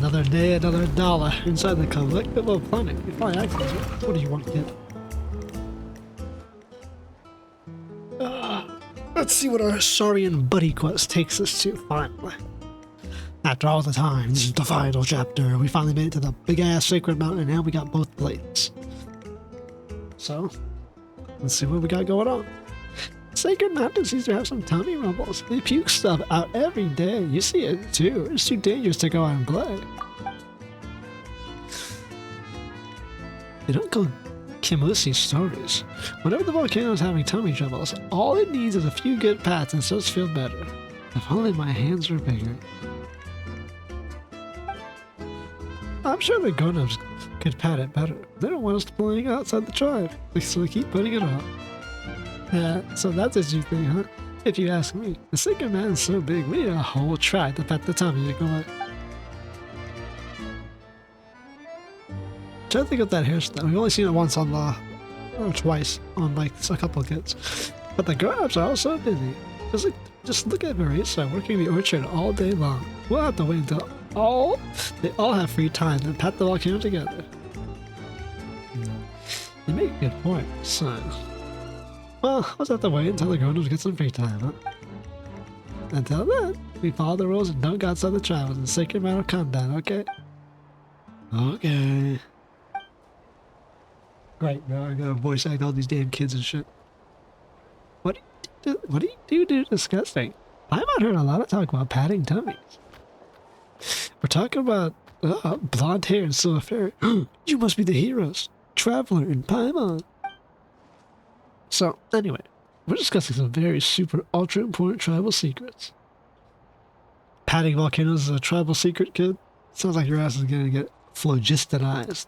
Another day, another dollar inside the collectible planet. You find access. What do you want, kid? Let's see what our Saurian buddy quest takes us to finally. After all the time, this is the final chapter. We finally made it to the big ass sacred mountain, and now we got both blades. So, let's see what we got going on. Sacred Mountain seems to have some tummy rumbles. They puke stuff out every day. You see it too. It's too dangerous to go out and play. They don't go Kimusi stories. Whenever the volcano is having tummy troubles, all it needs is a few good pats and starts to feel better. If only my hands were bigger. I'm sure the grown-ups could pat it better. They don't want us playing outside the tribe, so they keep putting it off. Yeah, so that's a you thing, huh? If you ask me. The Sacred Mountain's so big, we need a whole tribe to pat the tummy to go on. Try to think of that hairstyle. We've only seen it once on the... or twice on like a couple of kids. But the grown-ups are all so busy. Just look at Marisa working the orchard all day long. We'll have to wait until they all have free time and pat the volcano together. You make a good point, son. Well, let's have to wait until the grown-ups get some free time, huh? Until then, we follow the rules and don't go outside the tribe and the Sacred Mountain will come down, okay? Okay. Great, now I gotta voice act all these damn kids and shit. What do you do disgusting? I've heard a lot of talk about patting tummies. We're talking about blonde hair and silver hair. You must be the heroes. Traveler and Paimon. So, anyway, we're discussing some very super ultra important tribal secrets. Patting volcanoes is a tribal secret, kid? Sounds like your ass is gonna get phlogistonized.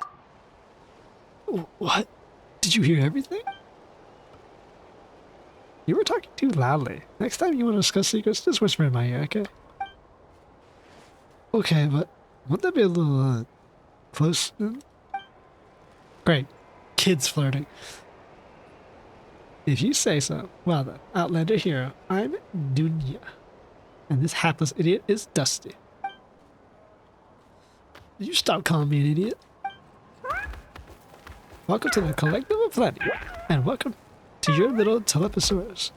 What? Did you hear everything? You were talking too loudly. Next time you want to discuss secrets, just whisper in my ear, okay? Okay, but wouldn't that be a little, close? Great. Kids flirting. If you say so. Well then, Outlander hero, I'm Dunya. And this hapless idiot is Dusty. You stop calling me an idiot. Welcome to the Collectible Planet, and welcome to your little Teleposaurus.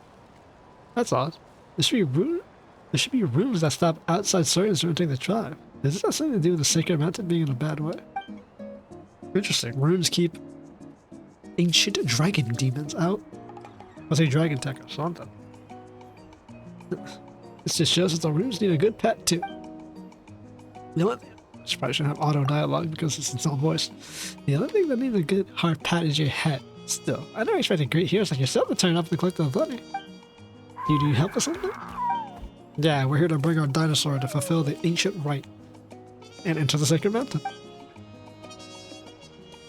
That's odd. There should be rooms that stop outside Saurians from entering the tribe. Does this have something to do with the Sacred Mountain being in a bad way? Interesting. Rooms keep ancient dragon demons out. I'll say dragon tech or something. This just shows that the rooms need a good pet too. You know what? I probably shouldn't have auto dialogue because it's its own voice. The other thing that needs a good hard pat is your head. Still, I never expected great heroes like yourself to turn up and collect the money. Do you help us something? Yeah, we're here to bring our dinosaur to fulfill the ancient rite and enter the Sacred Mountain.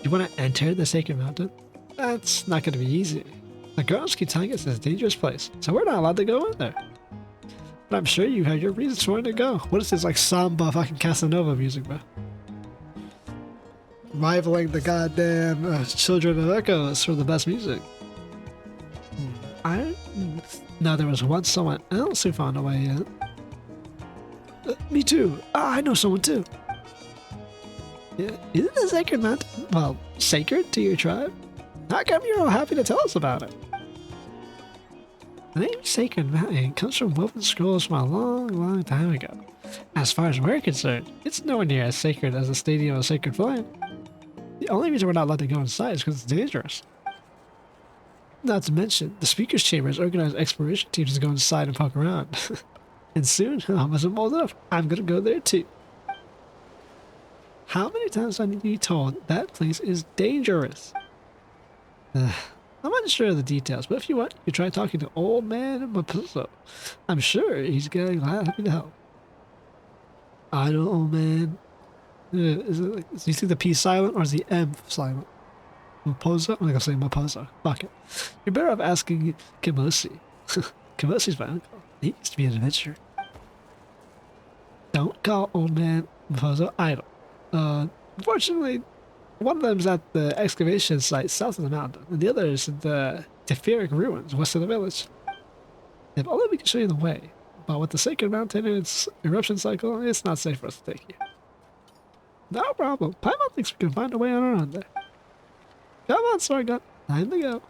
You want to enter the Sacred Mountain? That's not going to be easy. The girls keep telling us it's a dangerous place, so we're not allowed to go in there. But I'm sure you have your reasons for wanting to go. What is this, like samba fucking Casanova music, bro? Rivaling the goddamn Children of Echoes for the best music. Now there was once someone else who found a way in. Me too. I know someone too. Yeah, isn't the Sacred Mountain, well, sacred to your tribe? How come you're all happy to tell us about it? The name Sacred Mountain comes from woven scrolls from a long, long time ago. As far as we're concerned, it's nowhere near as sacred as the Stadium of Sacred Flame. The only reason we're not allowed to go inside is because it's dangerous. Not to mention, the Speaker's Chambers organize exploration teams to go inside and poke around. And soon, I'm old enough, I'm gonna go there too. How many times do I need to be told that place is dangerous? I'm unsure of the details, but if you want, you try talking to old man Mapuso. I'm sure he's getting happy to help. I know, old man. Is it like, do you think the P silent or is the M silent? Maposa? I'm gonna say Maposa. Fuck it. You're better off asking Kimosi. Kimosi's my uncle. He used to be an adventurer. Don't call old man Maposa idle. Unfortunately, one of them's at the excavation site south of the mountain, and the other is in the Teferic ruins west of the village. If only we can show you the way, but with the Sacred Mountain and its eruption cycle, it's not safe for us to take you. No problem. Paimon thinks we can find a way on our own there. Come on, Sargon. Time to go.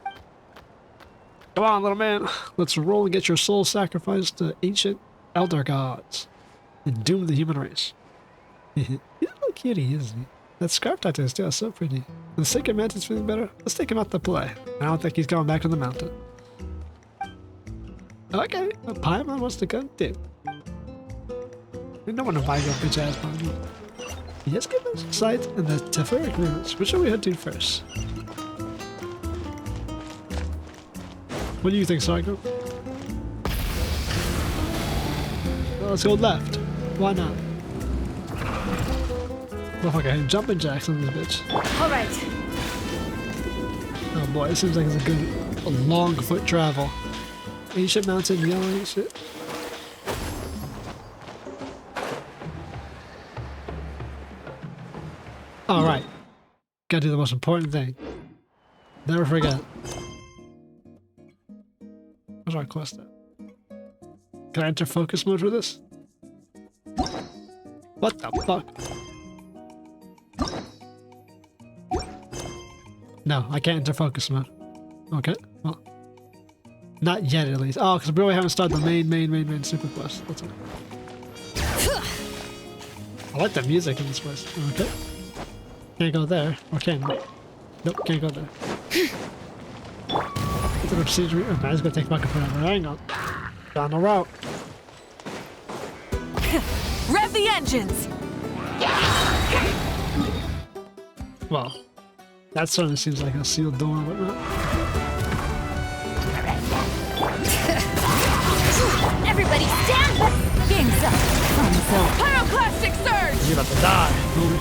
Come on, little man. Let's roll and get your soul sacrificed to ancient elder gods and doom the human race. He's a little cutie, isn't he? That scarf tattoo is still so pretty. The sacred mantis feeling better? Let's take him out to play. I don't think he's going back to the mountain. Okay, Paimon wants to come too. We don't want to buy your bitch ass Paimon. Yes, give us sight and the Teferic ruins. Which should we head to first? What do you think, Sargo? Well, let's go left. Why not? Motherfucker, jumping jacks on this bitch. Alright. Oh boy, it seems like it's a long foot travel. Ancient mountain yelling shit. Alright. Gotta do the most important thing. Never forget. Where's our quest at? Can I enter focus mode for this? What the fuck? No, I can't enter focus mode. Okay, well. Not yet, at least. Oh, because we really haven't started the main super quest. That's okay. I like the music in this place. Okay. Can't go there. Or can we? Nope, can't go there. It's an procedure. Oh, man, it's gonna take fucking forever. Hang on. Down the route. Rev the engines! Well, that certainly seems like a sealed door or whatnot. Everybody stand back! Game's up! Pyroclastic surge! You're about to die, movie.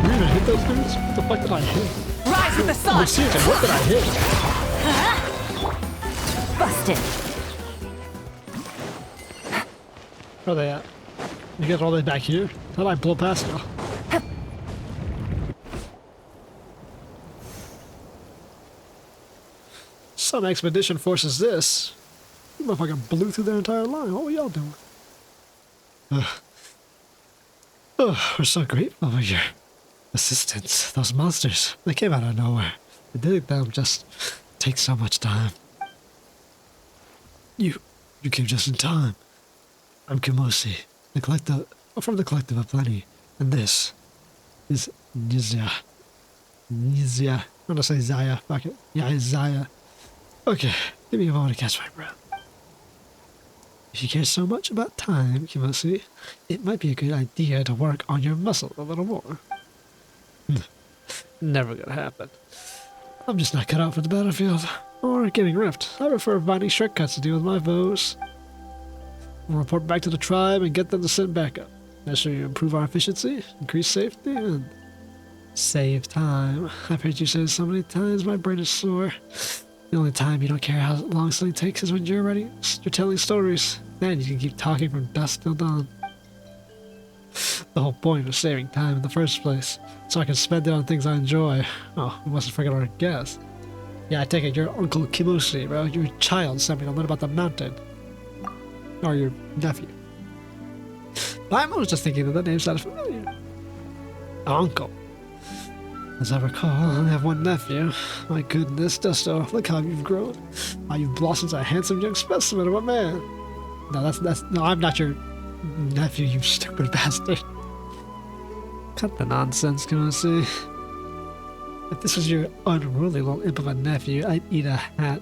You even hit those dudes? What the fuck did I hit? Rise with the sun! Oh, seriously, what did I hit? Busted! Where are they at? You guys are all the way back here? How did I blow past y'all? Some expedition forces this. You motherfucker blew through their entire line. What were y'all doing? We're so grateful for your assistance. Those monsters, they came out of nowhere. Hitting them just takes so much time. You came just in time. I'm Kimosi, from the collective of plenty, and this is Nizia. I'm gonna say Zaya. Fuck it. Yeah, it's Zaya. Okay, give me a moment to catch my breath. If you care so much about time, Kimosi, it might be a good idea to work on your muscle a little more. Never gonna happen. I'm just not cut out for the battlefield, or getting ripped. I prefer finding shortcuts to deal with my foes. We'll report back to the tribe and get them to send back up. Make sure you improve our efficiency, increase safety, and save time. I've heard you say it so many times, my brain is sore. The only time you don't care how long something takes is when you're telling stories. Then you can keep talking from dusk till dawn. The whole point of saving time in the first place, so I can spend it on things I enjoy. Oh, we mustn't forget our guest. Yeah, I take it your Uncle Kimoshi, bro. Your child sent me to learn about the mountain. Or your nephew. I was just thinking that the name sounded familiar. Uncle. As I recall, I only have one nephew. My goodness, Dusto, look how you've grown. How you've blossomed a handsome young specimen of a man. No, no, I'm not your nephew, you stupid bastard. Cut the nonsense, Kimoshi. If this was your unruly little imp of a nephew, I'd eat a hat.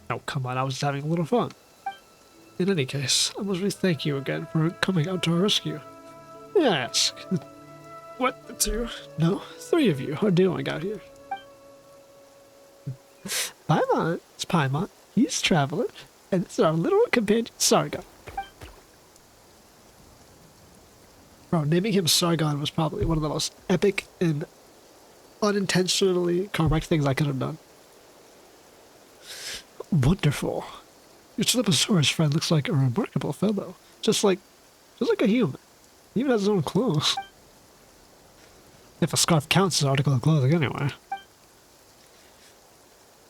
Oh, come on, I was just having a little fun. In any case, I must really thank you again for coming out to our rescue. May I ask, what the two, no, three of you are doing out here? Paimon, it's Paimon. He's traveling, and this is our little companion, Sargon. Bro, naming him Sargon was probably one of the most epic and unintentionally correct things I could have done. Wonderful. Your Sliposaurus friend looks like a remarkable fellow. Just like a human. He even has his own clothes. If a scarf counts as an article of clothing anyway.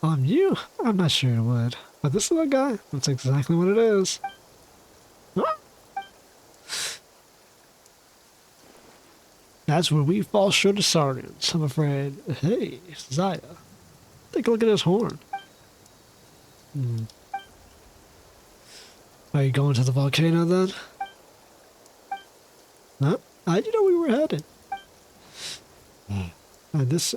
You? I'm not sure it would. But this little guy, that's exactly what it is. Huh? That's where we fall short of Saurians, I'm afraid. Hey, Zaya. Take a look at his horn. Are you going to the volcano then? Huh? How'd you know we were headed? And this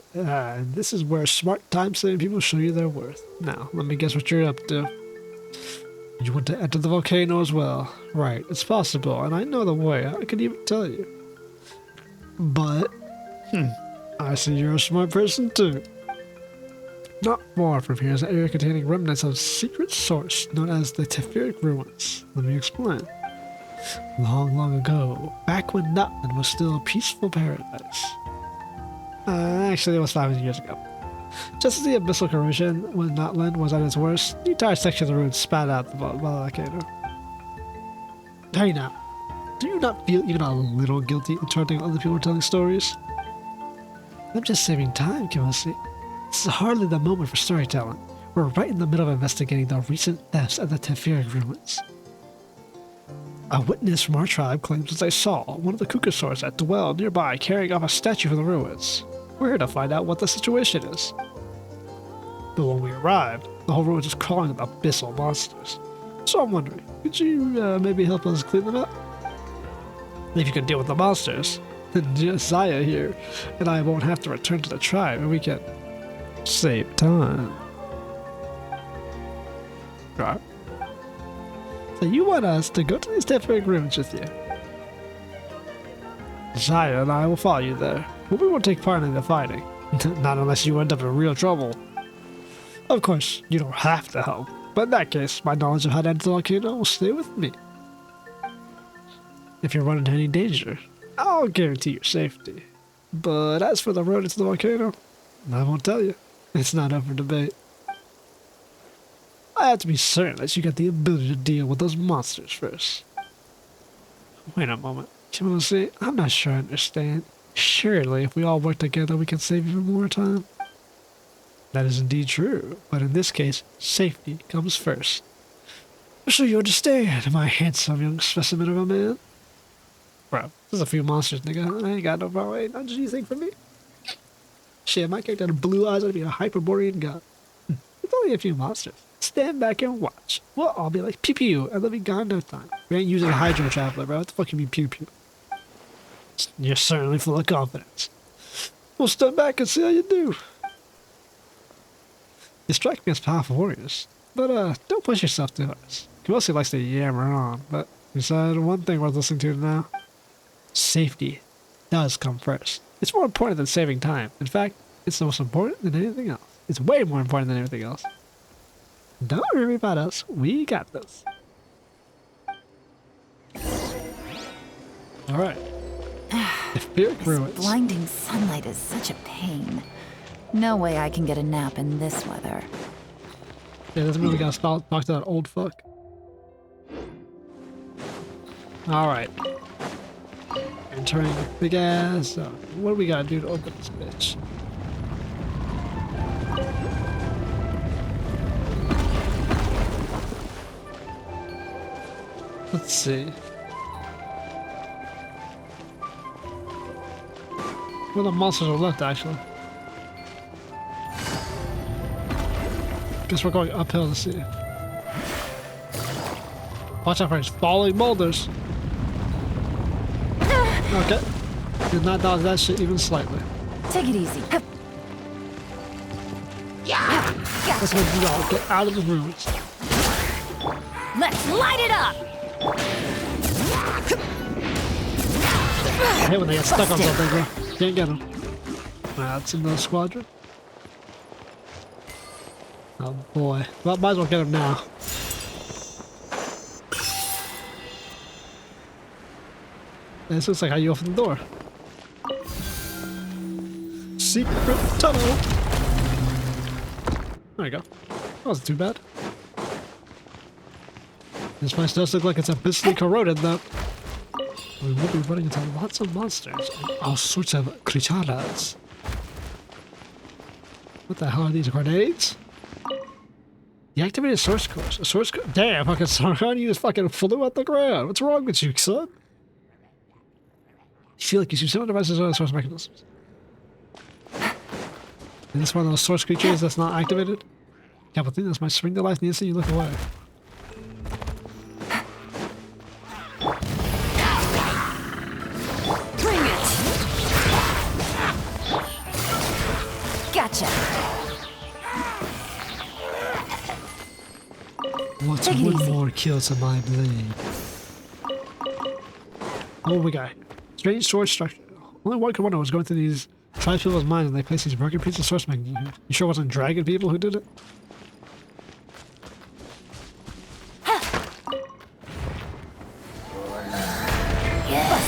is where smart time-saving people show you their worth. Now, let me guess what you're up to. You want to enter the volcano as well. Right, it's possible, and I know the way. I could even tell you. But, I see you're a smart person too. Not far from here is an area containing remnants of a secret source known as the Teferic Ruins. Let me explain. Long, long ago, back when Natlan was still a peaceful paradise. Actually, it was 500 years ago. Just as the abyssal corrosion when Natlan was at its worst, the entire section of the ruins spat out the volcano. Hey now, do you not feel even a little guilty interrupting other people telling stories? I'm just saving time, Kimossi. This is hardly the moment for storytelling. We're right in the middle of investigating the recent thefts at the Teferic Ruins. A witness from our tribe claims that they saw one of the Kukasaurs that dwell nearby carrying off a statue from the ruins. We're here to find out what the situation is. But when we arrived, the whole ruins was crawling with abyssal monsters. So I'm wondering, could you maybe help us clean them up? If you can deal with the monsters, then Josiah here and I won't have to return to the tribe and we can save time. Right. So you want us to go to these Teferic ruins with you? Josiah and I will follow you there, but we won't take part in the fighting. Not unless you end up in real trouble. Of course, you don't have to help, but in that case, my knowledge of how to enter the volcano will stay with me. If you're running into any danger, I'll guarantee your safety. But as for the road into the volcano, I won't tell you. It's not up for debate. I have to be certain that you got the ability to deal with those monsters first. Wait a moment. Kimossi, I'm not sure I understand. Surely, if we all work together, we can save even more time. That is indeed true, but in this case, safety comes first. I'm sure you understand, my handsome young specimen of a man. Bro, there's a few monsters, nigga. I ain't got no problem. Ain't nothing you think for me. Shit, my character had blue eyes. I'd be a Hyperborean god. It's only a few monsters. Stand back and watch. We'll all be like pew pew, and they'll be gone in no time. We ain't using a Hydro Traveler, bro. What the fuck you mean pew pew? You're certainly full of confidence. We'll stand back and see how you do. You strike me as powerful warriors, but don't push yourself too hard. Kimossi likes to yammer on, but you said one thing worth listening to now. Safety does come first. It's more important than saving time. In fact, it's the most important than anything else. It's way more important than everything else. Don't worry about us. We got this. Alright. This blinding sunlight is such a pain. No way I can get a nap in this weather. Yeah, doesn't really gotta talk to that old fuck. Alright. Entering the big ass. What do we gotta do to open this bitch? Let's see. Well, the monsters are left, actually. Guess we're going uphill to see. Watch out for his falling boulders. Okay. Did not dodge that shit even slightly. Take it easy. Yeah. Let's go get out of the ruins. Let's light it up! I hate when they get stuck on something, bro. Can't get them. That's another squadron. Oh boy. Well, might as well get him now. This looks like how you open the door. Secret tunnel! There you go. That wasn't too bad. This place does look like it's abyssally corroded, though. We will be running into lots of monsters and all sorts of creatures. What the hell are these, grenades? Deactivated source course. A source code. Damn, fucking Sauron, you just fucking flew out the ground. What's wrong with you, son? You feel like you see similar devices or other source mechanisms. And this one of those source creatures that's not activated? Yeah, but this might spring to life the instant you look away. Bring it! Gotcha! What's one more kill to my blade? Oh, we got strange storage structure. Only one could wonder what was going through these tribespeople's minds when they placed these broken pieces of source mechanism. You sure it wasn't dragon people who did it?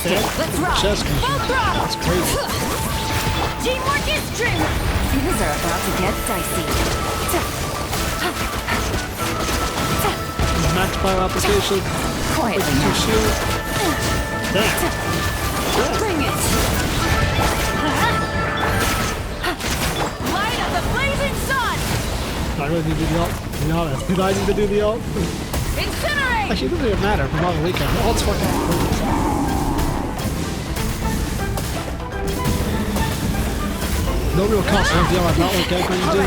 Let's rock! That's crazy. Teamwork is strength! Things are about to get dicey. Max power application. Quietly now. Damn. Bring it! Light of the blazing sun! I really need to do the ult. To be honest, did I need to do the ult? Incinerate! Actually, it doesn't even matter for Marvel Weekend. The ult's fucking crazy. No real cost to deal with not like that when you do.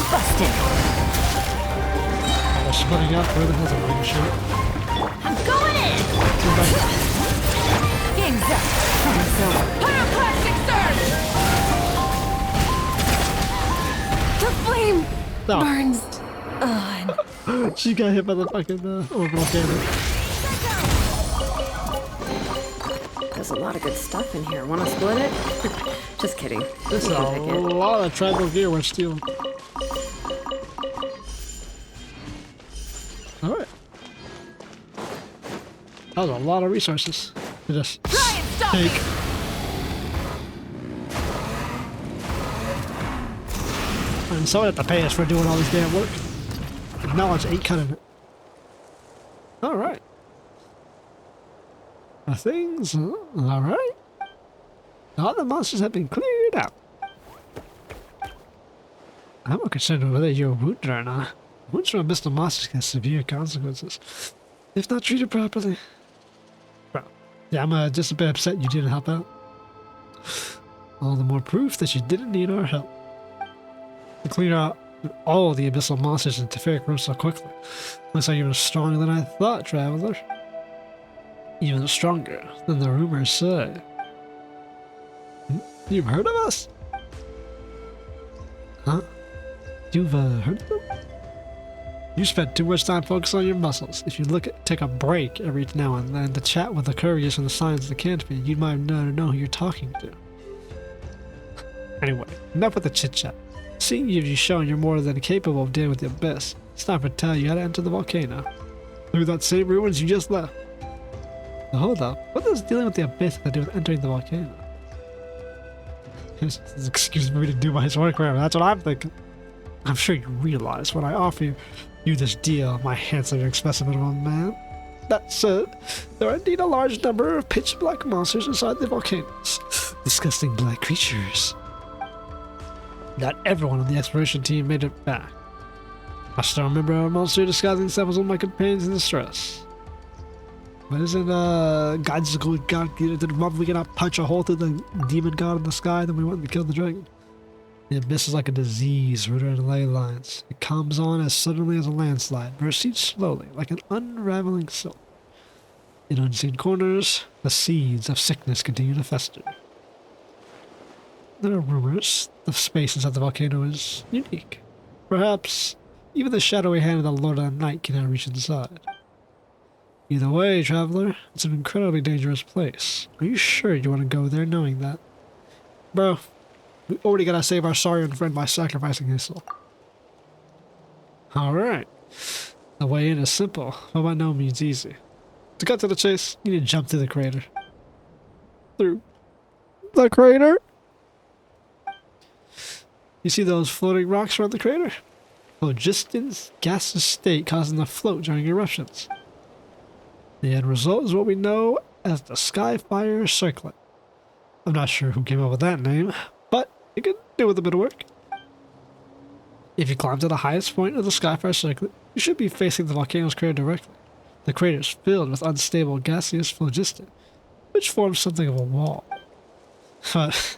Busted! They're splitting up. Where the hell's a ring shit? I'm going in! Game's up! Time's over! Pyroclastic surge! The flame No. burns on. She got hit by the fucking orbital cannon. There's a lot of good stuff in here. Want to split it? Just kidding. This is You a can take it. lot of tribal gear we're stealing. Alright. That was a lot of resources to just take. And someone had to pay us for doing all this damn work. Acknowledge ain't cutting it. Alright. Things alright. All the monsters have been cleared out. I'm not concerned whether you're wounded or not. Wounds from abyssal monsters can have severe consequences if not treated properly. Well, yeah, I'm just a bit upset you didn't help out. All the more proof that you didn't need our help. To clear out all the abyssal monsters in Teferic room so quickly. Looks like you're stronger than I thought, traveler. Even stronger than the rumors say. You've heard of us? Huh? You've heard of them? You spend too much time focusing on your muscles. If you take a break every now and then to chat with the couriers from the signs of the canopy, you might know who you're talking to. Anyway, enough with the chit-chat. Seeing you've shown you're more than capable of dealing with the abyss, it's time to tell you how to enter the volcano. Through that same ruins you just left. Now hold up, what does dealing with the abyss have to do with entering the volcano? This is an excuse for me to do my work, that's what I'm thinking. I'm sure you realize when I offer you this deal, my handsome young specimen of a man. That said, there are indeed a large number of pitch black monsters inside the volcanoes. Disgusting black creatures. Not everyone on the exploration team made it back. I still remember a monster disguising themselves as my companions in distress. But isn't God's good God did the mob we cannot punch a hole through the demon god in the sky, then we went and killed the dragon? The abyss is like a disease rooted in ley lines. It comes on as suddenly as a landslide, but recedes slowly, like an unraveling silk. In unseen corners, the seeds of sickness continue to fester. There are rumors the space inside the volcano is unique. Perhaps even the shadowy hand of the Lord of the Night cannot reach inside. Either way, traveler, it's an incredibly dangerous place. Are you sure you want to go there knowing that? Bro, we already gotta save our Saurian friend by sacrificing his soul. Alright. The way in is simple, but by no means easy. To cut to the chase, you need to jump through the crater. Through the crater? You see those floating rocks around the crater? Phlogiston's gaseous state causing them to float during eruptions. The end result is what we know as the Skyfire Circlet. I'm not sure who came up with that name, but it could do with a bit of work. If you climb to the highest point of the Skyfire circlet, you should be facing the volcano's crater directly. The crater is filled with unstable gaseous phlogiston, which forms something of a wall. But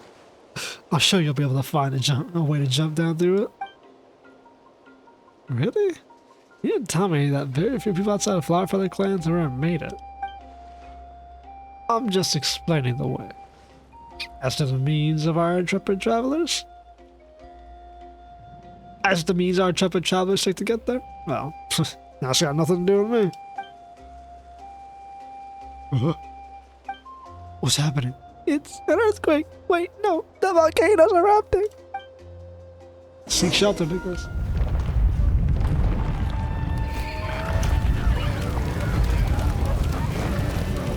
I'm sure you'll be able to find a way to jump down through it. Really? You didn't tell me that very few people outside of Flower Feather clans have ever made it. I'm just explaining the way. As to the means of our intrepid travelers? As the means our intrepid travelers take to get there? Well, that's got nothing to do with me. What's happening? It's an earthquake. Wait, no, the volcanoes are erupting. Seek shelter, Nicholas.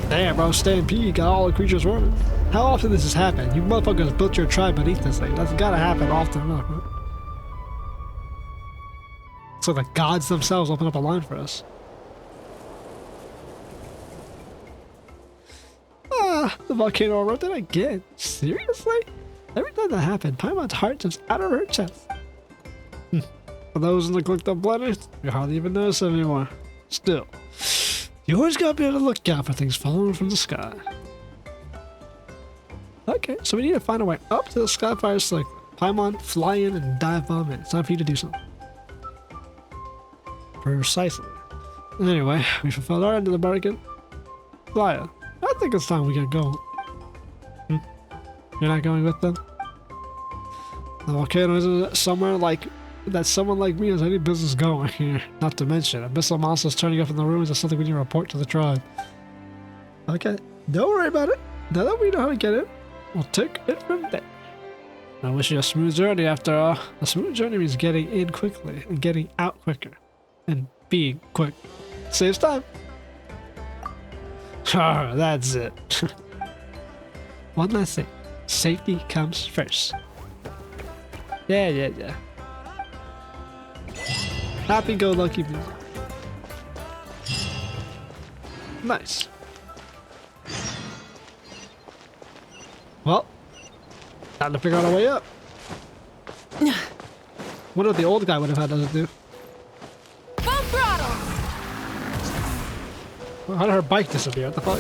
Damn, bro, Stampede got all the creatures running. How often does this happen? You motherfuckers built your tribe beneath this thing. That's gotta happen often enough, right? So the gods themselves open up a line for us. Ah, the volcano erupted again. Seriously? Every time that happened, Paimon's heart just out of her chest. For those in the clicked up planets, you hardly even notice it anymore. Still, you always gotta be able to look out for things falling from the sky. Okay, so we need to find a way up to the Skyfire Circle. Paimon, fly in and dive bomb in. It's time for you to do something. Precisely. Anyway, we fulfilled our end of the bargain. Flya, I think it's time we get going. You're not going with them? The volcano isn't somewhere like that someone like me has any business going here. Not to mention, abyssal monsters turning up in the ruins is something we need to report to the tribe. Okay, don't worry about it. Now that we know how to get it, we'll take it from there. I wish you a smooth journey after all. A smooth journey means getting in quickly and getting out quicker. And being quick. Saves time. Ah, that's it. One last thing. Safety comes first. Yeah. Happy-go-lucky music. Nice. Well, time to figure out a way up. What if the old guy would have had to do? Full throttle! Well, how did her bike disappear? What the fuck?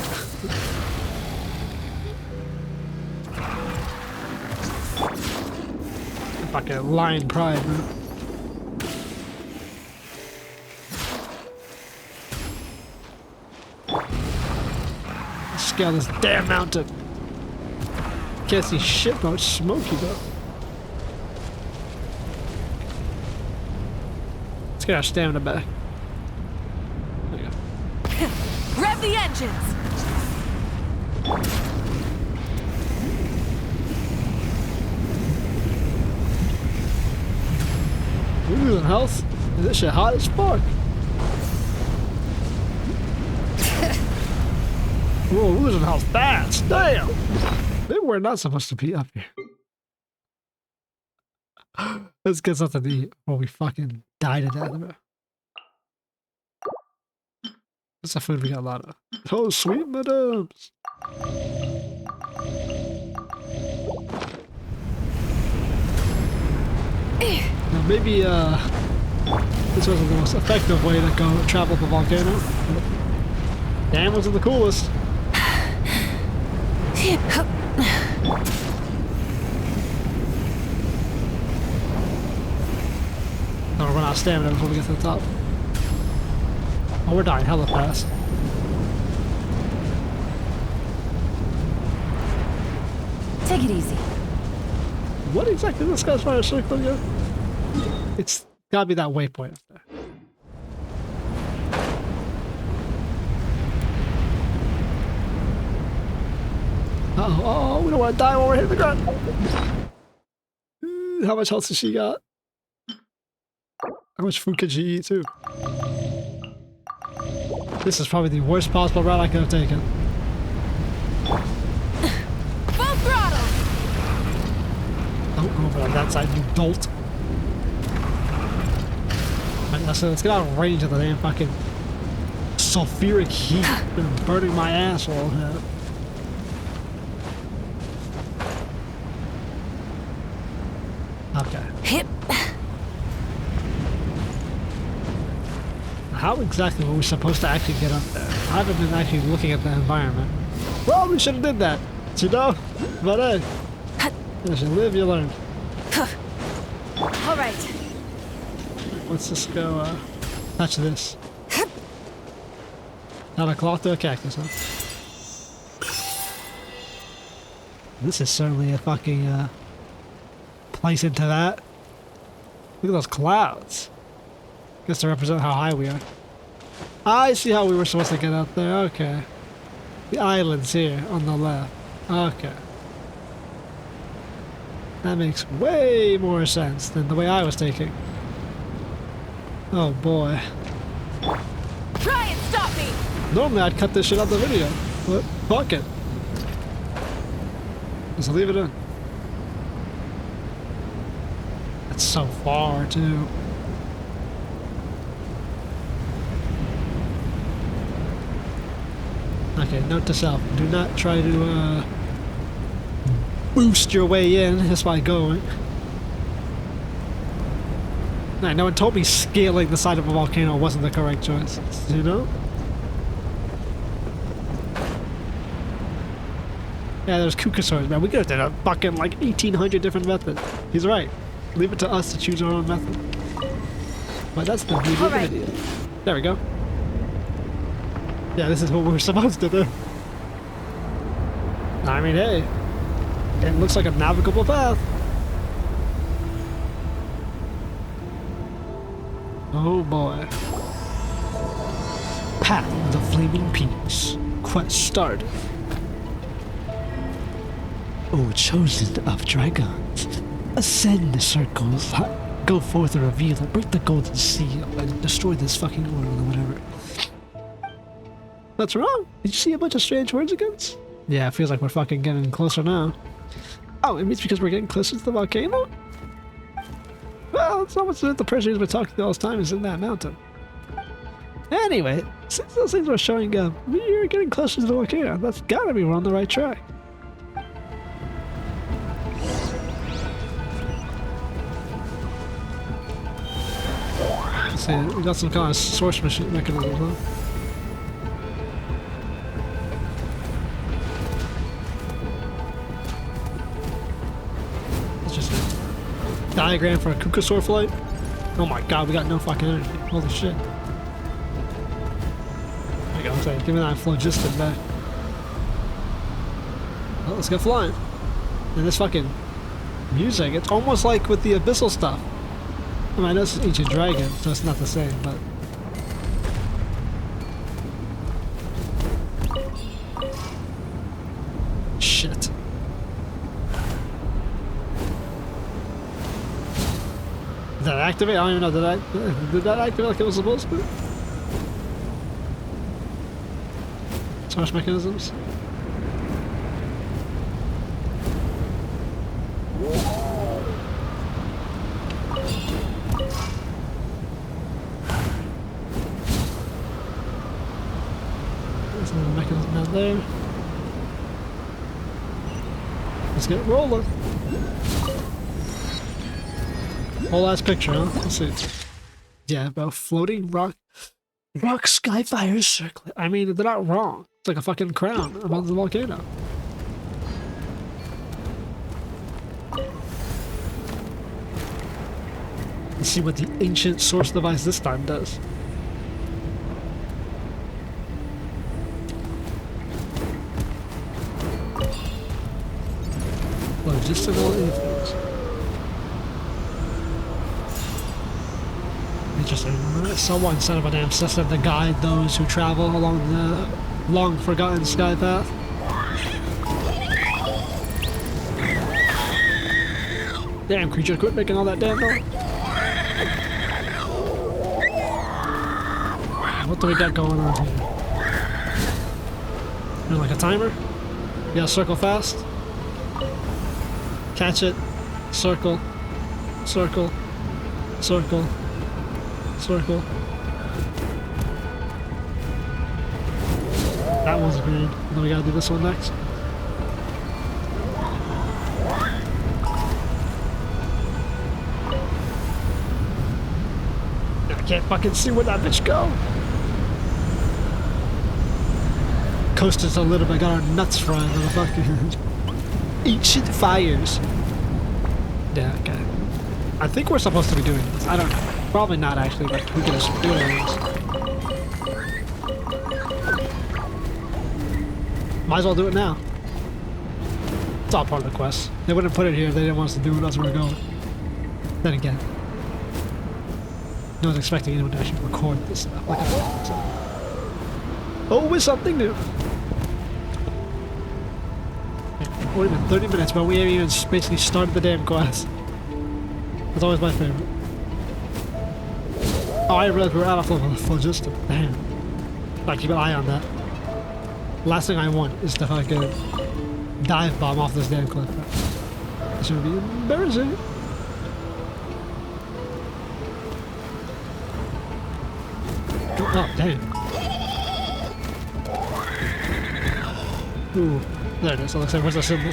Fucking lion pride, man. Let's scale this damn mountain. Can't see shit, bro. It's smoky, though. Let's get our stamina back. There you go. Rev the engines! We're losing health. This shit hot as fuck. Whoa, we're losing health fast. Damn. Maybe we're not supposed to be up here. Let's get something to eat before we fucking die to death. What's the food we got a lot of? Oh, sweet madams. Now maybe this wasn't the most effective way to go travel up a volcano. Damn, wasn't the coolest. Don't run out of stamina before we get to the top. Oh, we're dying hella fast. Take it easy. What exactly is this guy's fire circle again? It's gotta be that waypoint up there. Uh-oh, we don't want to die while we're hitting the ground. How much health has she got? How much food can she eat too? This is probably the worst possible route I could have taken. Full throttle! Don't go over on that side, you dolt. Right, let's get out of range of the damn fucking sulfuric heat. Been burning my asshole. Yeah. Okay. Hip. how exactly were we supposed to actually get up there? I haven't been actually looking at the environment. Well, we should have did that, you know? But hey, as you live, you learn. All right. Let's just go touch this. Not a cloth to a cactus, huh? This is certainly a fucking place into that. Look at those clouds. Guess to represent how high we are. I see how we were supposed to get up there. Okay. The islands here on the left. Okay. That makes way more sense than the way I was taking. Oh boy. Try and stop me! Normally I'd cut this shit out the video, but fuck it. Just leave it in. It's so far too. Okay, note to self, do not try to boost your way in just by going. Nah, no one told me scaling the side of a volcano wasn't the correct choice, you know? Yeah, there's Kukasaurs, man. We could have done a fucking like 1,800 different methods. He's right. Leave it to us to choose our own method. But that's the beauty of the video. There we go. Yeah, this is what we're supposed to do. I mean, hey. It looks like a navigable path. Oh boy. Path of the Flaming Peaks. Quest started. O chosen of dragons, ascend the circles, go forth and reveal it, break the golden seal, and destroy this fucking world or whatever. What's wrong? Did you see a bunch of strange words again? Yeah, it feels like we're fucking getting closer now. Oh, it means because we're getting closer to the volcano? Well, it's almost as if the person who's been talking all this time is in that mountain. Anyway, since those things were showing up, we're getting closer to the volcano. That's gotta be we're on the right track. Let's see, we got some kind of source mechanism, huh? It's just a diagram for a Kukasaur flight. Oh my god, we got no fucking energy. Holy shit. There you go, I'm saying, give me that phlogiston back. Well, let's get flying. And this fucking music, it's almost like with the abyssal stuff. I mean, I know it's an ancient dragon, so it's not the same, but... Shit. Did that activate? I don't even know, did that activate like it was supposed to? Source mechanisms? Mechanism out there. Let's get rolling. Whole ass picture, huh? Let's see. Yeah, about floating rock skyfires circling. I mean, they're not wrong. It's like a fucking crown above the volcano. Let's see what the ancient source device this time does. Logistical influence. Interesting. Someone set up a damn system to guide those who travel along the long-forgotten sky path. Damn creature, quit making all that damn noise. What do we got going on here? There's like a timer? You gotta circle fast. Catch it. Circle. Circle. Circle. Circle. That one's green. Then we gotta do this one next. can't fucking see where that bitch go. Coasted a little bit, got our nuts frying, motherfucker. Ancient fires. Yeah, okay. I think we're supposed to be doing this. I don't know. Probably not actually, but we can just do it anyways. Might as well do it now. It's all part of the quest. They wouldn't put it here if they didn't want us to do it as we were going. Then again, no one's expecting anyone to actually record this stuff. Like so. Always something new. Yeah, what even 30 minutes, but we haven't even basically started the damn quest. That's always my favorite. Oh, I realized we're out of phlogiston. Damn. Gotta keep an eye on that. Last thing I want is to fucking dive bomb off this damn cliff. This would be embarrassing. Oh, damn. Ooh, there it is. It looks like, where's the symbol?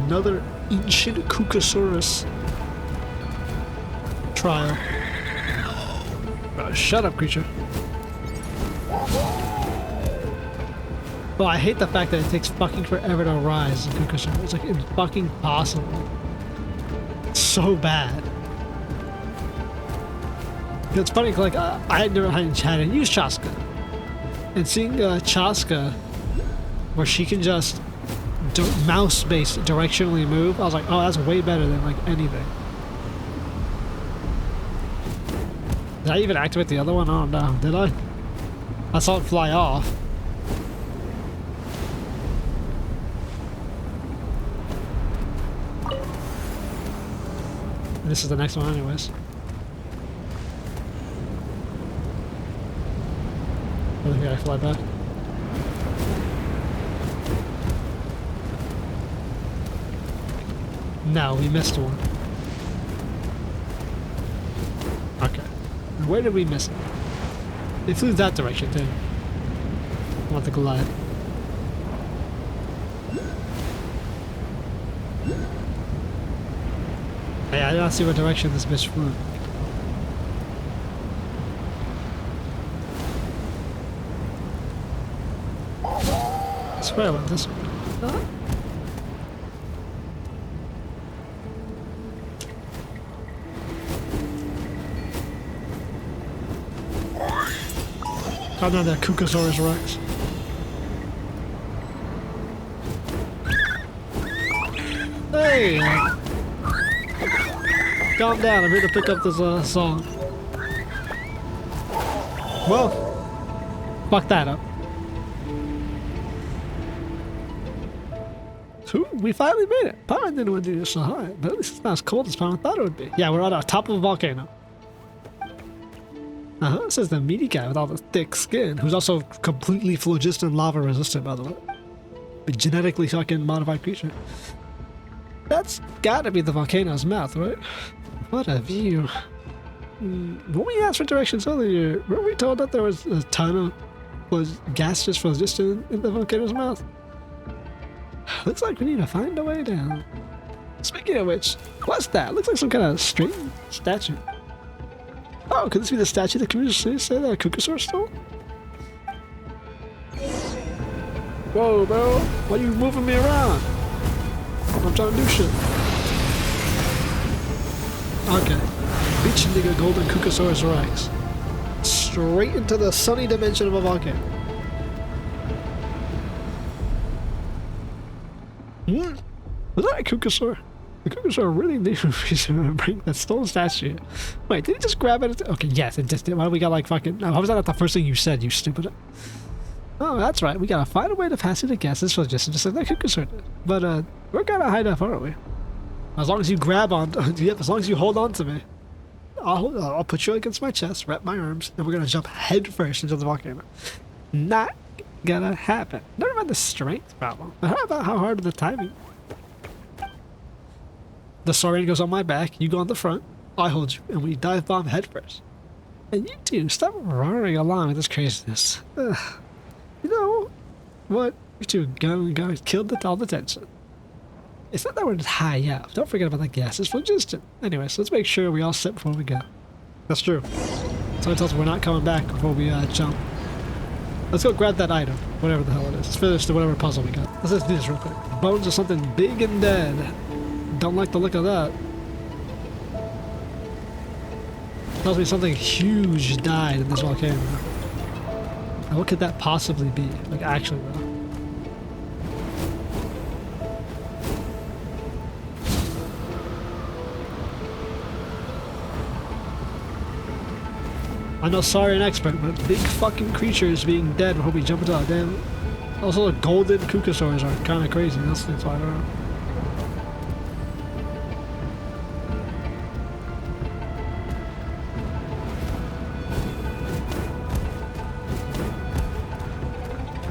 Another ancient Kukasaurus trial. Shut up, creature. Oh, I hate the fact that it takes fucking forever to rise in Kukasaurus. It's like, it's fucking possible. It's so bad. It's funny, like, I had never had used Chaska. And seeing Chaska, where she can just mouse-based directionally move, I was like, oh, that's way better than, like, anything. Did I even activate the other one? Oh, no. Did I? I saw it fly off. And this is the next one anyways. I think I fly back. No, we missed one. Okay. Where did we miss it? It flew that direction too. I want the glide. Hey, I don't see what direction this bitch flew. I swear I went this way. Huh? Oh no, they're Kukasaurus Rex. Hey! Calm down, I'm here to pick up this song. Well, fuck that up. Ooh, we finally made it. Probably didn't want to do this so high, but at least it's not as cold as I thought it would be. Yeah, we're on the top of a volcano. It says the meaty guy with all the thick skin, who's also completely phlogiston lava resistant, by the way. A genetically fucking modified creature. That's gotta be the volcano's mouth, right? What a view. When we asked for directions earlier, weren't we told that there was a ton of gaseous phlogiston in the volcano's mouth? Looks like we need to find a way down. Speaking of which, what's that? Looks like some kind of strange statue. Oh, could this be the statue that community say that Kukasaur stole? Whoa, bro. Why are you moving me around? I'm trying to do shit. Okay. Beach nigga golden Kukasaurus Rex. Straight into the sunny dimension of a volcano. Was that a Kukasaur? The Kukasaur really knew to bring that stone statue. Wait, did he just grab it? Okay, yes, it just did. Why do we got like fucking... How was that not the first thing you said, you stupid... Oh, that's right. We gotta find a way to pass it against this phlogiston just like that Kukasaur did. But, we're kinda high enough, aren't we? As long as you grab on... Yep, as long as you hold on to me. I'll put you against my chest, wrap my arms, and we're gonna jump head first into the volcano. Not gonna happen. Never mind the strength problem. But how about how hard the timing? The Saurian goes on my back, you go on the front, I hold you, and we dive bomb head first. And you two, stop roaring along with this craziness. You know, What? You two guys killed all the tension. It's not that we're just high up. Don't forget about the gas. It's phlogiston. Anyway, so let's make sure we all set before we go. That's true. Someone tells us we're not coming back before we jump. Let's go grab that item, whatever the hell it is. Let's finish the whatever puzzle we got. Let's just do this real quick. Bones of something big and dead. Don't like the look of that. Tells me something huge died in this volcano. Now, what could that possibly be? Like, actually, though. I'm no Saurian expert, but big fucking creatures being dead before we jump into that damn. Also, the golden kukasaurs are kind of crazy. Those things flying around.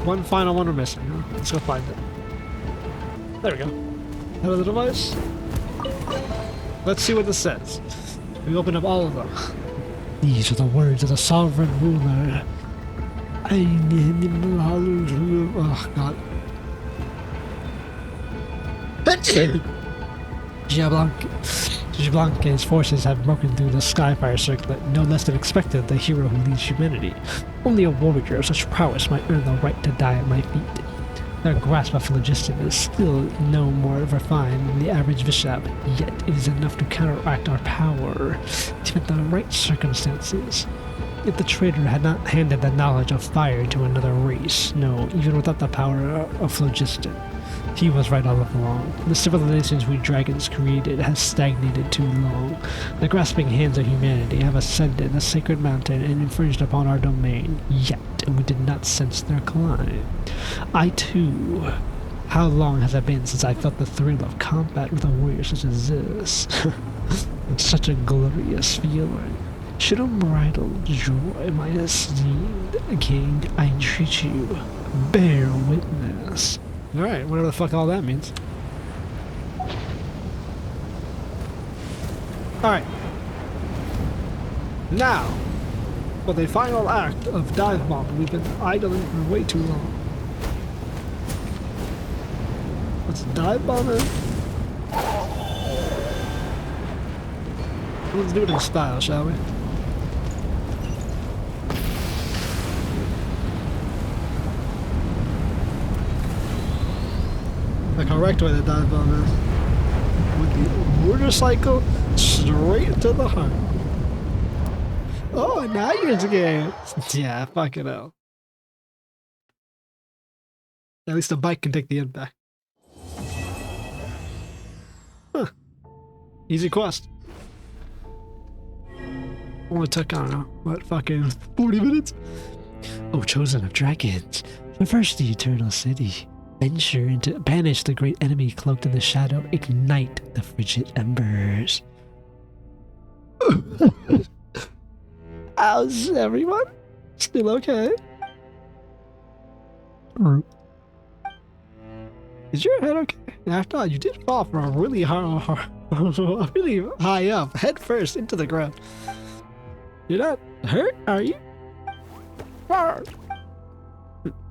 One final one we're missing. Huh? Let's go find it. There we go. Out of the device. Let's see what this says. We open up all of them. These are the words of the sovereign ruler. Oh, God. Giablanque's forces have broken through the Skyfire circlet, no less than expected the hero who leads humanity. Only a warrior of such prowess might earn the right to die at my feet. Their grasp of phlogiston is still no more refined than the average Vishab, yet it is enough to counteract our power, if in the right circumstances. If the traitor had not handed the knowledge of fire to another race, no, even without the power of phlogiston, he was right all along. The civilizations we dragons created has stagnated too long. The grasping hands of humanity have ascended the sacred mountain and infringed upon our domain, yet we did not sense their climb. I too. How long has it been since I felt the thrill of combat with a warrior such as this? It's such a glorious feeling. Should unbridled joy, my esteemed king, I entreat you, bear witness. Alright, whatever the fuck all that means. Alright. Now, for the final act of dive bomb, we've been idling for way too long. Let's dive bomb it. Let's do it in style, shall we? The correct way to dive bomb is with the motorcycle straight to the heart. Oh, now you're scared. Yeah, fuck it out. At least the bike can take the impact. Huh. Easy quest. Only took, I don't know, what, fucking 40 minutes? Oh, chosen of dragons, traverse the eternal city. Venture into banish the great enemy cloaked in the shadow. Ignite the frigid embers. How's everyone? Still okay? Is your head okay? After all, you did fall from a really really high up, head first into the ground. You're not hurt, are you?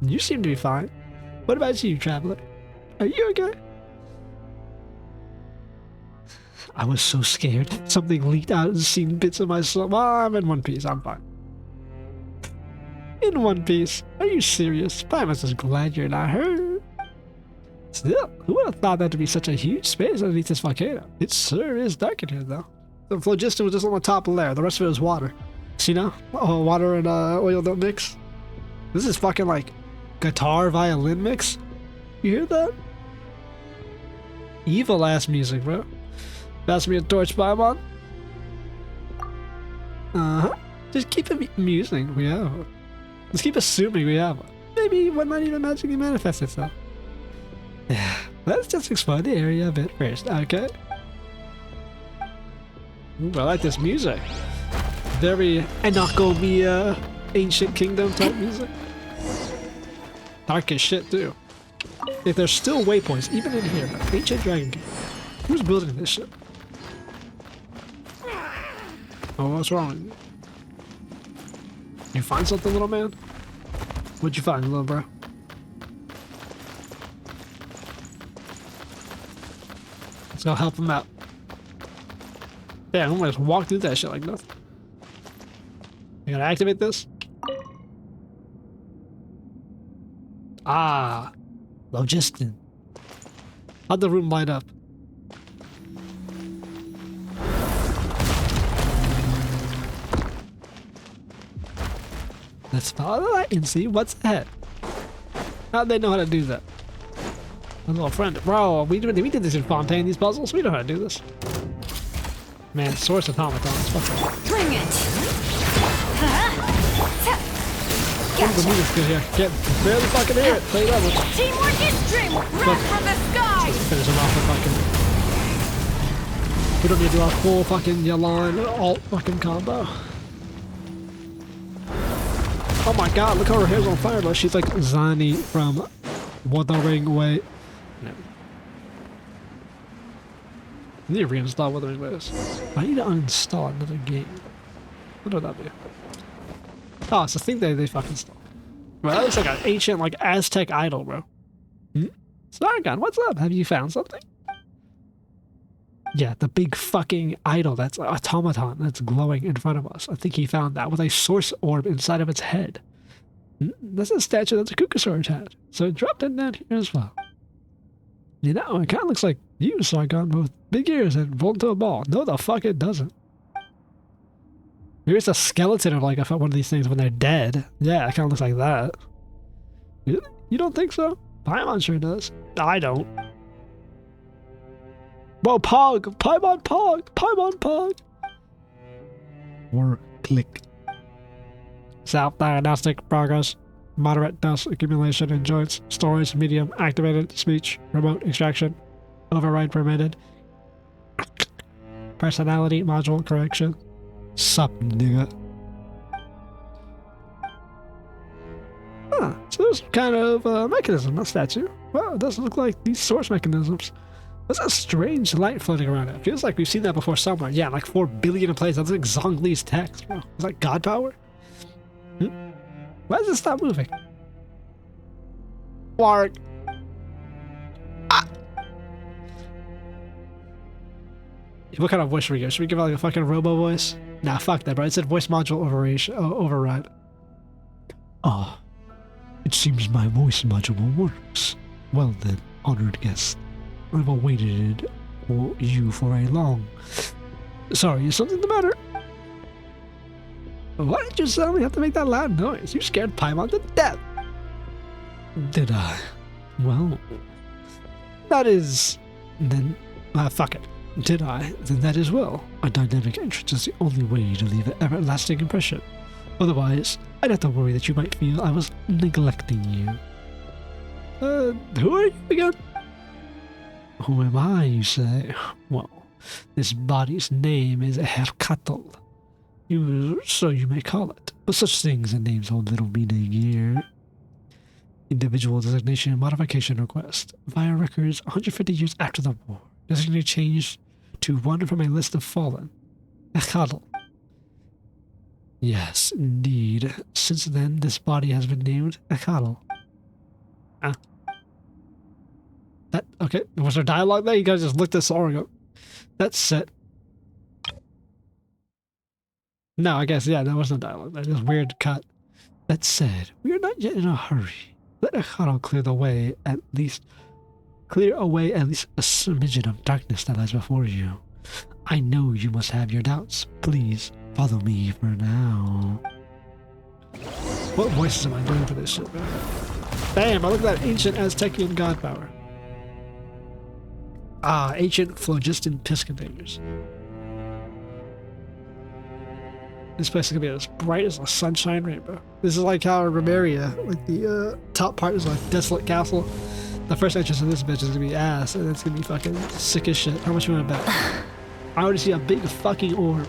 You seem to be fine. What about you, traveler? Are you okay? I was so scared. Something leaked out and seen bits of my soul. Well, I'm in one piece. I'm fine. In one piece? Are you serious? I'm just glad you're not hurt. Still, who would have thought that to be such a huge space underneath this volcano? It sure is dark in here, though. The phlogiston was just on the top layer. The rest of it was water. See now? Oh, water and oil don't mix. This is fucking like guitar violin mix. You hear that? Evil ass music, bro. Pass me a torch, Paimon. Uh-huh. Just keep amusing. We have one. Let's keep assuming we have one. Maybe one might even magically manifest itself. Let's just explore the area a bit first, okay? Ooh, I like this music. Very Enochomia, Ancient Kingdom type music. Dark as shit, too. If there's still waypoints, even in here, Ancient Dragon King. Who's building this shit? Oh, what's wrong with you? You find something, little man? What'd you find, little bro? Let's go help him out. Yeah, I'm gonna just walk through that shit like nothing. You gotta activate this? Ah, Logistin. How'd the room light up? Let's follow the light and see what's ahead. How'd they know how to do that? My little friend. Bro, we did this in Fontaine, these puzzles. We know how to do this. Man, source automatons. Bring it! The music's good here. Can't barely fucking hear it. Play it over. Teamwork is dream! Run from the sky! Let's finish him off with fucking... We don't need to do our full fucking Yalan alt fucking combo. Oh my god, look how her hair's on fire, bro. She's like Zani from Wuthering Way. No. I need to reinstall Wuthering Ways. I need to uninstall another game. What would that be? Oh, it's the thing they fucking stole. Bro, that looks like an ancient, like, Aztec idol, bro. Sargon, what's up? Have you found something? Yeah, the big fucking idol that's like automaton that's glowing in front of us. I think he found that with a source orb inside of its head. That's a statue that the Kukasaurus had. So it dropped it down here as well. You know, it kind of looks like you, Sargon, with big ears and rolled into a ball. No, the fuck it doesn't. Maybe it's a skeleton of like one of these things when they're dead. Yeah, it kind of looks like that. You don't think so? Paimon sure does. I don't. Whoa, Pog! Paimon Pog! Paimon Pog! Or click. South diagnostic progress. Moderate dust accumulation in joints. Storage medium activated. Speech. Remote extraction. Override permitted. Personality module correction. Sup, nigga. Huh, so there's some kind of mechanism, that statue. Well, it doesn't look like these source mechanisms. There's a strange light floating around it. Feels like we've seen that before somewhere. Yeah, like 4 billion in place. That's like Zhongli's text, bro. Is that god power? Why does it stop moving? Warg. Ah. What kind of voice should we give? Should we give it like a fucking robo voice? Nah, fuck that, bro. It said voice module override. Ah, it seems my voice module works. Well then, honored guest. I've awaited for you for a long... Sorry, is something the matter? Why did you suddenly have to make that loud noise? You scared Paimon to death. Did I? Well... That is... Then... fuck it. Did I? Then that is well. A dynamic entrance is the only way to leave an everlasting impression. Otherwise, I'd have to worry that you might feel I was neglecting you. Who are you again? Who am I, you say? Well, this body's name is Herkatl. So you may call it. But such things and names hold little meaning here. Individual designation modification request. Via records 150 years after the war. Designation changed to one from a list of fallen. Herkatl. Yes, indeed. Since then, this body has been named Herkatl. Ah. That, okay, was there dialogue there? You guys just looked at Sauron and go, that's set. No, I guess, yeah, there was no dialogue. That was a weird cut. That said, we are not yet in a hurry. Let Herkatl clear away at least a smidgen of darkness that lies before you. I know you must have your doubts. Please, follow me for now. What voices am I doing for this shit, man? Damn, I look at that ancient Aztecian god power. Ah, ancient phlogiston piss containers. This place is gonna be as bright as a sunshine rainbow. This is like how Remeria, like the top part is like desolate castle. The first entrance in this bitch is gonna be ass, and it's gonna be fucking sick as shit. How much you wanna bet? I already see a big fucking orb.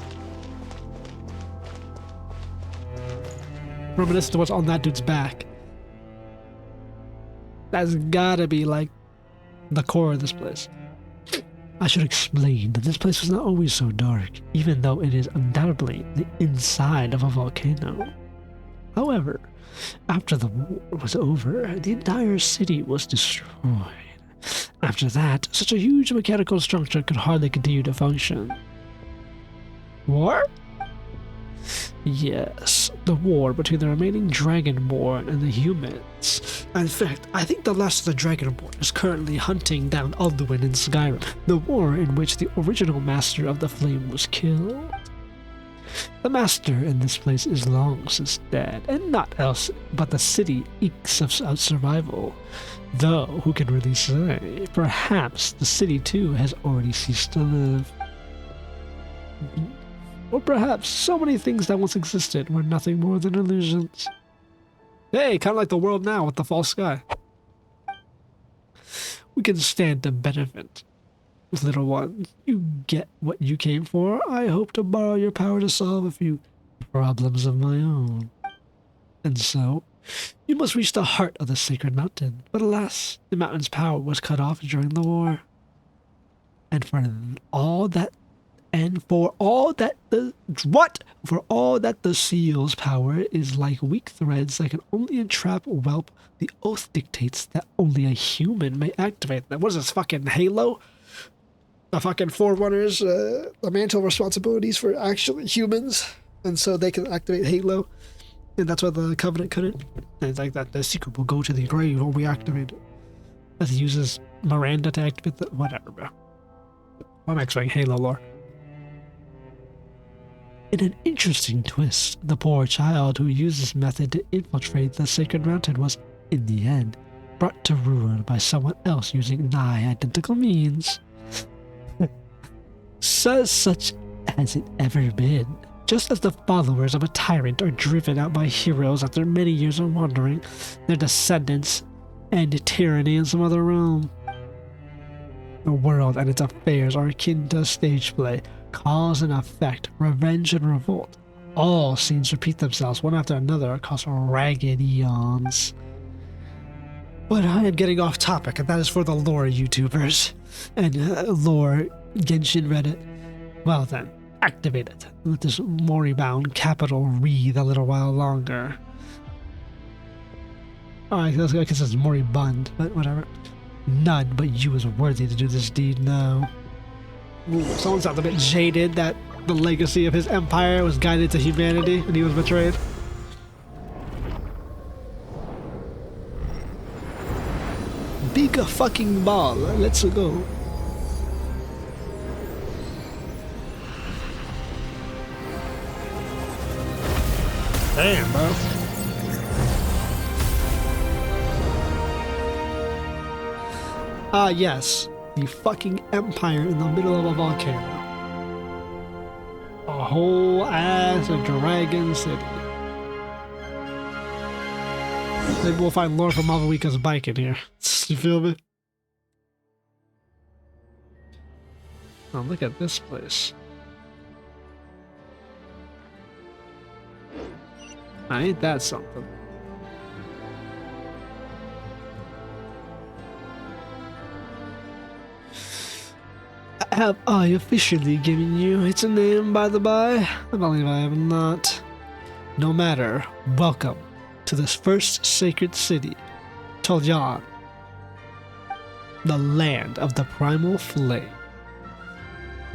Reminiscent to what's on that dude's back. That's gotta be like the core of this place. I should explain that this place was not always so dark, even though it is undoubtedly the inside of a volcano. However, after the war was over, the entire city was destroyed. After that, such a huge mechanical structure could hardly continue to function. War? Yes, the war between the remaining dragonborn and the humans. In fact, I think the last of the dragonborn is currently hunting down Alduin in Skyrim, the war in which the original master of the flame was killed. The master in this place is long since dead, and naught else but the city ekes of survival. Though, who can really say? Perhaps the city too has already ceased to live. Or perhaps so many things that once existed were nothing more than illusions. Hey, kind of like the world now with the false sky. We can stand to benefit. Little one, you get what you came for. I hope to borrow your power to solve a few problems of my own. And so, you must reach the heart of the sacred mountain. But alas, the mountain's power was cut off during the war. And for all that the seal's power is like weak threads that can only entrap whelp, the oath dictates that only a human may activate them. What is this, fucking Halo? The fucking Forerunners, the mantle responsibilities for actually humans, and so they can activate Halo, and that's why the Covenant couldn't. And it's like that the secret will go to the grave when we activate it. As he uses Miranda to activate the whatever, bro. I'm explaining Halo lore. In an interesting twist, the poor child who used this method to infiltrate the sacred mountain was, in the end, brought to ruin by someone else using nigh identical means. Such has it ever been. Just as the followers of a tyrant are driven out by heroes after many years of wandering, their descendants end tyranny in some other realm. The world and its affairs are akin to a stage play. Cause and effect, revenge and revolt. All scenes repeat themselves one after another across ragged eons. But I am getting off topic, and that is for the lore YouTubers and lore Genshin Reddit. Well then, activate it. Let this moribund capital breathe a little while longer. Alright, I guess it's moribund, but whatever. None but you is worthy to do this deed now. Ooh, someone sounds a bit jaded that the legacy of his empire was guided to humanity and he was betrayed. Big fucking ball, let's go. Damn, bro. Ah, yes. The fucking empire in the middle of a volcano. A whole ass of Dragon City. Maybe we'll find lore from Mavuika's bike in here. You feel me? Oh, look at this place. Ain't that something? Have I officially given you its name, by the by? I believe I have not. No matter, welcome to this first sacred city, Tolyan, the land of the primal flame.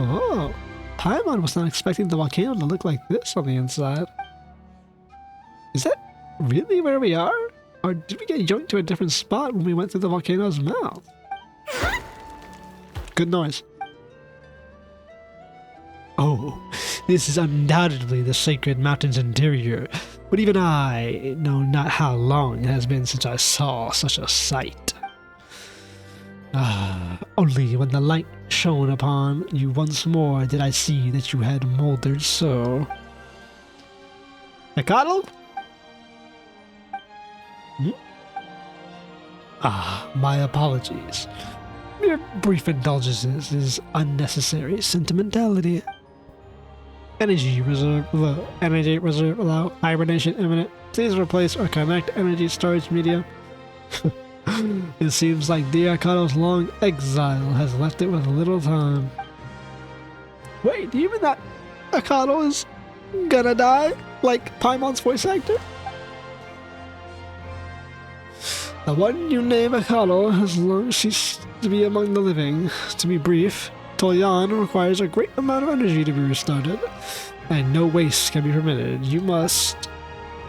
Oh, Paimon was not expecting the volcano to look like this on the inside. Is that really where we are? Or did we get yoinked to a different spot when we went through the volcano's mouth? Good noise. Oh, this is undoubtedly the sacred mountain's interior, but even I know not how long it has been since I saw such a sight. Only when the light shone upon you once more did I see that you had moldered so. Mikado? My apologies. Mere brief indulgences is unnecessary sentimentality. Energy reserve low. Energy reserve low. Hibernation imminent. Please replace or connect energy storage medium. It seems like Diakado's long exile has left it with little time. Wait, do you mean that Akado is gonna die? Like Paimon's voice actor? The one you name Akalo has long ceased to be among the living. To be brief, Tolyan requires a great amount of energy to be restarted, and no waste can be permitted. You must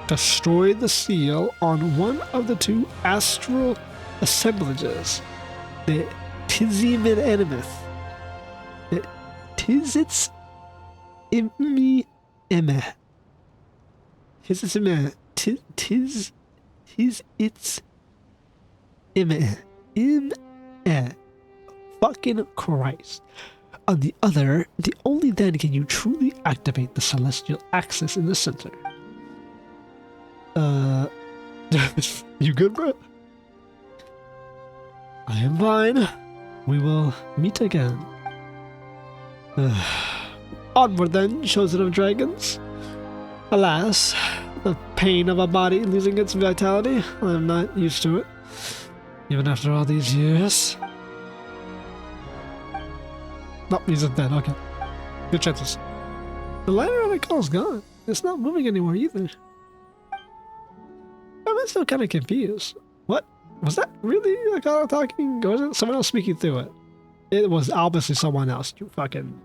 destroy the seal on one of the two astral assemblages. The Tizim and Animeth. The Tizits Imi Eme. Tizits Ime. Tiz Its Ime. Fucking Christ. On the other, only then can you truly activate the celestial axis in the center. You good, bro? I am fine. We will meet again. Onward then, chosen of dragons. Alas, the pain of a body losing its vitality, I am not used to it. Even after all these years. No, he's dead, okay. Good chances. The liner on the call's gone. It's not moving anymore either. I'm still kind of confused. What? Was that really a guy talking? Or was it someone else speaking through it? It was obviously someone else, you fucking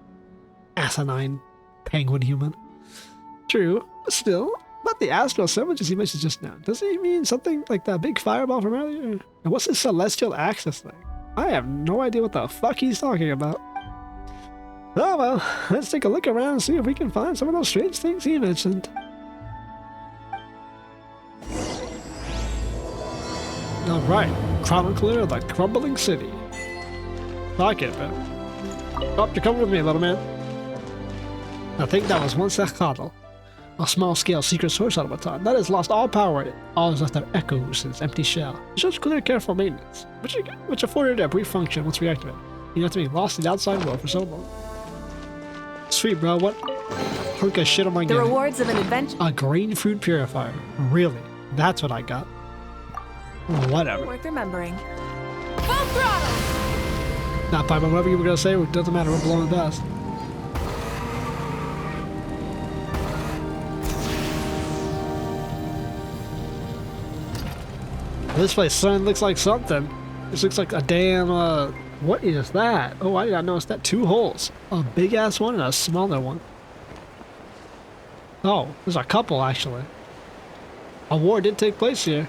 asinine penguin human. True, but still, about the astral sandwiches he mentioned just now. Does he mean something like that big fireball from earlier? And what's this celestial axis thing? I have no idea what the fuck he's talking about. Oh well, let's take a look around and see if we can find some of those strange things he mentioned. Alright, Chronicler of the Crumbling City. Fuck it, man. Oh, you're coming with me, little man. I think that was once a Akalo, a small-scale secret source automaton that has lost all power. All is left are echoes in its empty shell. It shows clear, careful maintenance, which afforded a brief function once reactivated. You have to be lost in the outside world for so long. Sweet, bro. What hunk of shit am I getting? The rewards of an adventure. A green food purifier. Really? That's what I got. Whatever. Worth remembering. Full throttle! Not by whatever you were gonna say, it doesn't matter, we're blowing past. This place certainly looks like something. This looks like a damn, what is that? Oh, I did not notice that. 2 holes. A big ass one and a smaller one. Oh, there's a couple actually. A war did take place here.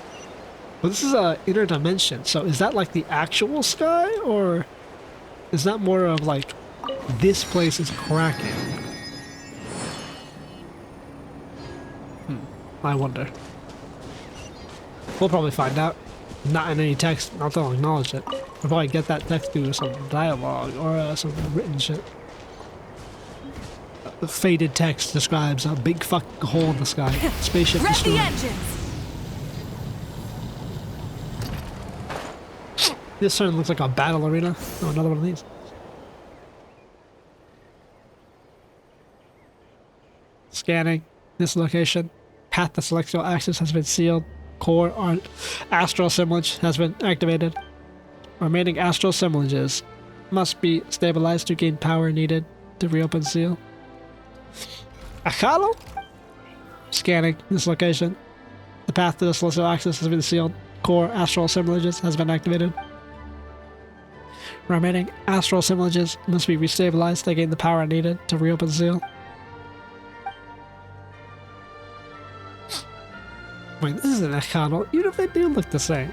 But this is a inner dimension, so is that like the actual sky, or is that more of like this place is cracking? I wonder. We'll probably find out. Not in any text, not they'll acknowledge it. We'll probably get that text through some dialogue or some written shit. The faded text describes a big fucking hole in the sky. Spaceship destroyed. The engines! This certainly looks like a battle arena. Oh, another one of these. Scanning this location. Path to celestial axis has been sealed. Core astral assemblage has been activated. Remaining astral assemblages must be stabilized to gain power needed to reopen seal. Akalo? Scanning this location. The path to the celestial axis has been sealed. Core astral assemblages has been activated. Remaining astral assemblages must be restabilized to gain the power needed to reopen seal. Wait, this is an Akalo, even if they do look the same.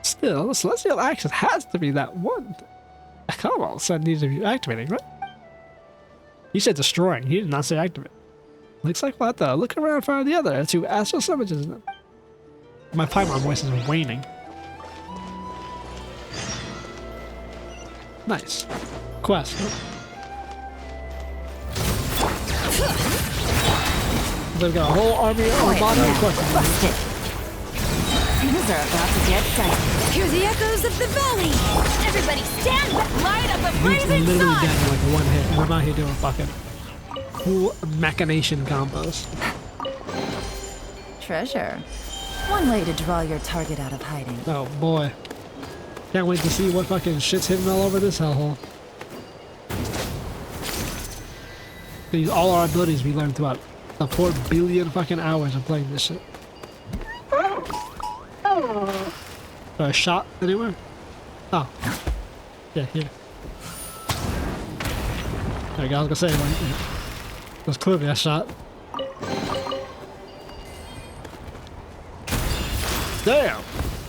Still, the celestial axis has to be that one. Akalo said needs to be activating, right? He said destroying, he did not say activate. Looks like we'll have to look around for the other 2 astral assemblages. My Paimon voice is waning. Nice. Quest. They've got a whole army of bottom quests. Busted. Things are about to get dicey. Hear the echoes of the valley! Everybody stand back! Light up a He's blazing literally sun! dead in like 1 hit, and I'm out here doing fucking cool machination combos. Treasure. One way to draw your target out of hiding. Oh boy. Can't wait to see what fucking shit's hidden all over this hellhole. These all our abilities we learned throughout the 4 billion fucking hours of playing this shit. Or a shot anywhere? Oh. Yeah, here. There we go, I was gonna say, like, it was clearly a shot. Damn!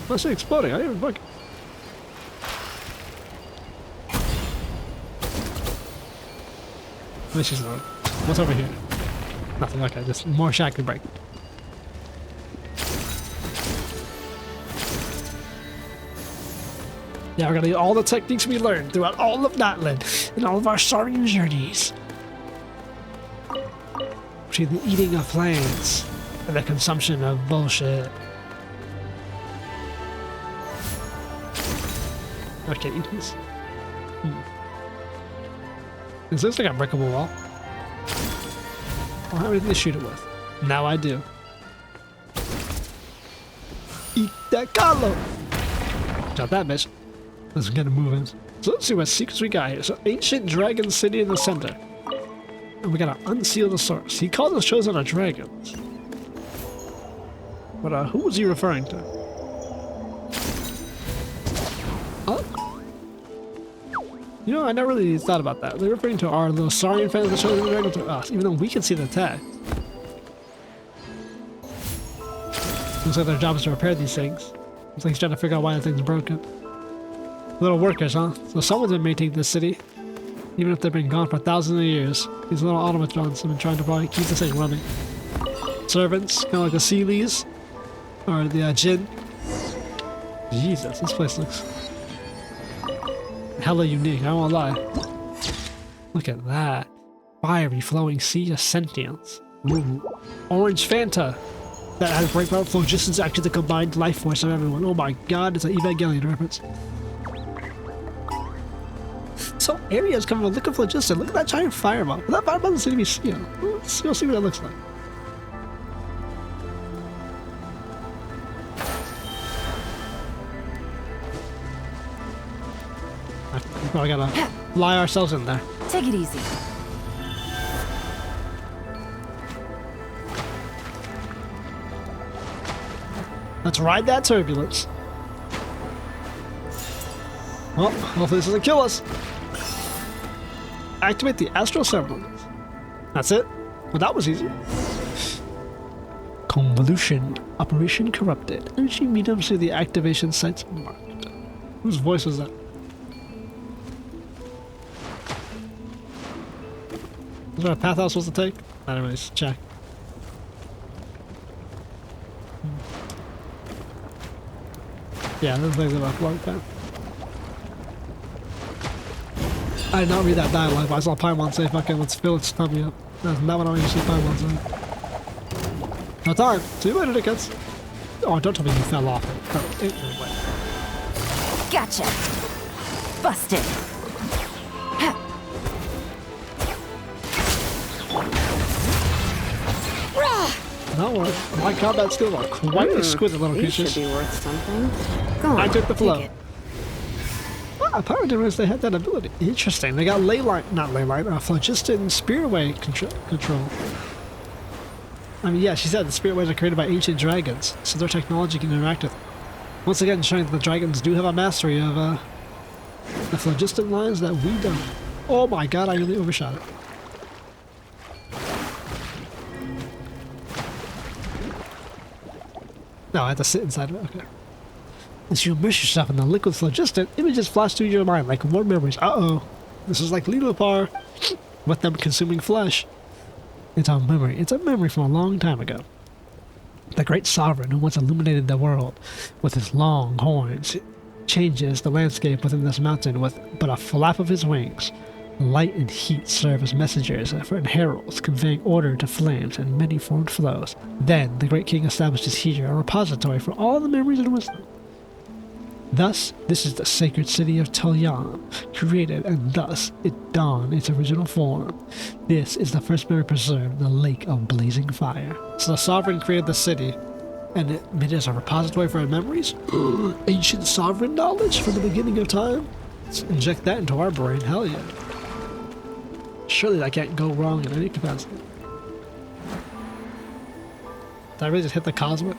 What's it exploding? I didn't even fucking... This is low. What's over here? Nothing, okay, just more shackle break. Yeah, we're gonna use all the techniques we learned throughout all of Natlan and all of our Saurian journeys. Between the eating of plants and the consumption of bullshit. Okay, eat this. Is this like a breakable wall? I don't have anything to shoot it with. Now I do. Eat that Carlo! Got that bitch. Let's get it moving. So let's see what secrets we got here. So ancient dragon city in the center. And we gotta unseal the source. He called us chosen our dragons. But who was he referring to? Oh. You know, I never really thought about that. They're referring to our little Saurian fans that chosen dragons to us, even though we can see the tag. Looks like their job is to repair these things. Looks like he's trying to figure out why the thing's broken. Little workers, huh? So someone's been maintaining this city. Even if they've been gone for thousands of years. These little automatons have been trying to probably keep this thing running. Servants, kind of like the Sealies. Or the Jinn. Jesus, this place looks hella unique, I won't lie. Look at that. Fiery flowing sea of sentience. Ooh. Orange Fanta. That has breakpoint flow just as actually the combined life force of everyone. Oh my god, it's an Evangelion reference. So areas coming from liquid phlogiston. Look at that giant fireball. That fireball doesn't seem to be sealed. Let's go see what that looks like. We probably gotta lie ourselves in there. Take it easy. Let's ride that turbulence. Well, hopefully this doesn't kill us. Activate the astral ceremonies. That's it? Well, that was easy. Convolution. Operation corrupted. Energy mediums to the activation sites marked. Whose voice was that? Is there a path I was supposed to take? Anyways, check. Yeah, this thing's about a long time. I did not read that dialogue, but I saw Paimon say fucking let's fill its tummy up. That's not what I usually see Paimon say. No time! See you later, dickheads! Oh, don't tell me you fell off it. Oh, it went. Gotcha! Busted! No, my combat skills are quite exquisite, little These creatures. should be worth something. Go on, I took the flow. take it. I apparently didn't realize they had that ability. Interesting. They got ley line, not ley line, phlogiston spirit wave control. I mean, yeah, she said the spirit waves are created by ancient dragons, so their technology can interact with them. Once again, showing that the dragons do have a mastery of the phlogiston lines that we don't. Oh my god, I really overshot it. No, I have to sit inside of it. Okay. As you immerse yourself in the liquid phlogiston, images flash through your mind like warm memories. Uh-oh. This is like Lilopar with them consuming flesh. It's a memory. It's a memory from a long time ago. The great sovereign who once illuminated the world with his long horns changes the landscape within this mountain with but a flap of his wings. Light and heat serve as messengers and heralds, conveying order to flames and many formed flows. Then the great king establishes here a repository for all the memories and wisdom. Thus, this is the sacred city of Talyan, created, and thus it donned its original form. This is the first memory preserved in the lake of blazing fire. So the sovereign created the city, and it made it as a repository for our memories? Ancient sovereign knowledge from the beginning of time? Let's inject that into our brain, hell yeah. Surely that can't go wrong in any capacity. Did I really just hit the cosmic?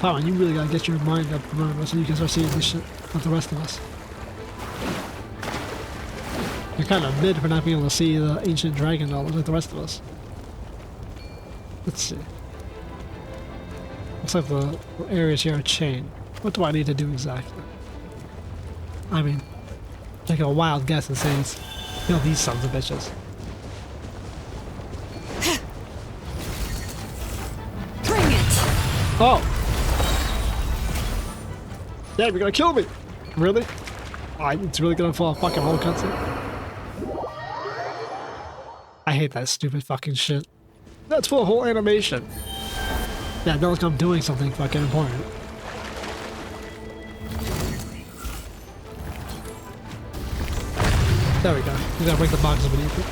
Power, you really gotta get your mind up and running so you can start seeing this shit with the rest of us. You're kind of mid for not being able to see the ancient dragon knowledge like the rest of us. Let's see. Looks like the areas here are chained. What do I need to do exactly? I mean, take a wild guess and say it's kill these sons of bitches. Bring it! Oh! Damn, you're gonna kill me! Really? It's really gonna fall a fucking whole cutscene? I hate that stupid fucking shit. That's for a whole animation. Yeah, not like I'm doing something fucking important. There we go. We gotta break the boxes beneath it.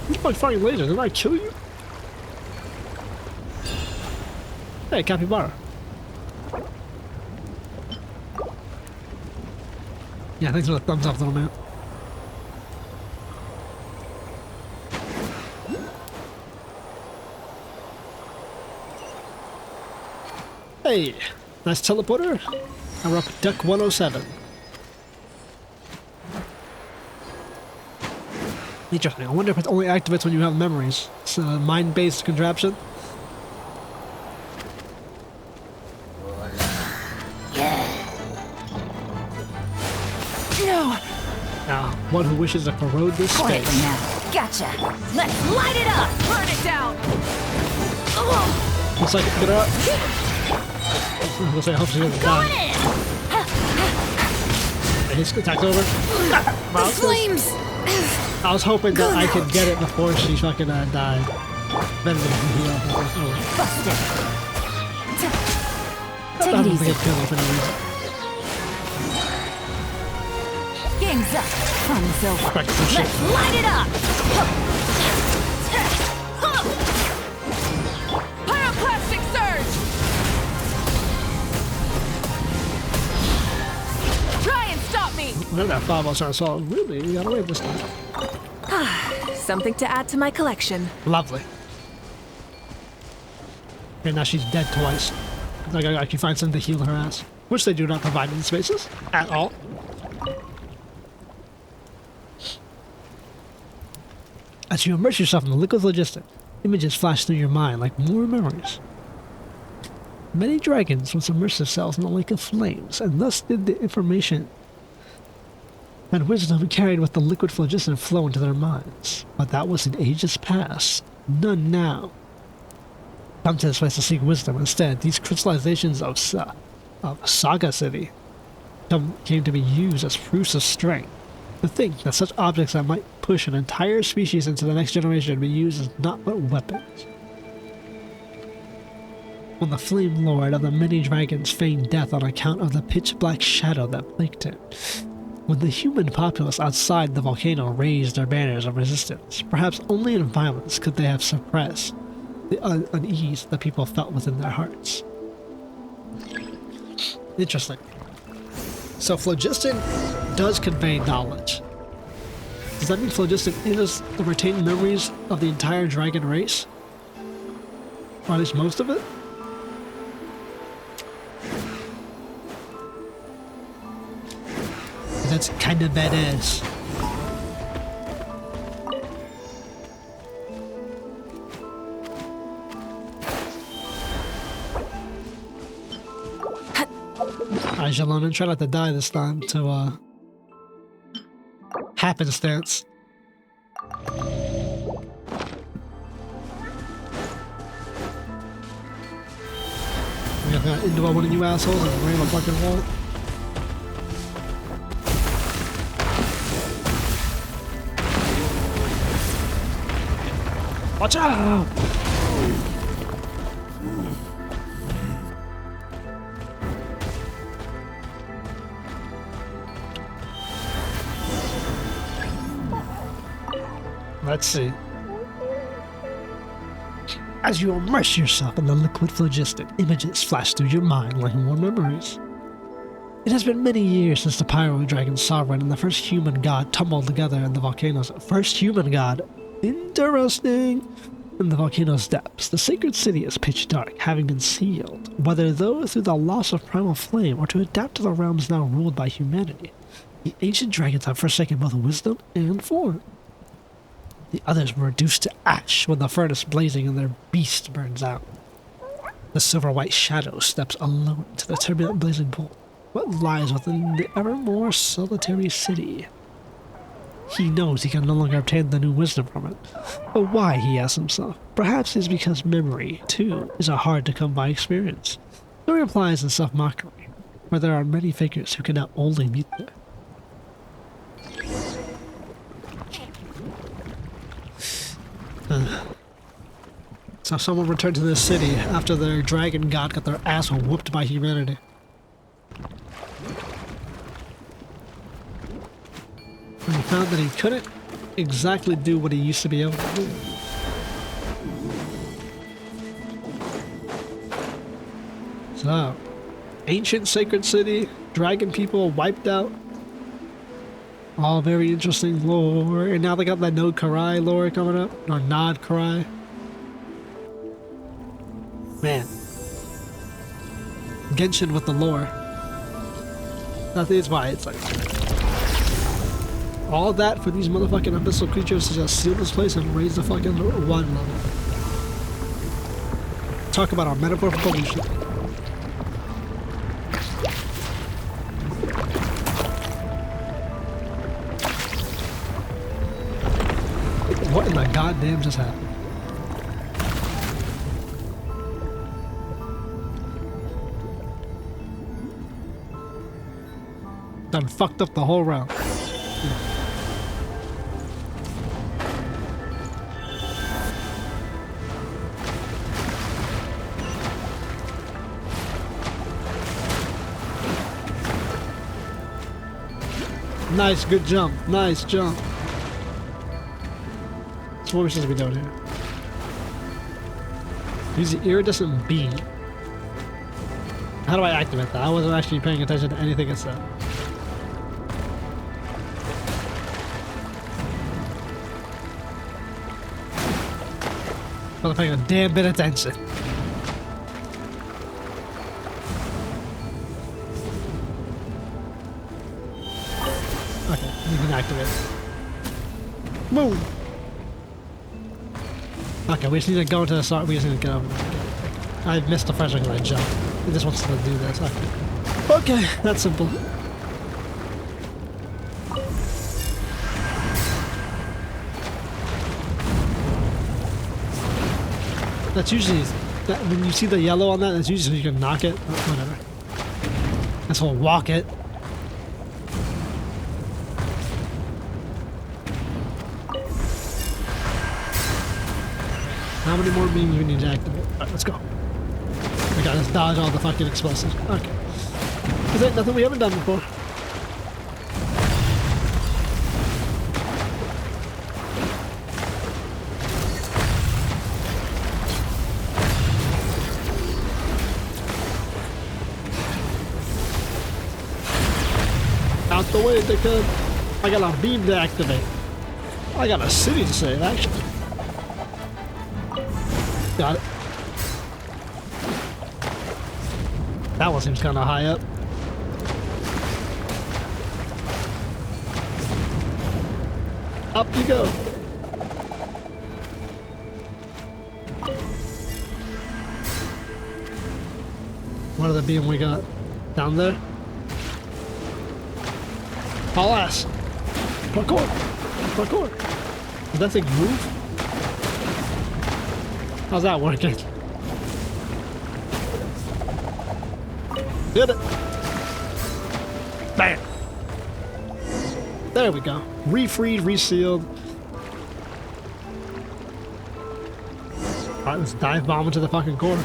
You keep fighting lasers, didn't I kill you? Hey, capybara. Yeah, thanks for the thumbs up, little man. Hey, nice teleporter. And we're up deck 107. Interesting. I wonder if it only activates when you have memories. It's a mind-based contraption. No! Now, one who wishes to corrode this Quietly space. now. Gotcha! Let's light it up! Burn it down! Oh. Looks like get up. I was gonna say, I hope she doesn't die. And his attack's over. The flames! I was hoping that I could get it before she fucking died. Better than heal. Busted! I Take don't it think easy. it killed me for no reason. Game's up. Fun's over. Crack some shit. Let's light it up! Pyroclastic surge! Try and stop me! Look at that fireball trying to solve. Really? We got away this time. Something to add to my collection. Lovely. And now she's dead twice. I can find something to heal her ass. Which they do not provide in spaces. At all. As you immerse yourself in the liquid logistic, images flash through your mind like more memories. Many dragons once immersed themselves in the lake of flames, and thus did the information and wisdom carried with the liquid phlogiston flow into their minds. But that was in ages past, none now. Come to this place to seek wisdom. Instead, these crystallizations of Saga City came to be used as proofs of strength. To think that such objects that might push an entire species into the next generation be used as not but weapons. When the Flame Lord of the many dragons feigned death on account of the pitch-black shadow that plagued him. When the human populace outside the volcano raised their banners of resistance, perhaps only in violence could they have suppressed the unease that people felt within their hearts. Interesting. So phlogiston does convey knowledge. Does that mean phlogiston is the retained memories of the entire dragon race? Or at least most of it? That's kind of badass. Alright, Jalonen, try not to die this time to, happenstance. I'm gonna into one of you assholes and ram a fucking wall. Watch out! Let's see. As you immerse yourself in the liquid phlogiston, images flash through your mind like more memories. It has been many years since the Pyro Dragon Sovereign and the first human god tumbled together in the volcanoes. First human god Interesting. In the volcano's depths, the sacred city is pitch dark, having been sealed, whether though through the loss of primal flame or to adapt to the realms now ruled by humanity. The ancient dragons have forsaken both wisdom and form. The others were reduced to ash when the furnace blazing and their beast burns out. The silver-white shadow steps alone to the turbulent blazing pool. What lies within the ever more solitary city? He knows he can no longer obtain the new wisdom from it. But why, he asks himself. Perhaps it's because memory, too, is a hard-to-come-by experience. So he replies in self-mockery, where there are many figures who can now only meet there. So someone returned to this city after their dragon god got their ass whooped by humanity. And he found that he couldn't exactly do what he used to be able to do. So, ancient sacred city, dragon people wiped out. All very interesting lore. And now they got that No Karai lore coming up. Or Nod Karai. Man. Genshin with the lore. That is why it's like... all that for these motherfucking abyssal creatures to just seal this place and raise the fucking one level. Talk about our metaphor for pollution. What in the goddamn just happened? Done fucked up the whole round. Nice, good jump. Nice jump. So what are we supposed to be doing here? Use the iridescent beam. How do I activate that? I wasn't actually paying attention to anything it said. Wasn't paying a damn bit of attention. Okay, you can activate it. Boom! Okay, we just need to go to the start. We just need to get over there. I missed the first one because I jumped. It just wants to do this. Okay, that's simple. That's usually... when you see the yellow on that, that's usually so you can knock it. Oh, whatever. That's we'll walk it. How many more beams we need to activate? Alright, let's go. We gotta dodge all the fucking explosives. Okay. Is that nothing we haven't done before? Out the way, dickhead. I got a beam to activate. I got a city to save, actually. Got it. That one seems kind of high up. Up you go. What other beam we got? Down there? Haul ass. Parkour. Parkour. Did that thing move? How's that working? Did it. Bam. There we go. Refreed, resealed. Alright, let's dive bomb into the fucking core.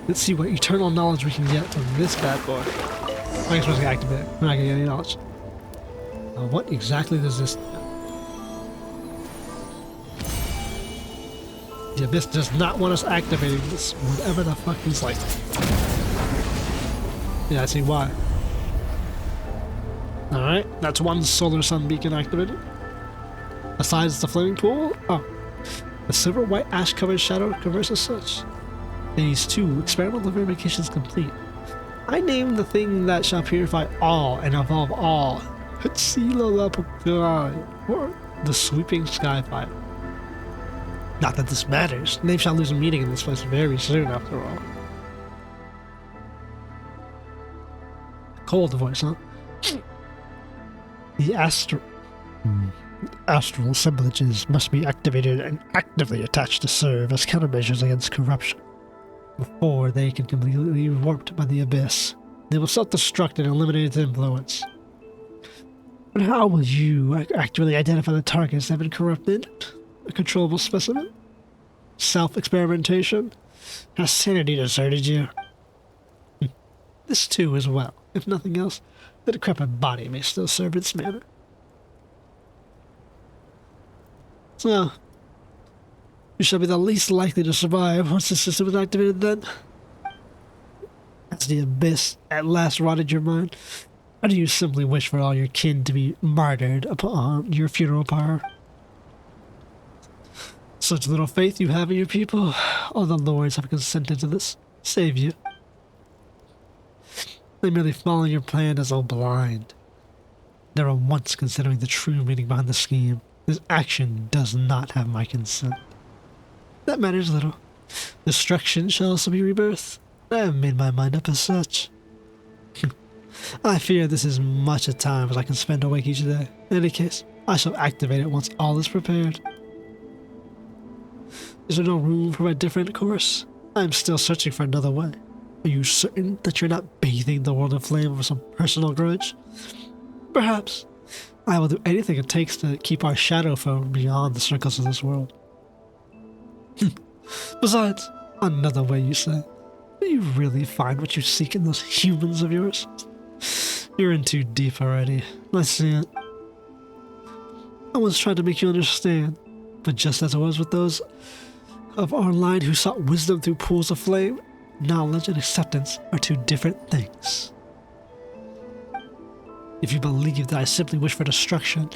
Let's see what eternal knowledge we can get from this bad boy. I guess we're supposed to activate it. We're not gonna get any knowledge. What exactly does this do? The Abyss does not want us activating this, whatever the fuck he's like. Yeah, I see why. Alright, that's one solar sun beacon activated. Besides the flaming pool? Oh. The silver white ash covered shadow covers as such. Phase 2, experimental verifications complete. I named the thing that shall purify all and evolve all. Or the sweeping sky fire. Not that this matters. Name shall lose a meaning in this place very soon after all. Cold voice, huh? The astral assemblages must be activated and actively attached to serve as countermeasures against corruption. Before they can completely be warped by the abyss, they will self-destruct and eliminate its influence. But how will you accurately identify the targets that have been corrupted? A controllable specimen? Self-experimentation? Has sanity deserted you? This too as well. If nothing else, the decrepit body may still serve its manner. So, you shall be the least likely to survive once the system is activated then. Has the abyss at last rotted your mind? Or do you simply wish for all your kin to be martyred upon your funeral pyre? Such little faith you have in your people. All the lords have consented to this. Save you. They merely follow your plan as though blind. Never once considering the true meaning behind the scheme. This action does not have my consent. That matters little. Destruction shall also be rebirth. I have made my mind up as such. I fear this is much a time as I can spend awake each day. In any case, I shall activate it once all is prepared. Is there no room for a different course? I am still searching for another way. Are you certain that you're not bathing the world in flame over some personal grudge? Perhaps. I will do anything it takes to keep our shadow foe beyond the circles of this world. Besides, another way you say. Do you really find what you seek in those humans of yours? You're in too deep already. I see it. I was trying to make you understand, but just as it was with those of our line who sought wisdom through pools of flame, knowledge and acceptance are two different things. If you believe that I simply wish for destruction,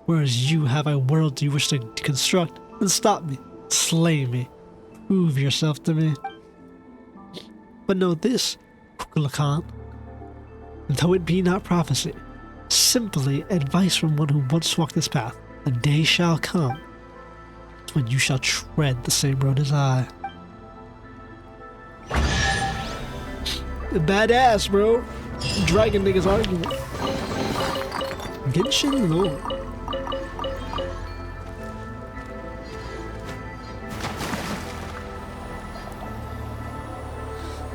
whereas you have a world you wish to construct, then stop me, slay me, prove yourself to me. But know this, Kukulkan, though it be not prophecy, simply advice from one who once walked this path, a day shall come when you shall tread the same road as I. Badass, bro. Dragon niggas arguing. Genshin Lord.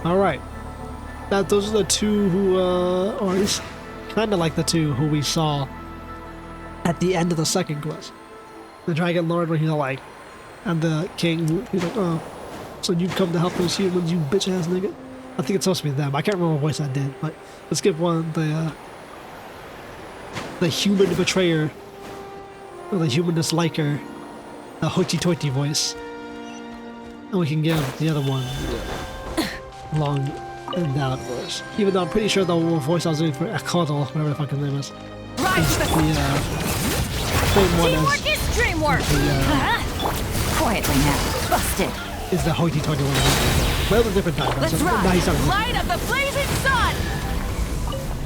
Alright. Now those are the two who, or it's kinda like the two who we saw at the end of the second quest. The Dragon Lord, where he's like, and the king, he's like, oh, so you'd come to help those humans, you bitch ass nigga? I think it's supposed to be them. I can't remember what voice I did, but let's give one the human betrayer, or the human disliker, the hoity-toity voice. And we can give the other one the long and down voice. Even though I'm pretty sure the voice I was doing for Akodal, whatever the fucking name is the same one as is dreamwork. Quietly now, busted. Is the hoity-toity one. Well, a different time. Let's so, ride. Nah, he's not Light of the blazing sun.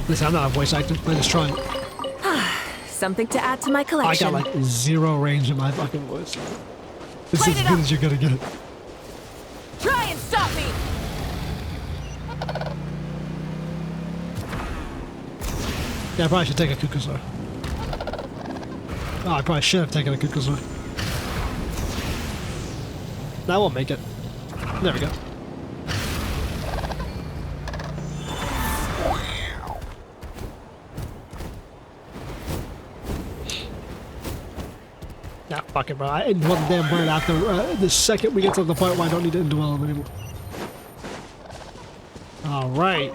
Listen, I'm not a voice actor. I'm just trying. Something to add to my I collection. got like zero range in my fucking voice. This is as good as you're gonna get. Try and stop me. Yeah, I probably should take a Kukusar. Oh, I probably should have taken a Kukusar. That won't make it. There we go. Nah, fuck it, bro. I indwell the damn bird after the second we get to the point where I don't need to indwell him anymore. Alright.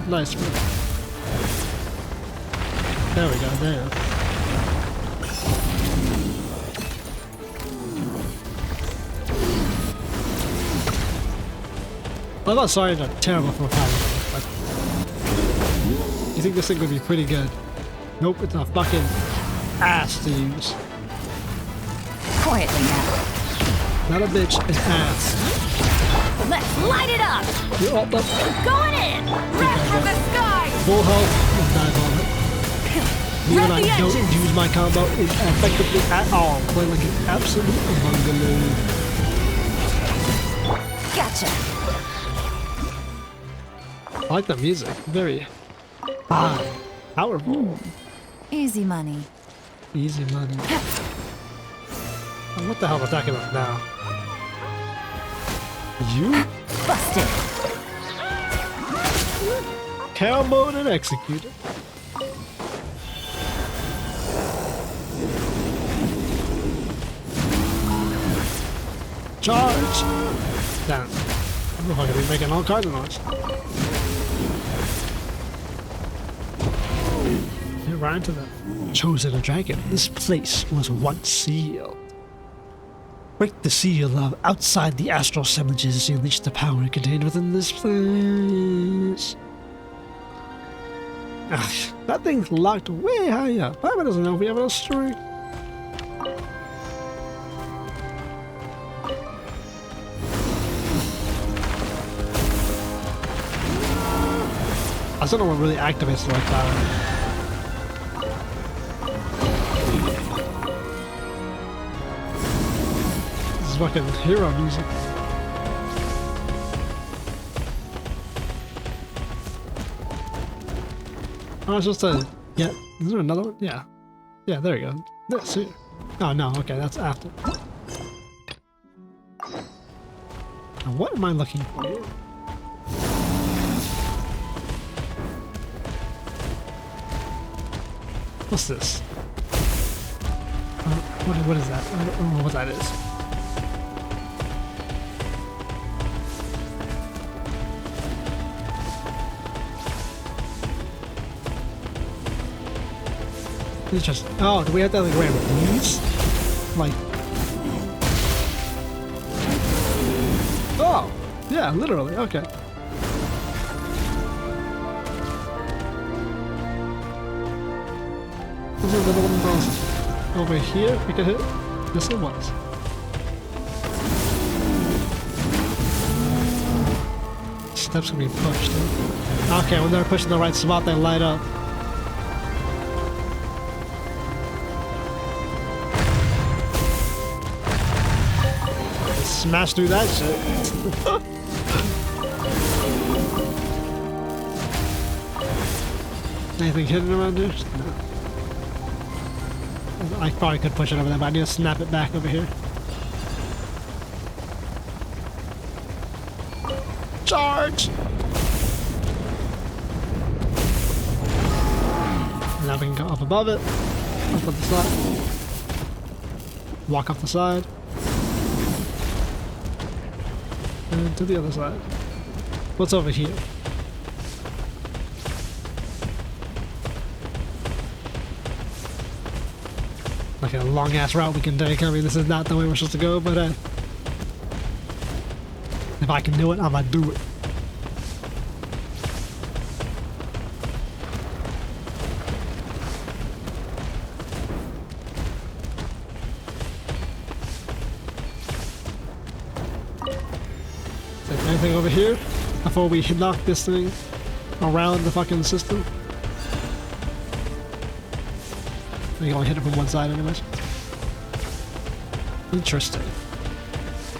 Nice one. There we go, there. Natlan Saurian are terrible for fighting, but you think this thing would be pretty good? Nope, it's a fucking ass to use. Quietly now. Not a bitch, an ass. Let's light it up! You're all up. Going in! Wrath from the sky! Full health and dive on it. Even I don't use my combo effectively at all. I'm playing like an absolute bungalow. Gotcha. I like the music. Very powerful. Easy money. Easy money. What the hell am I talking about now? You? Busted. Comboed and executed. Charge! Damn. I'm gonna be making all kinds of noise. Get right into them. Chosen a dragon. This place was once sealed. Break the seal of outside the astral assemblages to unleash the power contained within this place. That thing's locked way high up. Papa doesn't know if we have a story. I still don't know what really activates the right power. This is fucking hero music. Oh, it's just a... Yeah, is there another one? Yeah. Yeah, there you go. This here. Oh, no, okay, that's after. Now, what am I looking for here? What's this? What is that? I don't know what that is. It's just... Oh, do we have to like grab these? Like... Oh! Yeah, literally, okay. This is another one of those over here we can hit. This one was. Steps can be pushed. Huh? Okay, when they're pushing the right spot, they light up. Smash through that shit. Anything hidden around here? No. I probably could push it over there, but I need to snap it back over here. Charge! And now we can go up above it. Up on the side. Walk off the side. And to the other side. What's over here? Like a long ass route we can take. I mean, this is not the way we're supposed to go, but if I can do it, I'm gonna do it. Is there anything over here before we knock this thing around the fucking system? You can only hit it from one side anyways. Interesting.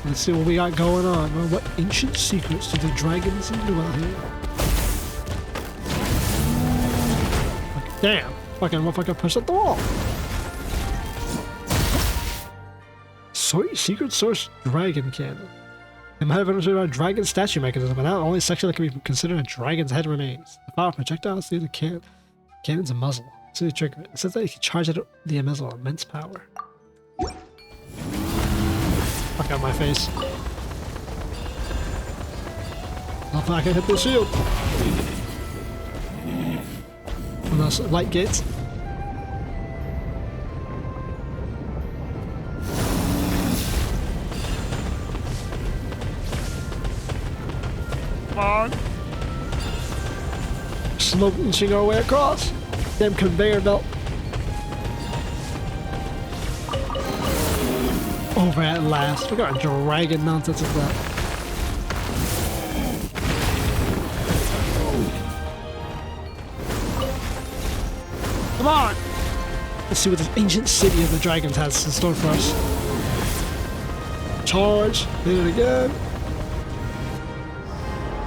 Let's see what we got going on. Well, what ancient secrets do the dragons dwell here? Like, damn! Fucking motherfucker pushed up the wall! Secret source dragon cannon. They might have understood about dragon statue mechanism, but now the only section that can be considered a dragon's head remains. The power projectiles through the cannon's muzzle. See the trigger. It says that you can charge it the muzzle immense power. Fuck out my face. Not that I can hit the shield. From those light gates. on. Slow inching our way across. Damn conveyor belt. Over at last. We got a dragon nonsense of that. Come on! Let's see what this ancient city of the dragons has in store for us. Charge. Hit it again.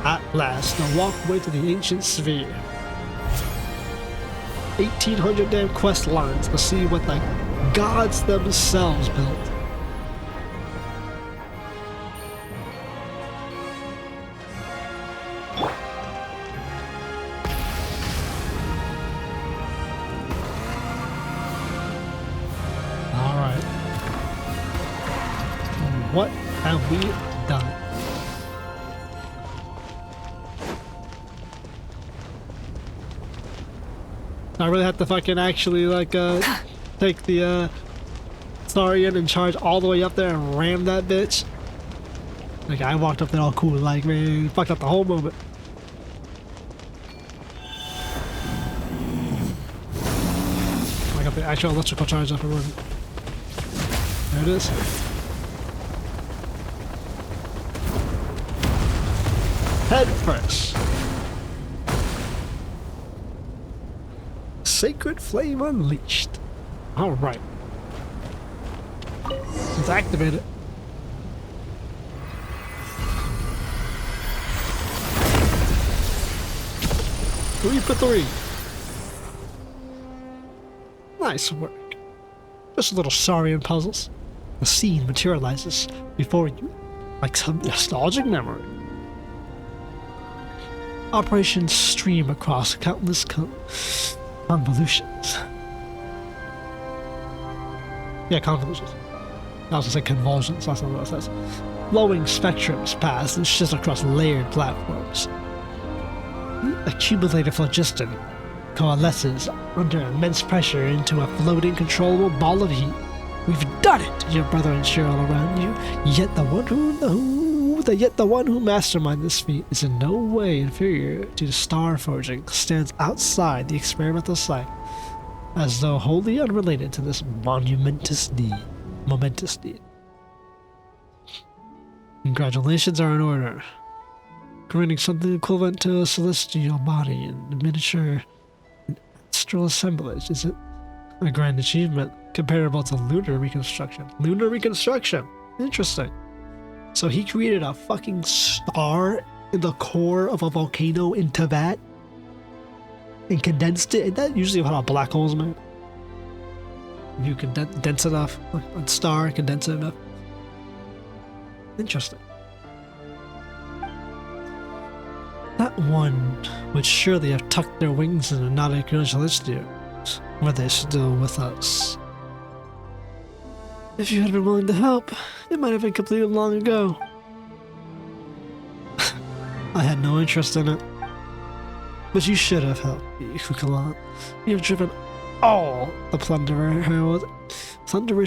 At last, the walkway to the ancient sphere. 1,800 damn quest lines to see what the gods themselves built. Alright. What have we done? I really have to fucking actually like take the Saurian and charge all the way up there and ram that bitch. Like I walked up there all cool, like man, fucked up the whole moment. I got the actual electrical charge up and running. There it is. Head first. Sacred Flame Unleashed. Alright. Let's activate it. Three for three. Nice work. Just little Saurian puzzles. The scene materializes before you like some nostalgic memory. Operations stream across countless convolutions. Yeah, convolutions. I was gonna say convulsions, that's not what it says. Flowing spectrums pass and shift across layered platforms. Accumulated phlogiston coalesces under immense pressure into a floating, controllable ball of heat. We've done it! Your brother and Cheryl around you. Yet the one who masterminded this feat is in no way inferior to the star forging, stands outside the experimental site, as though wholly unrelated to this momentous deed. Congratulations are in order. Creating something equivalent to a celestial body in a miniature astral assemblage is a grand achievement comparable to lunar reconstruction. Lunar reconstruction! Interesting. So he created a fucking star in the core of a volcano in Tibet and condensed it. Isn't that usually how black holes made? You can dense enough, a star, condense it enough. Interesting. That one would surely have tucked their wings in a nautic congratulations were they still with us. If you had been willing to help, it might have been completed long ago. I had no interest in it. But you should have helped me, Kukalan. You have driven all the Plunderer's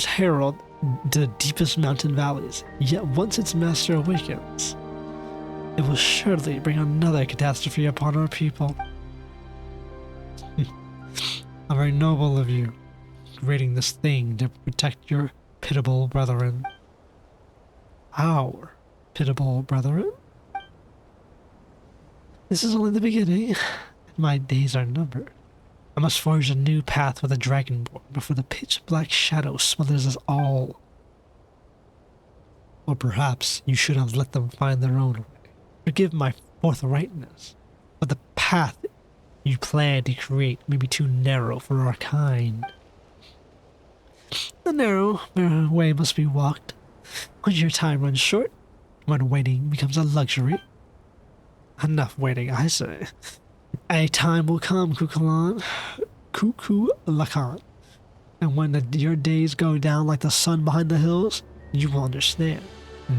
Herald to the deepest mountain valleys. Yet once its master awakens, it will surely bring another catastrophe upon our people. How very noble of you, creating this thing to protect your pitiable brethren. Our pitiable brethren? This is only the beginning. My days are numbered. I must forge a new path with a dragonborn before the pitch-black shadow smothers us all. Or perhaps you should have let them find their own way. Forgive my forthrightness, but the path you plan to create may be too narrow for our kind. The narrow way must be walked when your time runs short, when waiting becomes a luxury. Enough waiting, I say. A time will come, Kukalan. Kuku-Lakan. And when your days go down like the sun behind the hills, you will understand.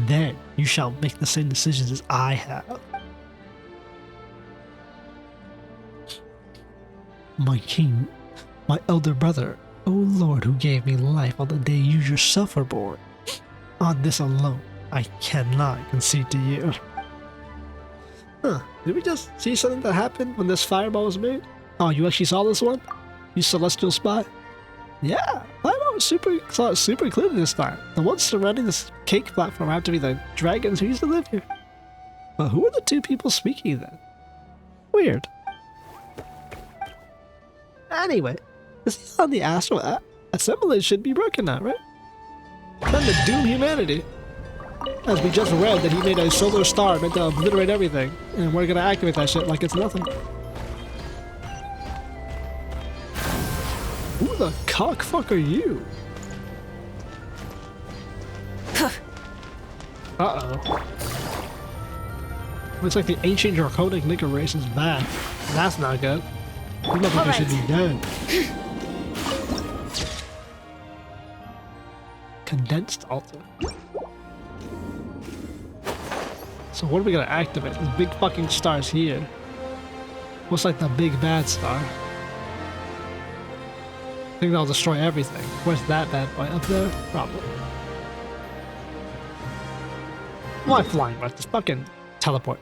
Then you shall make the same decisions as I have. My king, my elder brother, O Lord who gave me life on the day you yourself were born. On this alone, I cannot concede to you. Huh. Did we just see something that happened when this fireball was made? Oh, you actually saw this one? You celestial spy? Yeah, I saw it super clearly this time. The ones surrounding this cake platform have to be the dragons who used to live here. But who are the two people speaking then? Weird. Anyway, this is on the astral assemblage should be broken now, right? Time to doom humanity. As we just read that he made a solar star meant to obliterate everything, and we're gonna activate that shit like it's nothing. Who the cockfuck are you? Uh-oh. Looks like the ancient draconic nigger race is back. That's not good. You motherfuckers should be dead. Condensed altar. So what are we gonna activate? This big fucking star's here. What's like the big bad star? I think that'll destroy everything. Where's that bad boy? Up there? Probably. Why flying with this fucking teleport?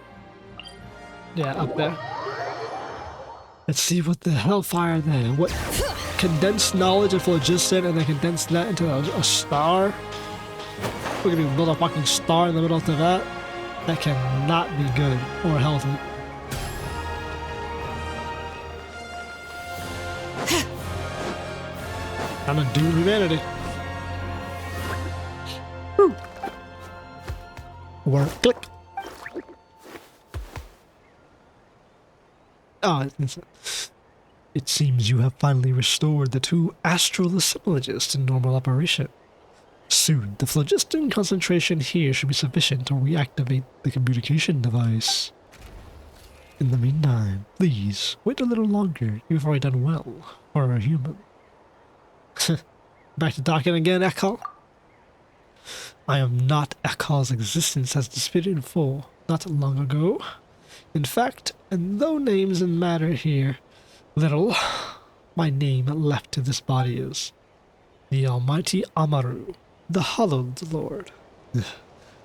Yeah, up there. Let's see what the hellfire then. What condensed knowledge of phlogiston and then condense that into a star? We're gonna build a fucking star in the middle of that? That cannot be good or healthy. I'm gonna doom humanity. Woo. Work. Click. Oh, it seems you have finally restored the two astral assemblages to normal operation. Soon, the phlogiston concentration here should be sufficient to reactivate the communication device. In the meantime, please, wait a little longer. You've already done well for a human. Back to talking again, Echo? I am not Echo's existence as disputed in full, not long ago. In fact, and though names matter here little, my name left to this body is the Almighty Amaru, the Hallowed Lord.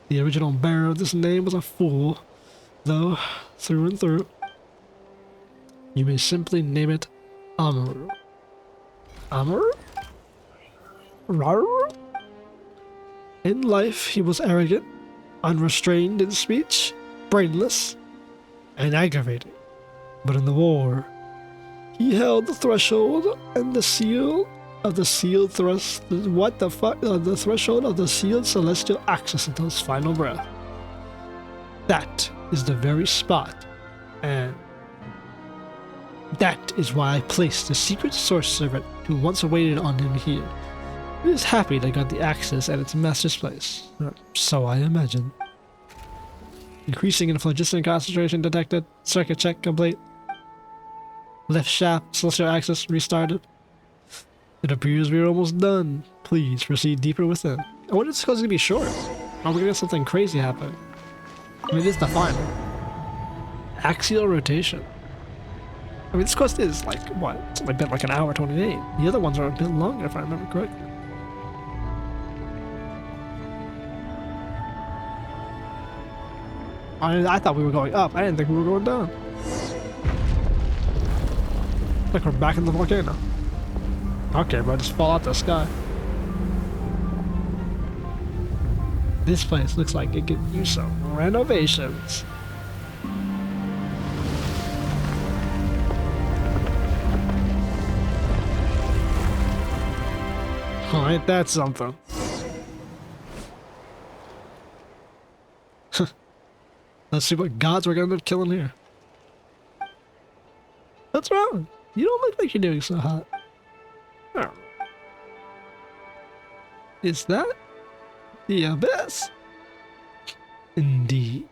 The original bearer of this name was a fool, though, through and through. You may simply name it Amaru. Amaru? Rar? In life, he was arrogant, unrestrained in speech, brainless, and aggravating. But in the war, he held the threshold and the seal of the sealed thrust. What the fuck? The threshold of the sealed celestial axis until his final breath. That is the very spot, and that is why I placed the secret source servant who once waited on him here. He is happy they got the axis at its master's place. So I imagine. Increasing in phlogiston concentration detected. Circuit check complete. Left shaft, celestial axis restarted. It appears we're almost done. Please proceed deeper within. I wonder if this is gonna be short. Are we gonna get something crazy happen? I mean, this is the final. Axial rotation. I mean, this quest is like, what? It's only been like an hour 28. The other ones are a bit longer if I remember correctly. I thought we were going up. I didn't think we were going down. Like we're back in the volcano. Okay, bro, just fall out the sky. This place looks like it could use some renovations. Oh, ain't that something? Let's see what gods we're gonna end up killing here. What's wrong? You don't look like you're doing so hot. Oh. Is that the abyss? Indeed.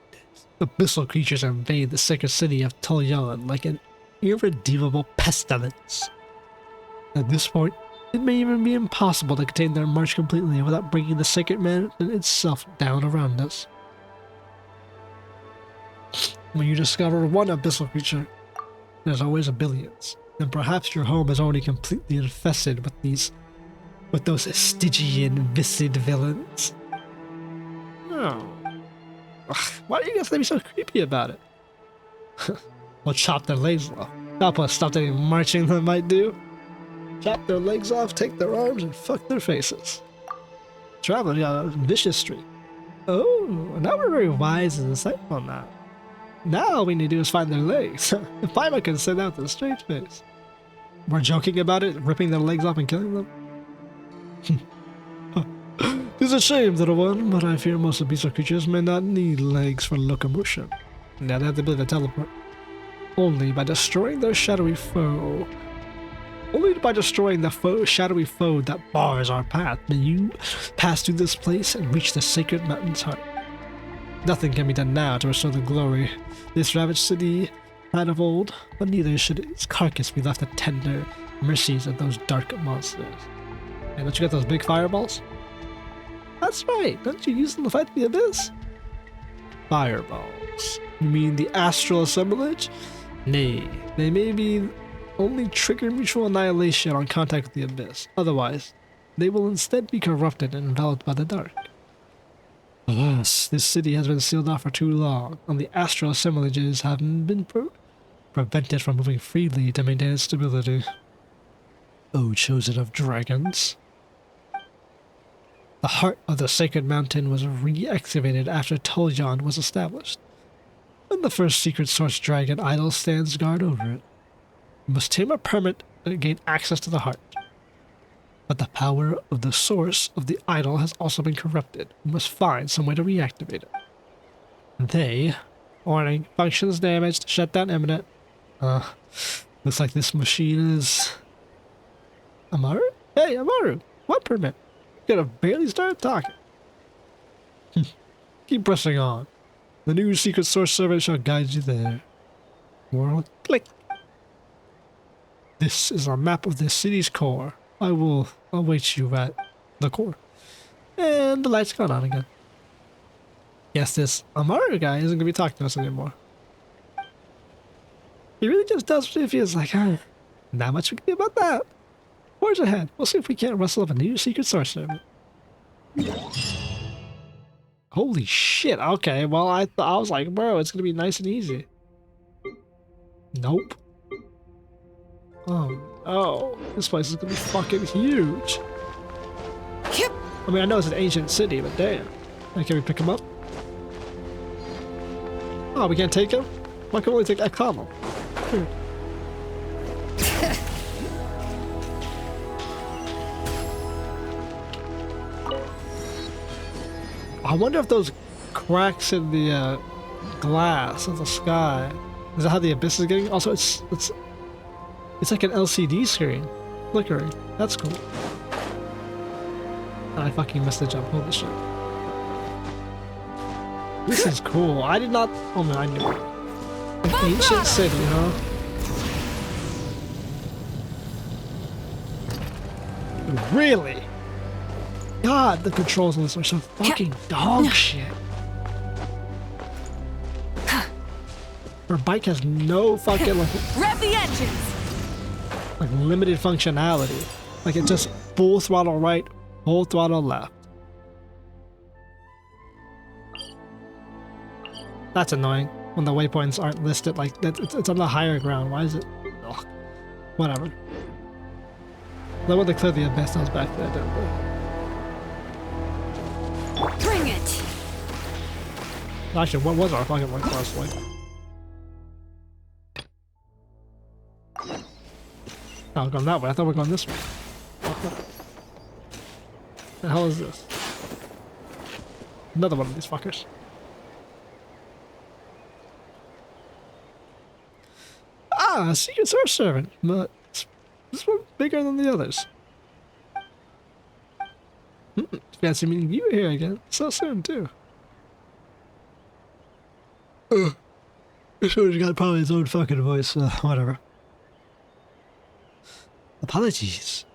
Abyssal creatures invade the sacred city of Tullion like an irredeemable pestilence. At this point, it may even be impossible to contain their march completely without bringing the sacred man itself down around us. When you discover one abyssal creature, there's always a billions, and perhaps your home is already completely infested with those Stygian viscid villains. No. Ugh, why do you guys be so creepy about it? We'll chop their legs off. That'll put a stop to any marching they might do. Chop their legs off, take their arms, and fuck their faces. Traveling on a vicious streak. Oh, now we're very wise and insightful now. Now all we need to do is find their legs. If I can send out the straight face. We're joking about it, ripping their legs off and killing them. It's a shame, little one, but I fear most of these creatures may not need legs for locomotion. Now they have the ability to teleport. Only by destroying their shadowy foe. Only by destroying the shadowy foe that bars our path may you pass through this place and reach the sacred mountain's heart. Nothing can be done now to restore the glory this ravaged city had of old, but neither should its carcass be left at tender mercies of those dark monsters. Hey, don't you get those big fireballs? That's right, don't you use them to fight the abyss? Fireballs? You mean the astral assemblage? Nay, they may be only trigger mutual annihilation on contact with the abyss. Otherwise, they will instead be corrupted and enveloped by the dark. Alas, this city has been sealed off for too long, and the astral assemblages have been prevented from moving freely to maintain its stability. O chosen of dragons. The heart of the sacred mountain was reactivated after Tullion was established, and the first secret source dragon idol stands guard over it. You must tame a permit and gain access to the heart. But the power of the source of the idol has also been corrupted. We must find some way to reactivate it. Warning, functions damaged, shutdown imminent. Looks like this machine is... Amaru? Hey, Amaru! What permit? You could have barely started talking. Keep pressing on. The new secret source servant shall guide you there. World, click. This is a map of the city's core. I will await you at the core. And the light's gone on again. Yes, this Amaru guy isn't going to be talking to us anymore. He really just does what he feels like, huh? Not much we can do about that. Forge ahead. We'll see if we can't rustle up a new secret source servant. Holy shit. Okay, well, I was like, bro, it's going to be nice and easy. Nope. Oh no, this place is gonna be fucking huge. I mean, I know it's an ancient city, but damn. Can we pick him up? Oh, we can't take him? Why can't we only take Akamo? Here. I wonder if those cracks in the glass of the sky, is that how the abyss is getting? Also, it's like an LCD screen, flickering. That's cool. And I fucking missed the jump. Holy shit. This is cool. I did not... Oh man, I knew it. An ancient city, huh? Really? God, the controls on this are so fucking dog shit. Her bike has no fucking like... Rev the engines! Like limited functionality. Like it's just full throttle right, full throttle left. That's annoying when the waypoints aren't listed like that. It's on the higher ground. Why is it? Ugh. Whatever. I want to clear the abyss. I was back there, didn't they? Bring it! Actually, what was our fucking one cross like? Oh, we're going that way. I thought we were going this way. What the hell is this? Another one of these fuckers. Ah, secret source servant. But this one's bigger than the others. Fancy meeting you here again. So soon, too. This one's got probably his own fucking voice. Whatever. Apologies,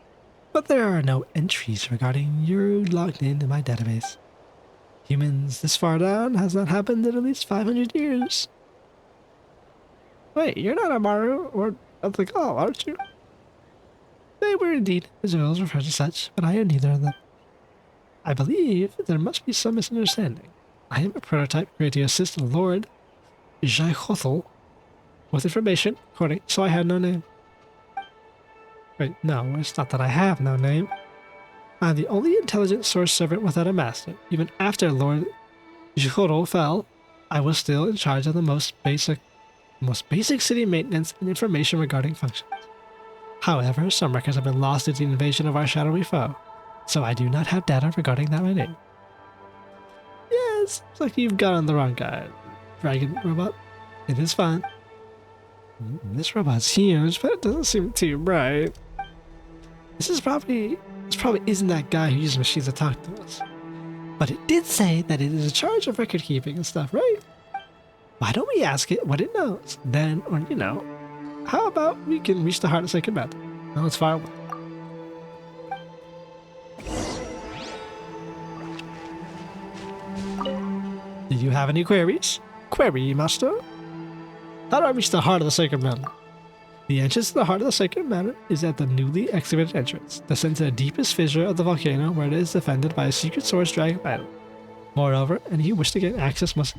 but there are no entries regarding you logged in my database. Humans this far down has not happened in at least 500 years. Wait, you're not Amaru or Ethel, aren't you? They were indeed, as well as referred to such, but I am neither of them. I believe there must be some misunderstanding. I am a prototype created to assist Lord Jaihothel with information, according, so I had no name. Wait, no, it's not that I have no name. I'm the only intelligent source servant without a master. Even after Lord Jihoro fell, I was still in charge of the most basic city maintenance and information regarding functions. However, some records have been lost due to the invasion of our shadowy foe, so I do not have data regarding that my name. Yes, it's like you've gotten the wrong guy, dragon robot. It is fine. This robot's huge, but it doesn't seem too bright. This probably isn't that guy who uses machines to talk to us. But it did say that it is in charge of record keeping and stuff, right? Why don't we ask it what it knows? Then, or you know, how about we can reach the heart of Sacred Mountain? Well, it's far away. Do you have any queries? Query, Master? How do I reach the heart of the Sacred Mountain? The entrance to the heart of the Sacred Mountain is at the newly excavated entrance. Descend to the deepest fissure of the volcano where it is defended by a secret source dragon island. Moreover, any who wish to gain access to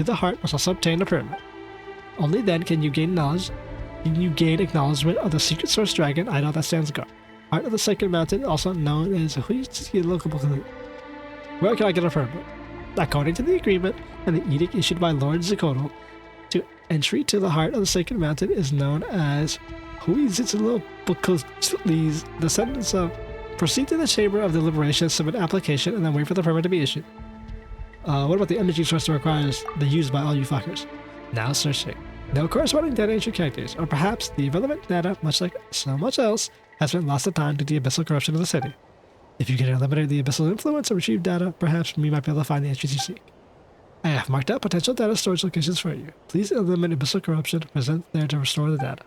the heart must also obtain a permit. Only then can you gain acknowledgement of the secret source dragon idol that stands guard. Heart of the Sacred Mountain, also known as Where can I get a permit? According to the agreement and the edict issued by Lord Zikoto, entry to the heart of the Sacred Mountain is known as Huizitsulo-Bukotli's descendants of proceed to the Chamber of Deliberation, submit an application, and then wait for the permit to be issued. What about the energy source that requires the use by all you fuckers? Now searching. No corresponding data entry characters, or perhaps the relevant data, much like so much else, has been lost to time due to the abyssal corruption of the city. If you can eliminate the abyssal influence and retrieve data, perhaps we might be able to find the entries you seek. I have marked out potential data storage locations for you. Please eliminate abyssal corruption present there to restore the data.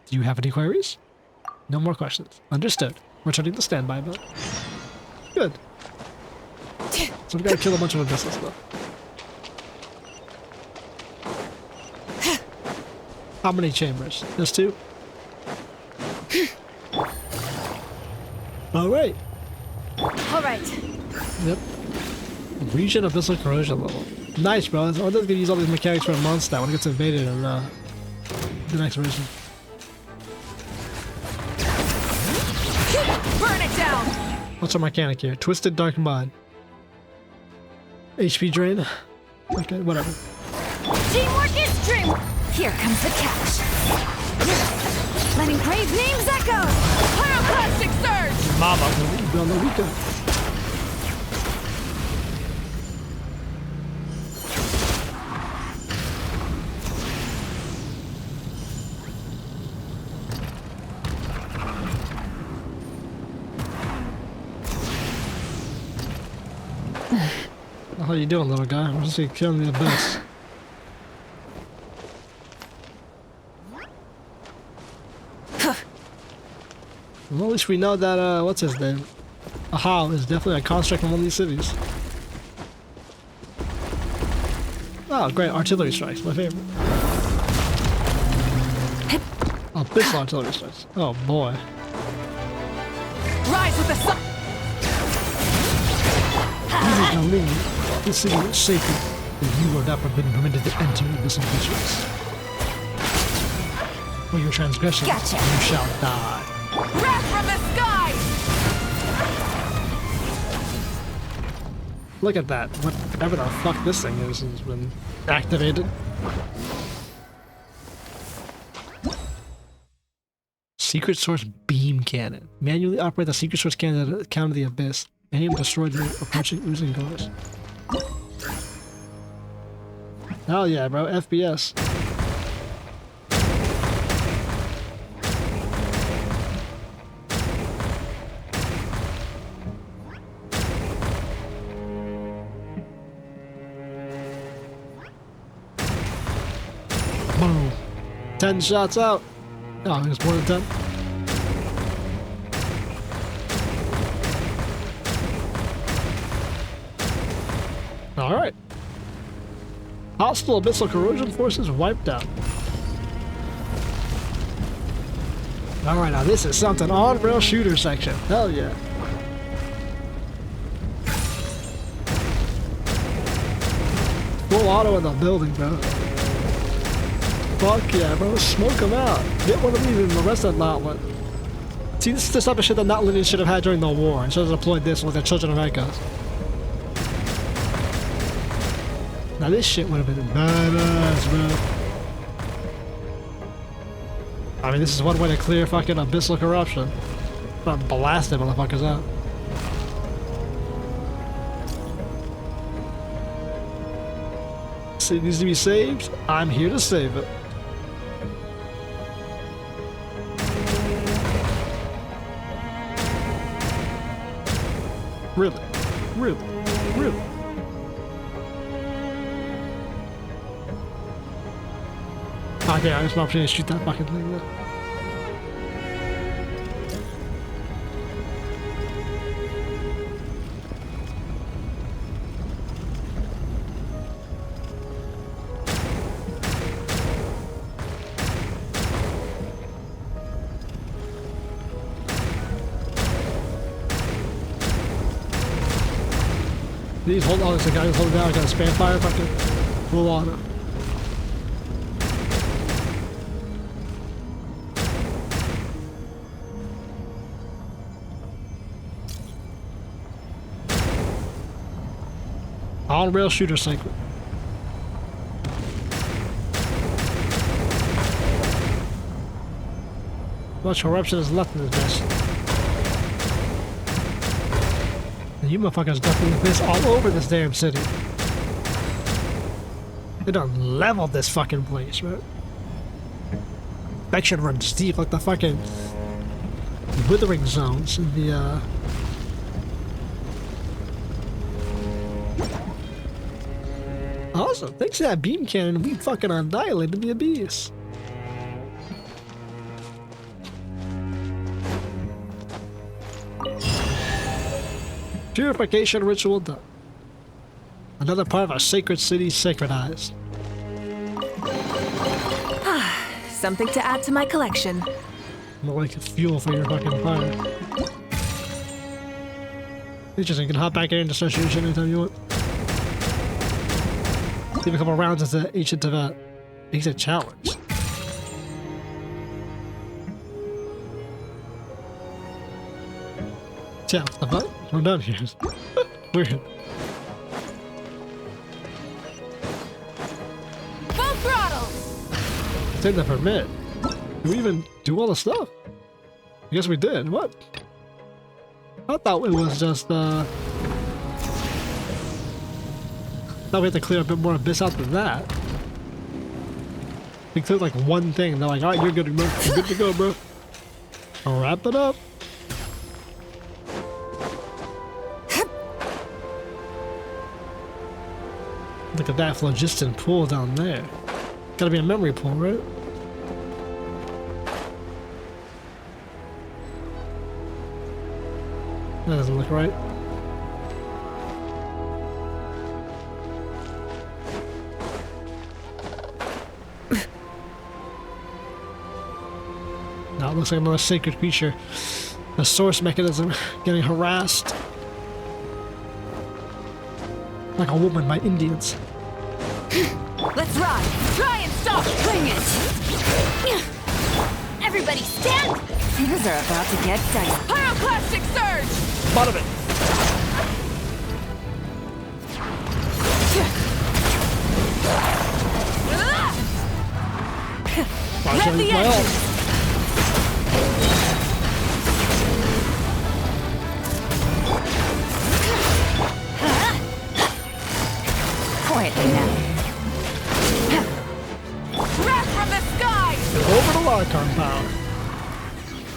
Do you have any queries? No more questions. Understood. Returning to standby mode. Good. So we gotta kill a bunch of abyssals though. How many chambers? There's 2? Alright. Alright. Yep. Region abyssal corrosion level. Nice, bro. I'm just gonna use all these mechanics for a monster when it gets invaded in the next version. Burn it down! What's our mechanic here? Twisted Dark Mind. HP drain. Okay, whatever. Teamwork is dream! Here comes the catch. Letting brave names echo. Pyroclastic surge! Mama, on the weekend. How you doing, little guy? I'm just killing the abyss. Well, at least we know that, what's his name? Ahau is definitely a construct from one of these cities. Oh, great. Artillery strikes. My favorite. Abyssal artillery strikes. Oh, boy. Rise with the sun! This city is sacred, and you are not permitted to enter abyssal features. For your transgressions, Gotcha. you shall die. Wrath from the sky! Look at that. Whatever the fuck this thing is has been activated. Secret source beam cannon. Manually operate the secret source cannon to counter the abyss. Aim to destroy the approaching oozing doors. Hell yeah, bro. FPS. Boom. 10 shots out. Oh, I think it's more than 10. Alright. Hostile abyssal corrosion forces wiped out. Alright, now this is something on-rail shooter section. Hell yeah. Full auto in the building, bro. Fuck yeah, bro. Smoke them out. Get one of these and the rest of Natlan. See, this is the type of shit that Natlan should have had during the war. It should have deployed this with the Children of Echoes. Now this shit would have been badass, bro. I mean, this is one way to clear fucking abyssal corruption. Not blast them motherfuckers out. It needs to be saved. I'm here to save it. Really? Really? Really? Okay, I just want to shoot that fucking thing there. These hold on, there's a guy who's holding down, I got a spam fire, fucking full on. On rail shooter cycle. Much corruption is left in this bitch. You motherfuckers dumping this all over this damn city. They done leveled this fucking place, right? Infection runs deep like the fucking withering zones in the Awesome, thanks to that beam cannon, we fucking annihilated the abyss. Purification ritual done. Another part of our sacred city sacredized. Something to add to my collection. More like fuel for your fucking fire. Interesting, you can hop back in and start shooting shit anytime you want. Give a couple rounds as the ancient event. Makes a challenge. Yeah, what the fuck? I'm done here. Weird. Full throttle! Take the permit. Did we even do all the stuff? I guess we did. What? I thought it was just, thought we had to clear a bit more abyss out than that. We cleared like one thing. They're like, alright, you're good, bro. You're good to go, bro. I'll wrap it up. Look at that phlogiston pool down there. Gotta be a memory pool, right? That doesn't look right. Now it looks like another sacred creature. The source mechanism getting harassed. Like a woman by Indians. Let's ride! Try and stop! Bring it! Everybody stand! Things are about to get dicey. Pyroclastic surge! Bottom it! Rev the engine! Quietly now. Wrath from the sky! Over the Larkon power.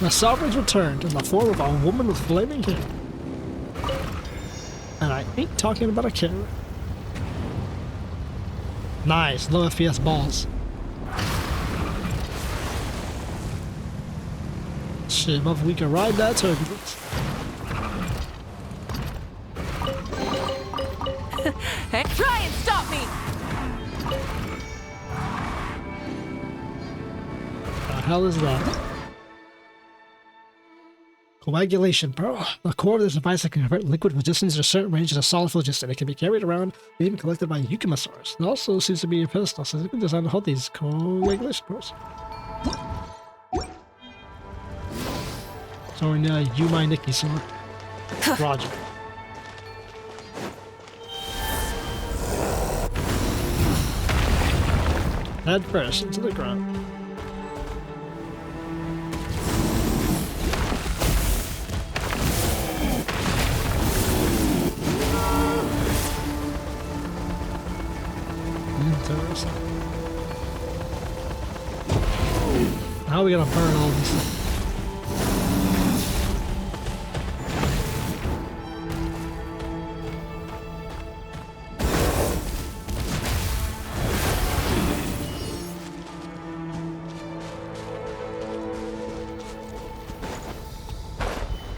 The sovereigns returned in the form of a woman with flaming hair. And I ain't talking about a carrot. Nice, low FPS balls. Shit, motherfucker, we can ride that turbulence. Hey, try and stop me! The hell is that? Coagulation, bro. The core of this device that can convert liquid resistance at a certain range into solid phlogiston. It can be carried around and even collected by Yukimasaurs. It also seems to be a pedestal, so it can design to hold these coagulation cores. So we're in you my Nikki sword. Roger. Head first into the ground. Interesting. How are we gonna burn all this?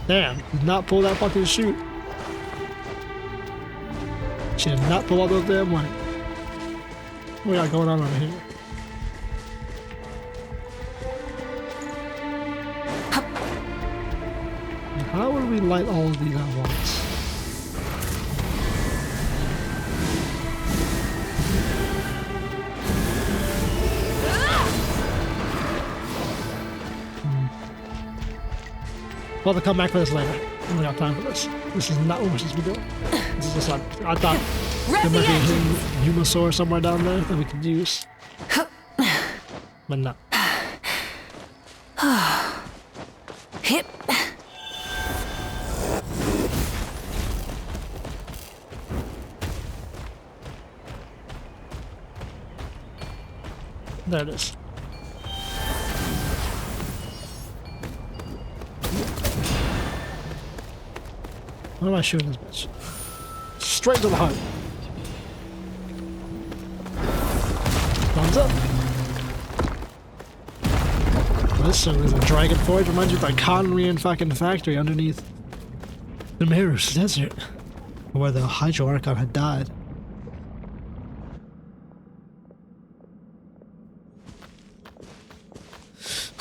Damn, did not pull that fucking chute. She did not pull all those damn money. What we got going on over here? How would we light all of these at once? Well, to come back for this later. We don't have time for this. This is not what we're supposed to be doing. This is just like, I thought there might be a hidden Humasaur somewhere down there that we could use. But no. Hip. There it is. What am I shooting this bitch? Straight to the heart. Thumbs up. This is a dragon forge. Reminds you of that Conrian fucking factory underneath the Mirror's Desert, where the Hydro Archon had died.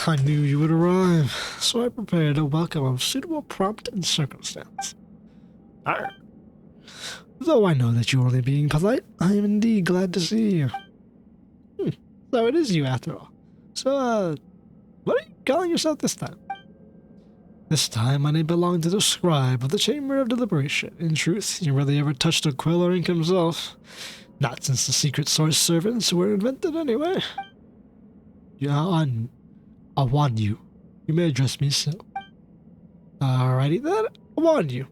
I knew you would arrive, so I prepared a welcome of suitable prompt and circumstance. Arr. Though I know that you're only being polite, I am indeed glad to see you. So it is you after all. So, what are you calling yourself this time? This time I may belong to the scribe of the Chamber of Deliberation. In truth, you rarely ever touched a quill or ink himself. Not since the secret source servants were invented anyway. I warn you. You may address me so. Alrighty then, I warn you.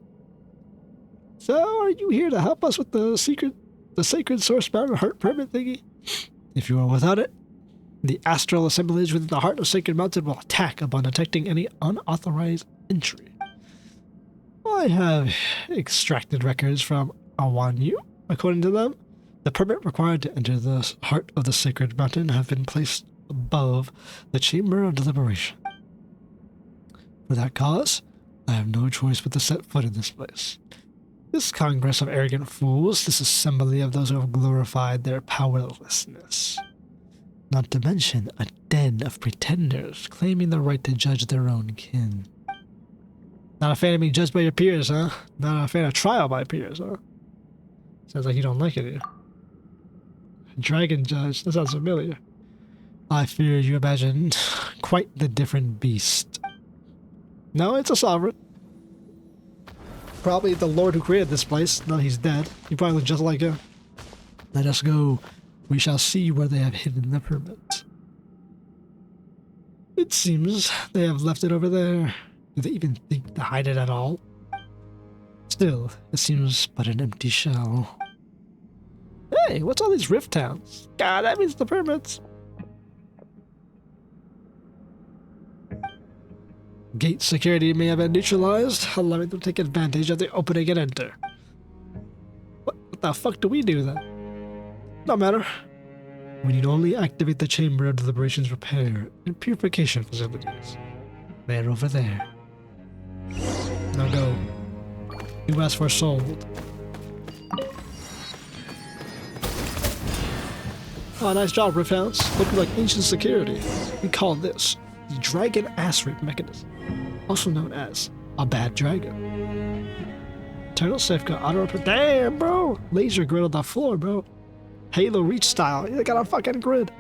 So, are you here to help us with the sacred source-bound heart permit thingy? If you are without it, the astral assemblage within the heart of Sacred Mountain will attack upon detecting any unauthorized entry. I have extracted records from Awanyu. According to them, the permit required to enter the heart of the Sacred Mountain have been placed above the Chamber of Deliberation. For that cause, I have no choice but to set foot in this place. This congress of arrogant fools, this assembly of those who have glorified their powerlessness. Not to mention a den of pretenders claiming the right to judge their own kin. Not a fan of being judged by your peers, huh? Not a fan of trial by peers, huh? Sounds like you don't like it here. Dragon judge, that sounds familiar. I fear you imagined quite the different beast. No, it's a sovereign. Probably the lord who created this place. No, he's dead. He probably looks just like him. Let us go. We shall see where they have hidden the permit. It seems they have left it over there. Do they even think to hide it at all? Still, it seems but an empty shell. Hey, what's all these rift towns? God, that means the permits. Gate security may have been neutralized, allowing them to take advantage of the opening and enter. What the fuck do we do then? No matter. We need only activate the Chamber of Deliberation's repair and purification facilities. They're over there. Now go. You asked for sold. Oh, nice job, Rift Hounds. Looking like ancient security. We call this the Dragon Ass Rape Mechanism, also known as a bad dragon. Eternal safeguard, auto repair. Damn, bro! Laser grid on the floor, bro. Halo Reach style. You got a fucking grid.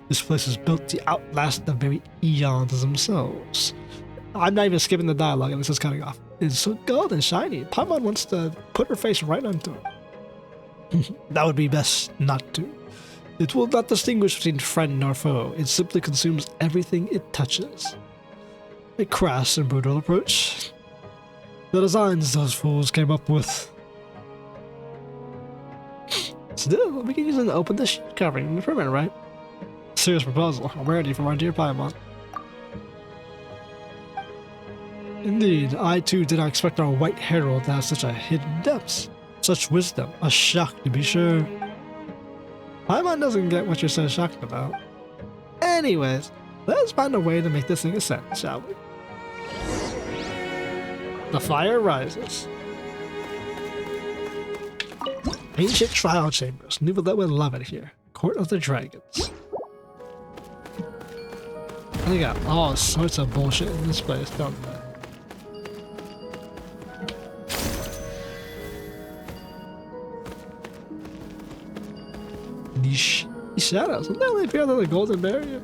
This place is built to outlast the very eons themselves. I'm not even skipping the dialogue and this is cutting off. It's so gold and shiny. Paimon wants to put her face right onto it. That would be best not to. It will not distinguish between friend nor foe. It simply consumes everything it touches. A crass and brutal approach. The designs those fools came up with. Still, we can use it to open the sheet covering the perimeter, right? Serious proposal. I'm ready for my dear Paimon. Indeed, I too did not expect our white herald to have such a hidden depths. Such wisdom. A shock, to be sure. Paimon doesn't get what you're so shocked about. Anyways, let's find a way to make this thing ascend, shall we? The fire rises. Ancient trial chambers. Nuvilla would love it here. Court of the Dragons. They got all sorts of bullshit in this place, don't they? These shadows. Don't they only appear on the golden barrier?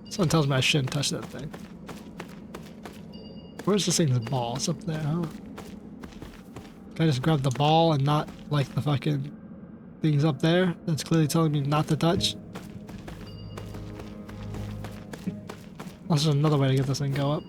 Someone tells me I shouldn't touch that thing. Where's this thing's ball? It's up there, huh? Can I just grab the ball and not like the fucking things up there? That's clearly telling me not to touch. Also, another way to get this thing to go up.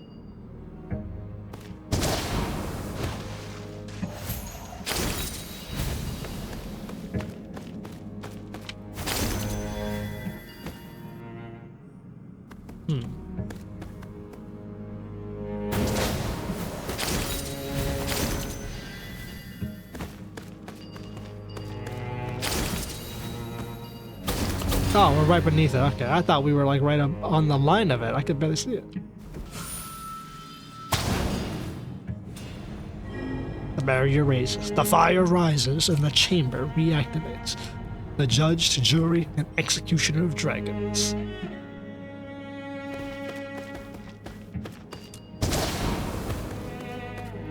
Oh, we're right beneath it. Okay, I thought we were like right up on the line of it. I could barely see it. The barrier raises, the fire rises, and the chamber reactivates. The judge to jury and executioner of dragons.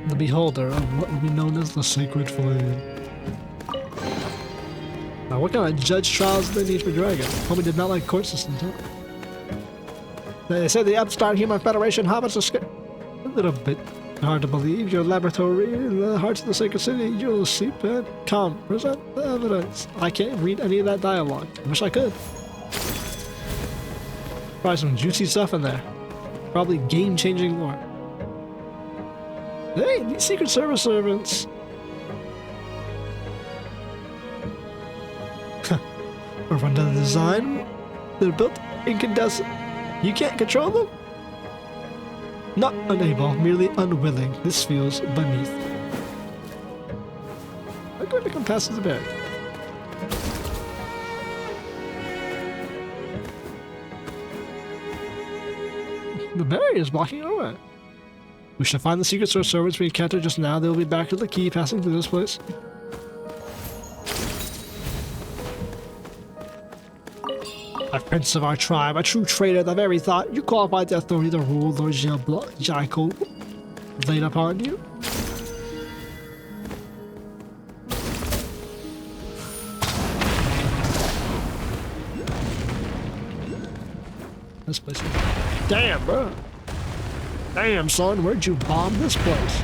The beholder of what will be known as the sacred flame. Now, what kind of judge trials do they need for dragons? Homie did not like court systems, huh? They said the upstart human federation habits a little bit hard to believe. Your laboratory in the hearts of the sacred city, you'll sleep and come. Present the evidence. I can't read any of that dialogue. I wish I could. Probably some juicy stuff in there. Probably game-changing lore. Hey, these Secret Service servants. Or under the design, they're built incandescent. You can't control them? Not unable, merely unwilling. This feels beneath. I'm going to come past the barrier. The barrier is blocking our way. We should find the Secret Source servants we encountered just now. They will be back to the key passing through this place. A prince of our tribe, a true traitor, the very thought you qualified the authority to rule Lord Jaiko laid upon you. This place is... Damn, bro. Damn, son, where'd you bomb this place?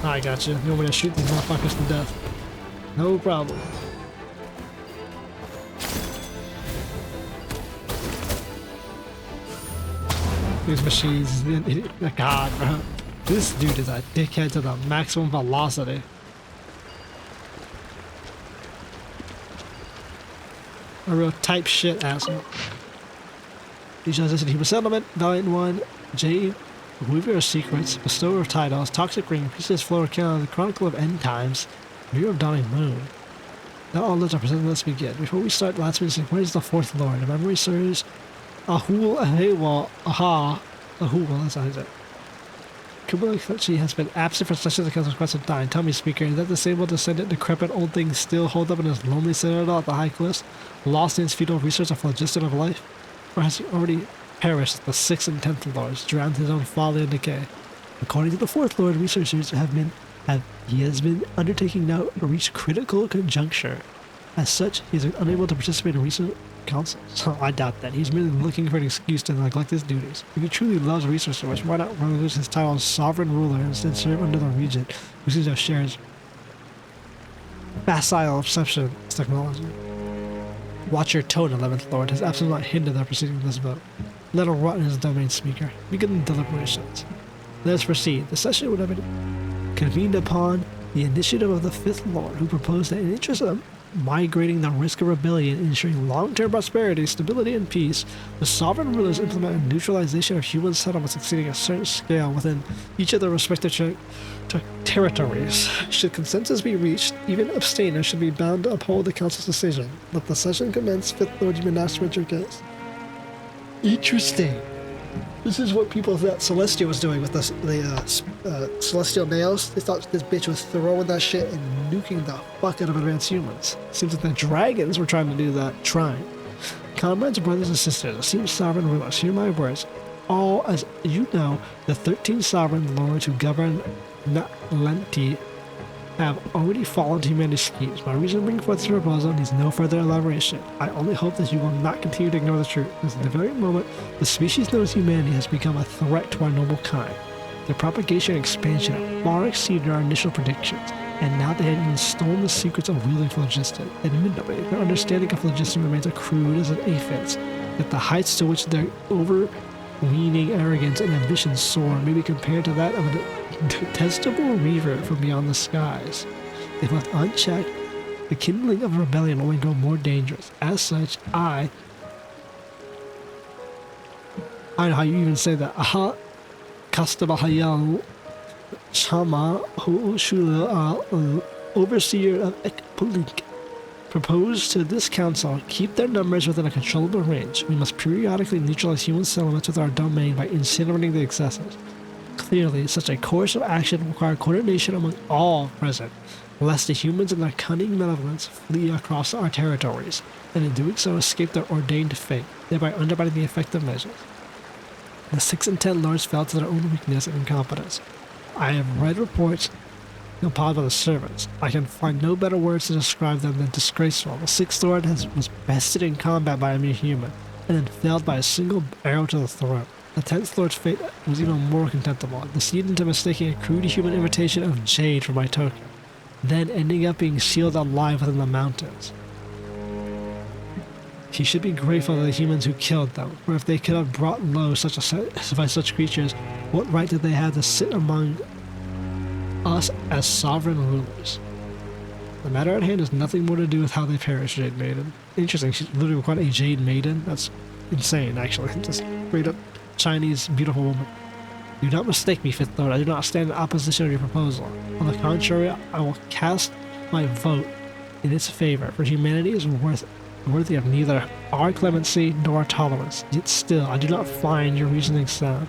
I got you. You want me to shoot these motherfuckers to death? No problem. These machines, God, bro. This dude is a dickhead to the maximum velocity. A real type shit asshole. These shows us in human settlement, Valiant One, Jade, Weaver of Secrets, Bestower of Titles, Toxic Ring, Priestess Floor Account, the Chronicle of End Times, Mirror of Dawning Moon. Now all those are presented. Let's begin. Before we start, last week's where's the fourth lord? If memory serves, Ahul, Ahewal, Aha, Ahul, that's how I say it. Crumbling she has been absent for sessions because of quite some time. Tell me, speaker, is that disabled, descendant, decrepit old thing still holed up in his lonely citadel at the high cliffs, lost in his fetal research of phlogiston of life? Or has he already perished as the 6th and 10th lords, drowned in his own folly and decay? According to the 4th lord, researchers he has been undertaking now to reach critical conjuncture. As such, he is unable to participate in recent councils. So I doubt that. He's merely looking for an excuse to neglect his duties. If he truly loves research so much, why not relinquish his title as sovereign ruler and instead serve under the regent, who seems to have shared his facile obsession with technology? Watch your tone, 11th lord, has absolutely not hindered the proceeding of this vote. Let him rot in his domain, speaker. Begin the deliberations. Let us proceed. The session would have been convened upon the initiative of the 5th lord, who proposed that in the interest of migrating the risk of rebellion, ensuring long-term prosperity, stability, and peace, the sovereign rulers implement a neutralization of human settlements exceeding a certain scale within each of their respective territories. Should consensus be reached, even abstainers should be bound to uphold the council's decision. Let the session commence. 5th lord, you may now spread your case. Interesting. This is what people thought Celestia was doing with the celestial nails. They thought this bitch was throwing that shit and nuking the fuck out of advanced humans. Seems like the dragons were trying to do that. Comrades, brothers, and sisters, esteemed sovereign rulers, hear my words. All, as you know, the 13 sovereign lords who govern Natlanti have already fallen to humanity's schemes. My reason to bring forth this proposal needs no further elaboration. I only hope that you will not continue to ignore the truth, because at the very moment the species known as humanity has become a threat to our noble kind. Their propagation and expansion have far exceeded our initial predictions, and now they have even stolen the secrets of wielding phlogiston. Admittedly, their understanding of phlogiston remains as crude as an aphid's, yet the heights to which their overweening arrogance and ambition soar may be compared to that of a detestable reaver from beyond the skies. If left unchecked, the kindling of rebellion will only grow more dangerous. As such, I don't know how you even say that. Aha, Kastabahayal Shama Shula, overseer of Ekpulink, propose to this council keep their numbers within a controllable range. We must periodically neutralize human settlements with our domain by incinerating the excesses. Clearly, such a course of action requires coordination among all present, lest the humans and their cunning malevolence flee across our territories, and in doing so escape their ordained fate, thereby undermining the effective measures. The 6 and 10 lords fell to their own weakness and incompetence. I have read reports compiled by the servants. I can find no better words to describe them than disgraceful. The 6th lord was bested in combat by a mere human, and then felled by a single arrow to the throat. The 10th lord's fate was even more contemptible, deceived into mistaking a crude human imitation of jade for my token, then ending up being sealed alive within the mountains. He should be grateful to the humans who killed them, for if they could have brought low such creatures, what right did they have to sit among us as sovereign rulers? The matter at hand has nothing more to do with how they perished, Jade Maiden. Interesting, she's literally quite a Jade Maiden. That's insane, actually. Just straight up Chinese beautiful woman. Do not mistake me, 5th lord. I do not stand in opposition to your proposal. On the contrary, I will cast my vote in its favor, for humanity is worthy of neither our clemency nor our tolerance. Yet still, I do not find your reasoning sound.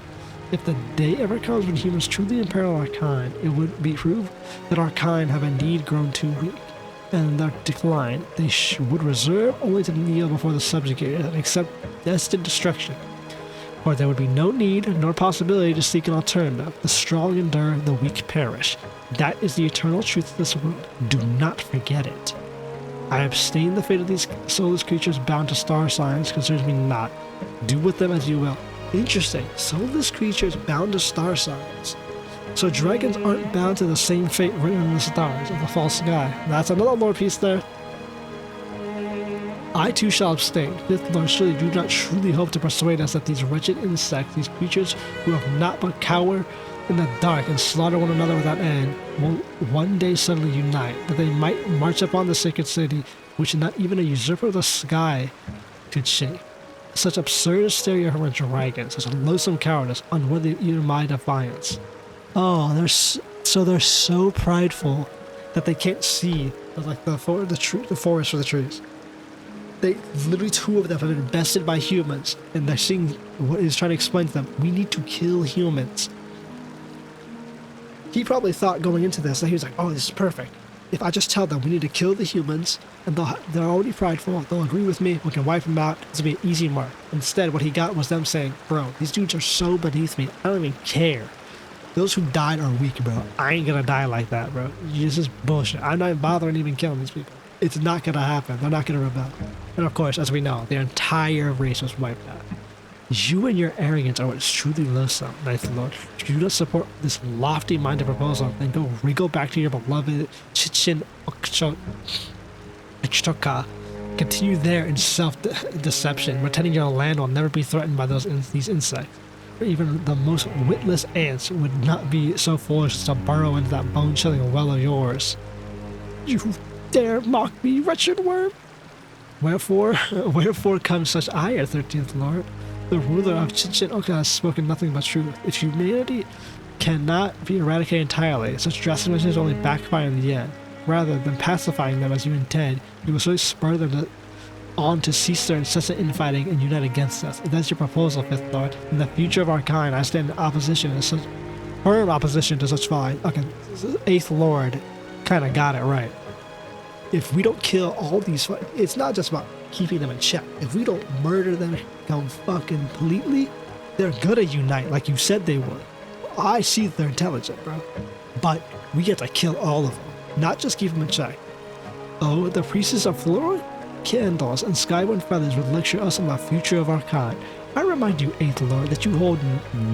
If the day ever comes when humans truly imperil our kind, it would be proof that our kind have indeed grown too weak, and in their decline they would reserve only to kneel before the subjugated and accept destined destruction. For there would be no need nor possibility to seek an alternative. The strong endure, the weak perish. That is the eternal truth of this world. Do not forget it. I abstain the fate of these soulless creatures bound to star signs concerns me not. Do with them as you will. Interesting. Soulless creatures bound to star signs. So dragons aren't bound to the same fate written in the stars of the false sky. That's another lore piece there. I too shall abstain. 5th lord, surely do not truly hope to persuade us that these wretched insects, these creatures who have not but cower in the dark and slaughter one another without end, will one day suddenly unite, that they might march upon the sacred city, which not even a usurper of the sky could shake. Such absurd hysteria from a dragon, such a loathsome cowardice, unworthy even my defiance. Oh, they're so prideful that they can't see the forest for the trees. They literally, 2 of them have been bested by humans, and they're seeing what is trying to explain to them. We need to kill humans. He probably thought going into this that he was like, oh, this is perfect. If I just tell them we need to kill the humans, and they're already prideful, they'll agree with me, we can wipe them out, it's gonna be an easy mark. Instead, what he got was them saying, bro, these dudes are so beneath me, I don't even care. Those who died are weak, bro. I ain't gonna die like that, bro. This is bullshit. I'm not bothering even killing these people. It's not gonna happen. They're not gonna rebel. And of course, as we know, their entire race was wiped out. You and your arrogance are what's truly loathsome, Nathan Lord. If you don't support this lofty-minded proposal, then go wriggle back to your beloved Chichen Ochoca. Continue there in self-deception, pretending your land will never be threatened by these insects. Or even the most witless ants would not be so foolish as to burrow into that bone-chilling well of yours. You dare mock me, wretched worm? Wherefore comes such ire, 13th Lord? The ruler of Chichen Oka has spoken nothing but truth. If humanity cannot be eradicated entirely, such drastic measures only backfire in the end. Rather than pacifying them as you intend, you will slowly spur them on to cease their incessant infighting and unite against us. If that's your proposal, 5th Lord, in the future of our kind, I stand in opposition, firm opposition to such folly. Okay, 8th Lord kind of got it right. If we don't kill all these, it's not just about keeping them in check. If we don't murder them fucking completely, they're gonna unite like you said they would. I see they're intelligent, bro. But we get to kill all of them, not just keep them in check. Oh, the priestess of Flora? Candles and skyborn feathers would lecture us on the future of our kind. I remind you, 8th Lord, that you hold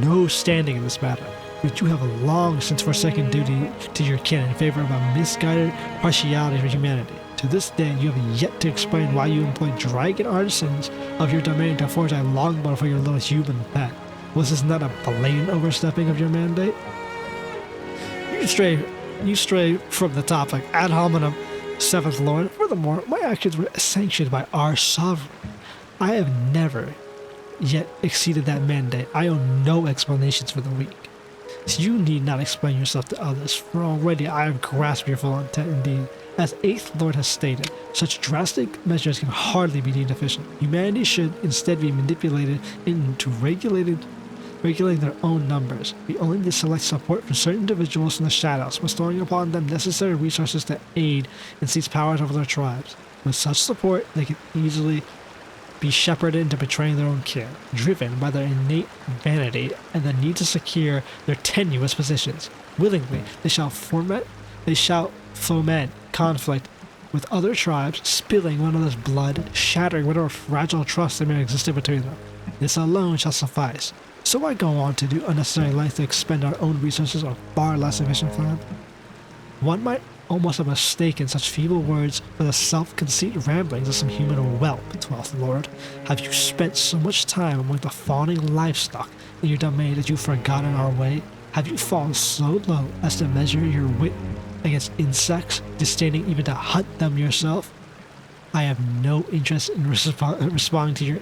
no standing in this matter, but you have long since forsaken duty to your kin in favor of a misguided partiality for humanity. To this day, you have yet to explain why you employed dragon artisans of your domain to forge a longbow for your little human pet. Was this not a blatant overstepping of your mandate? You stray from the topic ad hominem, 7th Lord. Furthermore, my actions were sanctioned by our sovereign. I have never yet exceeded that mandate. I owe no explanations for the weak. So you need not explain yourself to others, for already I have grasped your full intent indeed. As 8th Lord has stated, such drastic measures can hardly be deemed efficient. Humanity should instead be manipulated into regulating their own numbers. We only need to select support for certain individuals from the shadows, bestowing upon them necessary resources to aid and seize powers over their tribes. With such support, they can easily be shepherded into betraying their own kin, driven by their innate vanity and the need to secure their tenuous positions. Willingly, they shall foment conflict with other tribes, spilling one another's blood, shattering whatever fragile trust there may have existed between them. This alone shall suffice. So I go on to do unnecessary lengths to expend our own resources on far less efficient plan. One might almost have mistaken such feeble words for the self-conceit ramblings of some human whelp, 12th Lord. Have you spent so much time among the fawning livestock in your domain that you've forgotten our way? Have you fallen so low as to measure your wit against insects, disdaining even to hunt them yourself? I have no interest in responding to your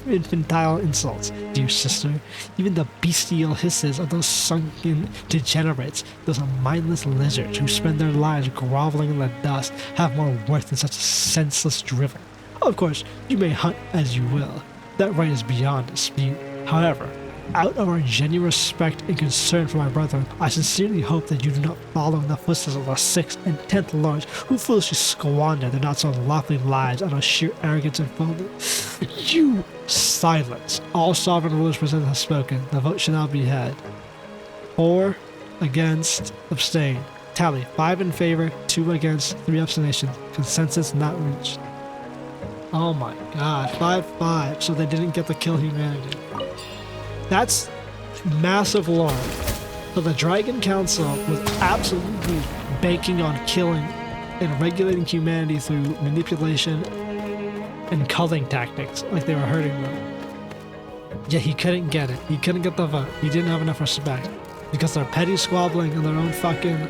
infantile insults, dear sister. Even the bestial hisses of those sunken degenerates, those mindless lizards who spend their lives groveling in the dust, have more worth than such senseless drivel. Of course, you may hunt as you will. That right is beyond dispute. However, out of our genuine respect and concern for my brethren, I sincerely hope that you do not follow in the footsteps of the 6th and 10th Lords who foolishly squander their not so lawful lives out of sheer arrogance and folly. You silence. All sovereign rulers present have spoken. The vote shall now be had. 4 against, abstain. Tally, 5 in favor, 2 against, 3 abstentions. Consensus not reached. Oh my god, 5-5, so they didn't get to kill humanity. That's massive lore. So the Dragon Council was absolutely banking on killing and regulating humanity through manipulation and culling tactics, like they were hurting them. Yet he couldn't get it. He couldn't get the vote. He didn't have enough respect. Because their petty squabbling and their own fucking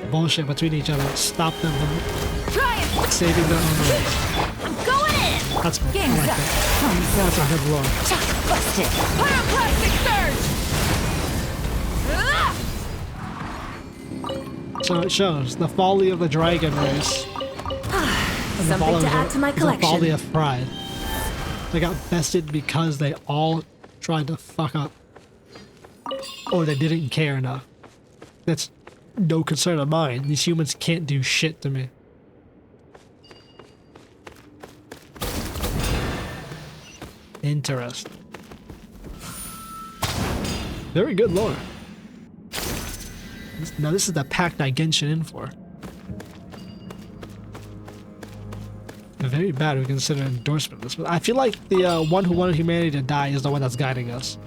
bullshit between each other stopped them from saving their own race. That's cool. I like that. That's a good lore. Busted. Pyroclastic surge! So it shows the folly of the dragon race. And Something to add to my collection. The folly of pride. They got bested because they all tried to fuck up. Or they didn't care enough. That's no concern of mine. These humans can't do shit to me. Interesting. Very good lore. Now this is the pack I Genshin in for. Very bad we consider endorsement of this, but I feel like the one who wanted humanity to die is the one that's guiding us.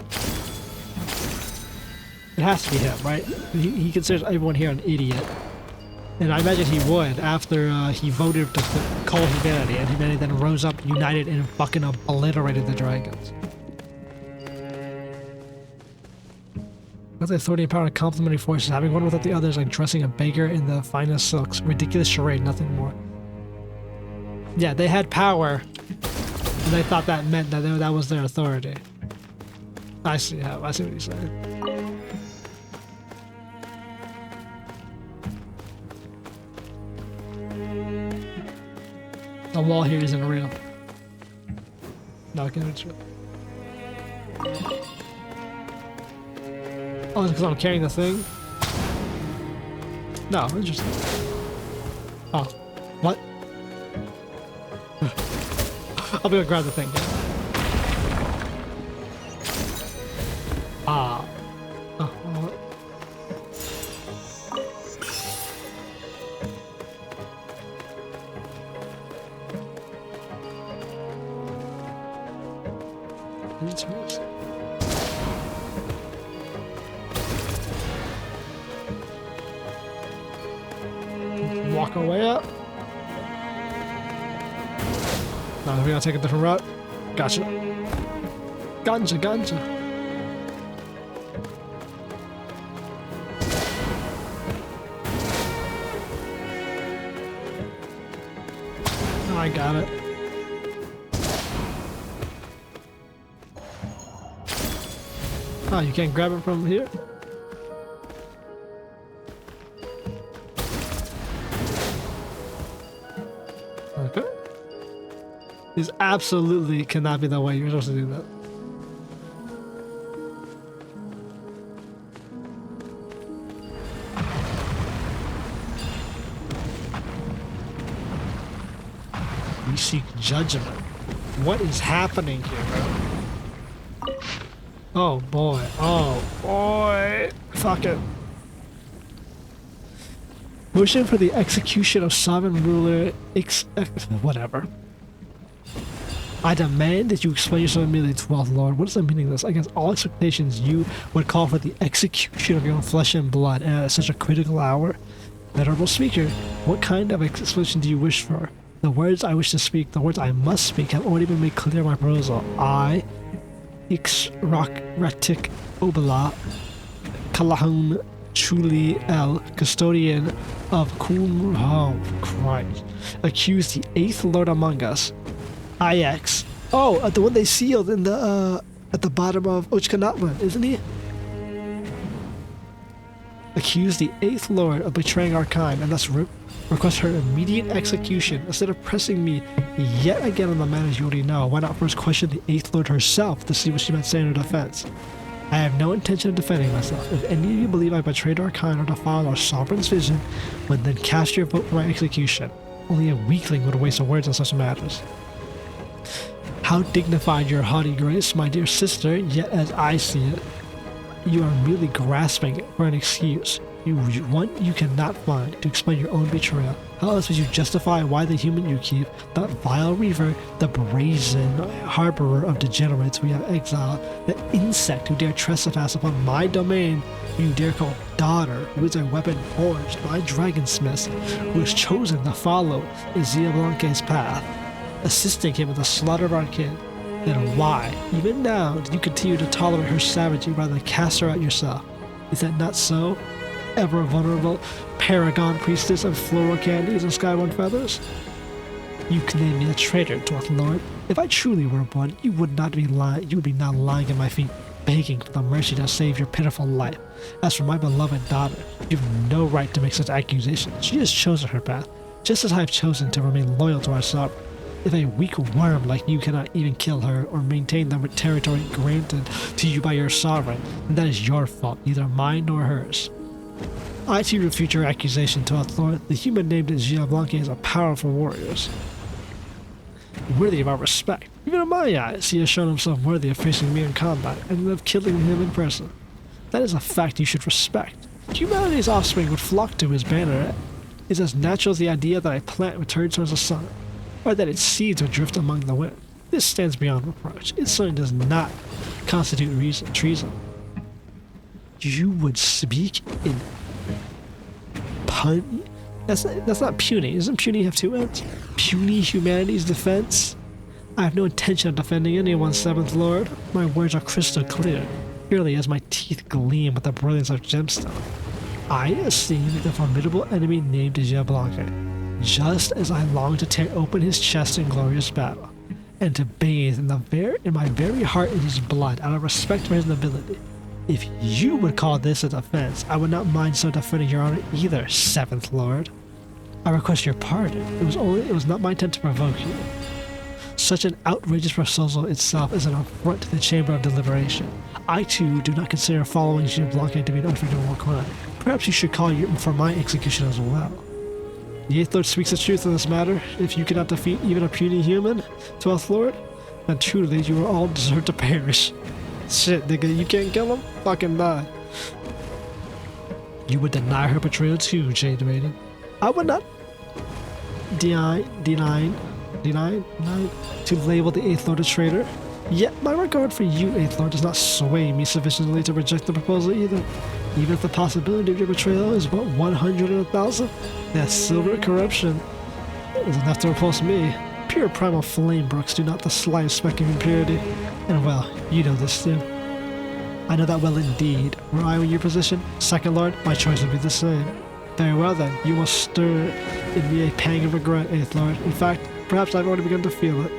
It has to be him, right? He considers everyone here an idiot. And I imagine he would after he voted to call humanity, and humanity then rose up, united, and fucking obliterated the dragons. With the authority and power of complementary forces, having one without the others, like dressing a beggar in the finest silks. Ridiculous charade, nothing more. Yeah, they had power, and they thought that meant that that was their authority. I see how. I see what he's saying. The wall here isn't real. No, it's real. Oh, it's because I'm carrying the thing? No, interesting. Oh, what? I'll be able to grab the thing. Ah. Oh, what? Interesting. Walk our way up. No, we gotta take a different route. Gotcha. Ganja, ganja. Oh, I got it. Oh, you can't grab it from here? Okay. This absolutely cannot be the way you're supposed to do that. We seek judgment. What is happening here, bro? Oh boy. Oh boy. Fuck it. Motion for the execution of sovereign ruler whatever. I demand that you explain yourself immediately, 12th Lord. What is the meaning of this? Against all expectations, you would call for the execution of your own flesh and blood, and at such a critical hour? Venerable speaker, what kind of explanation do you wish for? The words I wish to speak, the words I must speak, have already been made clear in my proposal. I, Ixrakratik Obala, Kalahun Chuli El, custodian of oh Christ, accuse the 8th Lord among us. IX. Oh, the one they sealed in the at the bottom of Natlan, isn't he? Accuse the 8th Lord of betraying our kind, and thus request her immediate execution. Instead of pressing me yet again on the matters you already know, why not first question the 8th Lord herself to see what she might say in her defense? I have no intention of defending myself. If any of you believe I betrayed our kind or defiled our sovereign's vision, then cast your vote for my execution. Only a weakling would waste words on such matters. How dignified your haughty grace, my dear sister, yet as I see it, you are merely grasping for an excuse. One you cannot find to explain your own betrayal. How else would you justify why the human you keep, that vile reaver, the brazen harborer of degenerates we have exiled, the insect who dare trespass upon my domain, you dare call daughter, who is a weapon forged by dragonsmiths, who has chosen to follow Izia Blanque's path, assisting him in the slaughter of our kin? Then why, even now, do you continue to tolerate her savagery rather than cast her out yourself? Is that not so? Ever vulnerable paragon priestess of floral candies and skyborn feathers? You claim me a traitor, 12th Lord. If I truly were one, you would not be lying. You would be now lying at my feet, begging for the mercy to save your pitiful life. As for my beloved daughter, you have no right to make such accusations. She has chosen her path, just as I have chosen to remain loyal to our sovereign. If a weak worm like you cannot even kill her or maintain the territory granted to you by your sovereign, then that is your fault, neither mine nor hers. I too refute your accusation, Twelfth Lord. The human named Giablanque is a powerful warrior, worthy of our respect. Even in my eyes, he has shown himself worthy of facing me in combat and of killing him in person. That is a fact you should respect. Humanity's offspring would flock to his banner. Is as natural as the idea that a plant would turn towards the sun, or that its seeds would drift among the wind. This stands beyond reproach. It certainly does not constitute treason. You would speak in pun? That's not puny. Doesn't puny have two ends? Puny humanity's defense? I have no intention of defending anyone, Seventh Lord. My words are crystal clear, purely as my teeth gleam with the brilliance of gemstone. I esteem the formidable enemy named Giablanque, just as I long to tear open his chest in glorious battle, and to bathe in my very heart in his blood out of respect for his nobility. If you would call this a defense, I would not mind so defending your honor either, Seventh Lord. I request your pardon. It was not my intent to provoke you. Such an outrageous proposal itself is an affront to the Chamber of Deliberation. I too do not consider following Giablanque to be an unforgivable crime. Perhaps you should call for my execution as well. The Eighth Lord speaks the truth in this matter. If you cannot defeat even a puny human, 12th Lord, then truly you will all deserve to perish. Shit, nigga, you can't kill him? Fucking die. You would deny her betrayal too, Jade Maiden. I would not deny to label the Eighth Lord a traitor. Yet my regard for you, Eighth Lord, does not sway me sufficiently to reject the proposal either. Even if the possibility of your betrayal is but 100 in 1,000, that silver corruption is enough to repulse me. Pure primal flame brooks do not the slightest speck of impurity. And well, you know this too. I know that well indeed. Were I in your position, Second Lord, my choice would be the same. Very well then, you will stir in me a pang of regret, Eighth Lord. In fact, perhaps I've already begun to feel it.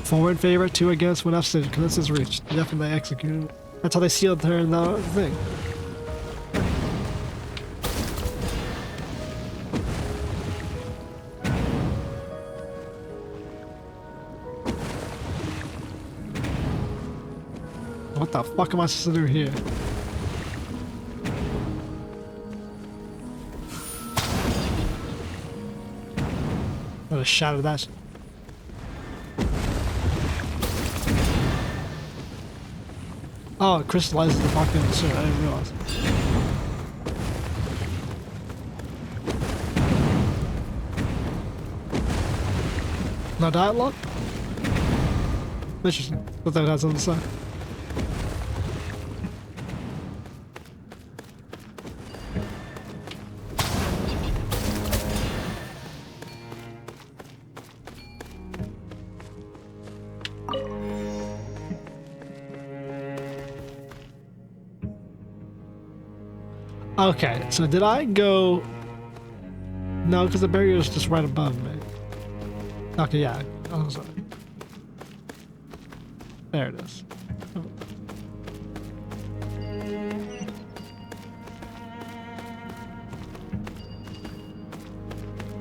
4 in favor, 2 against, 1 abstention. Consensus reached. Definitely executed. That's how they sealed her in the thing. What the fuck am I supposed to do here? What a shot of that. Oh, it crystallizes the fucking shit. I didn't realize. No dialogue? Interesting. What that has on the side. Okay, so did I go... No, because the barrier is just right above me. Okay, yeah. Oh, sorry. There it is. Oh.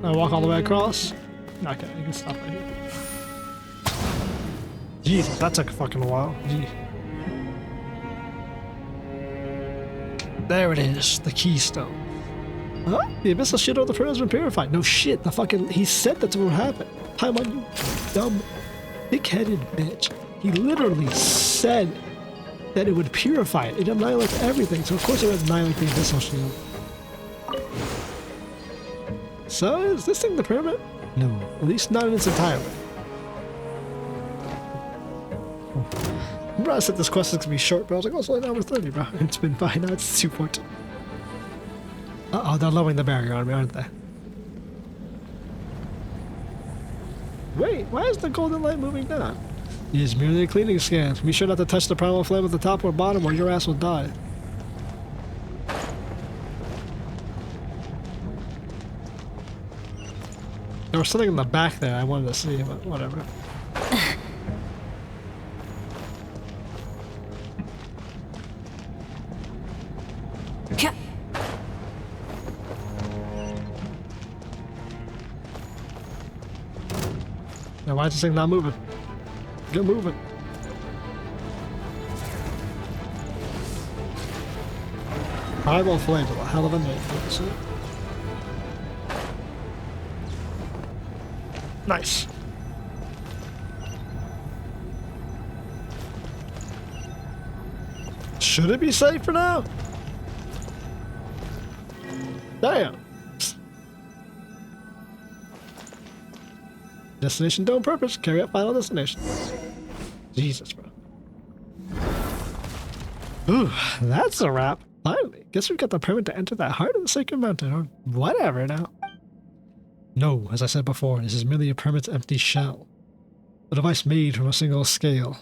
I walk all the way across? Okay, I can stop right here. Jesus, that took a fucking while. Gee. There it is, the keystone. Huh? The abyssal shield of the prayer has been purified. No shit, the fucking... He said that's what would happen. Paimon, you dumb, thick-headed bitch. He literally said that it would purify it. It annihilates everything, so of course it would annihilate the abyssal shield. So, is this thing the pyramid? No, at least not in its entirety. Remember I said this quest is gonna be short, but I was like, oh, it's only an hour 30, bro. It's been fine, now it's 2:14. Uh-oh, they're lowering the barrier on me, aren't they? Wait, why is the golden light moving down? It is merely a cleaning scan. Be sure not to touch the primal flame at the top or bottom or your ass will die. There was something in the back there I wanted to see, but whatever. Now why is this thing not moving? Get moving. Primal Flames, a hell of a name. Nice. Should it be safe for now? Damn. Destination dome purpose. Carry out final destination. Jesus, bro. Ooh, that's a wrap. Finally. Guess we've got the permit to enter that heart of the Sacred Mountain, or whatever now. No, as I said before, this is merely a permit's empty shell. A device made from a single scale.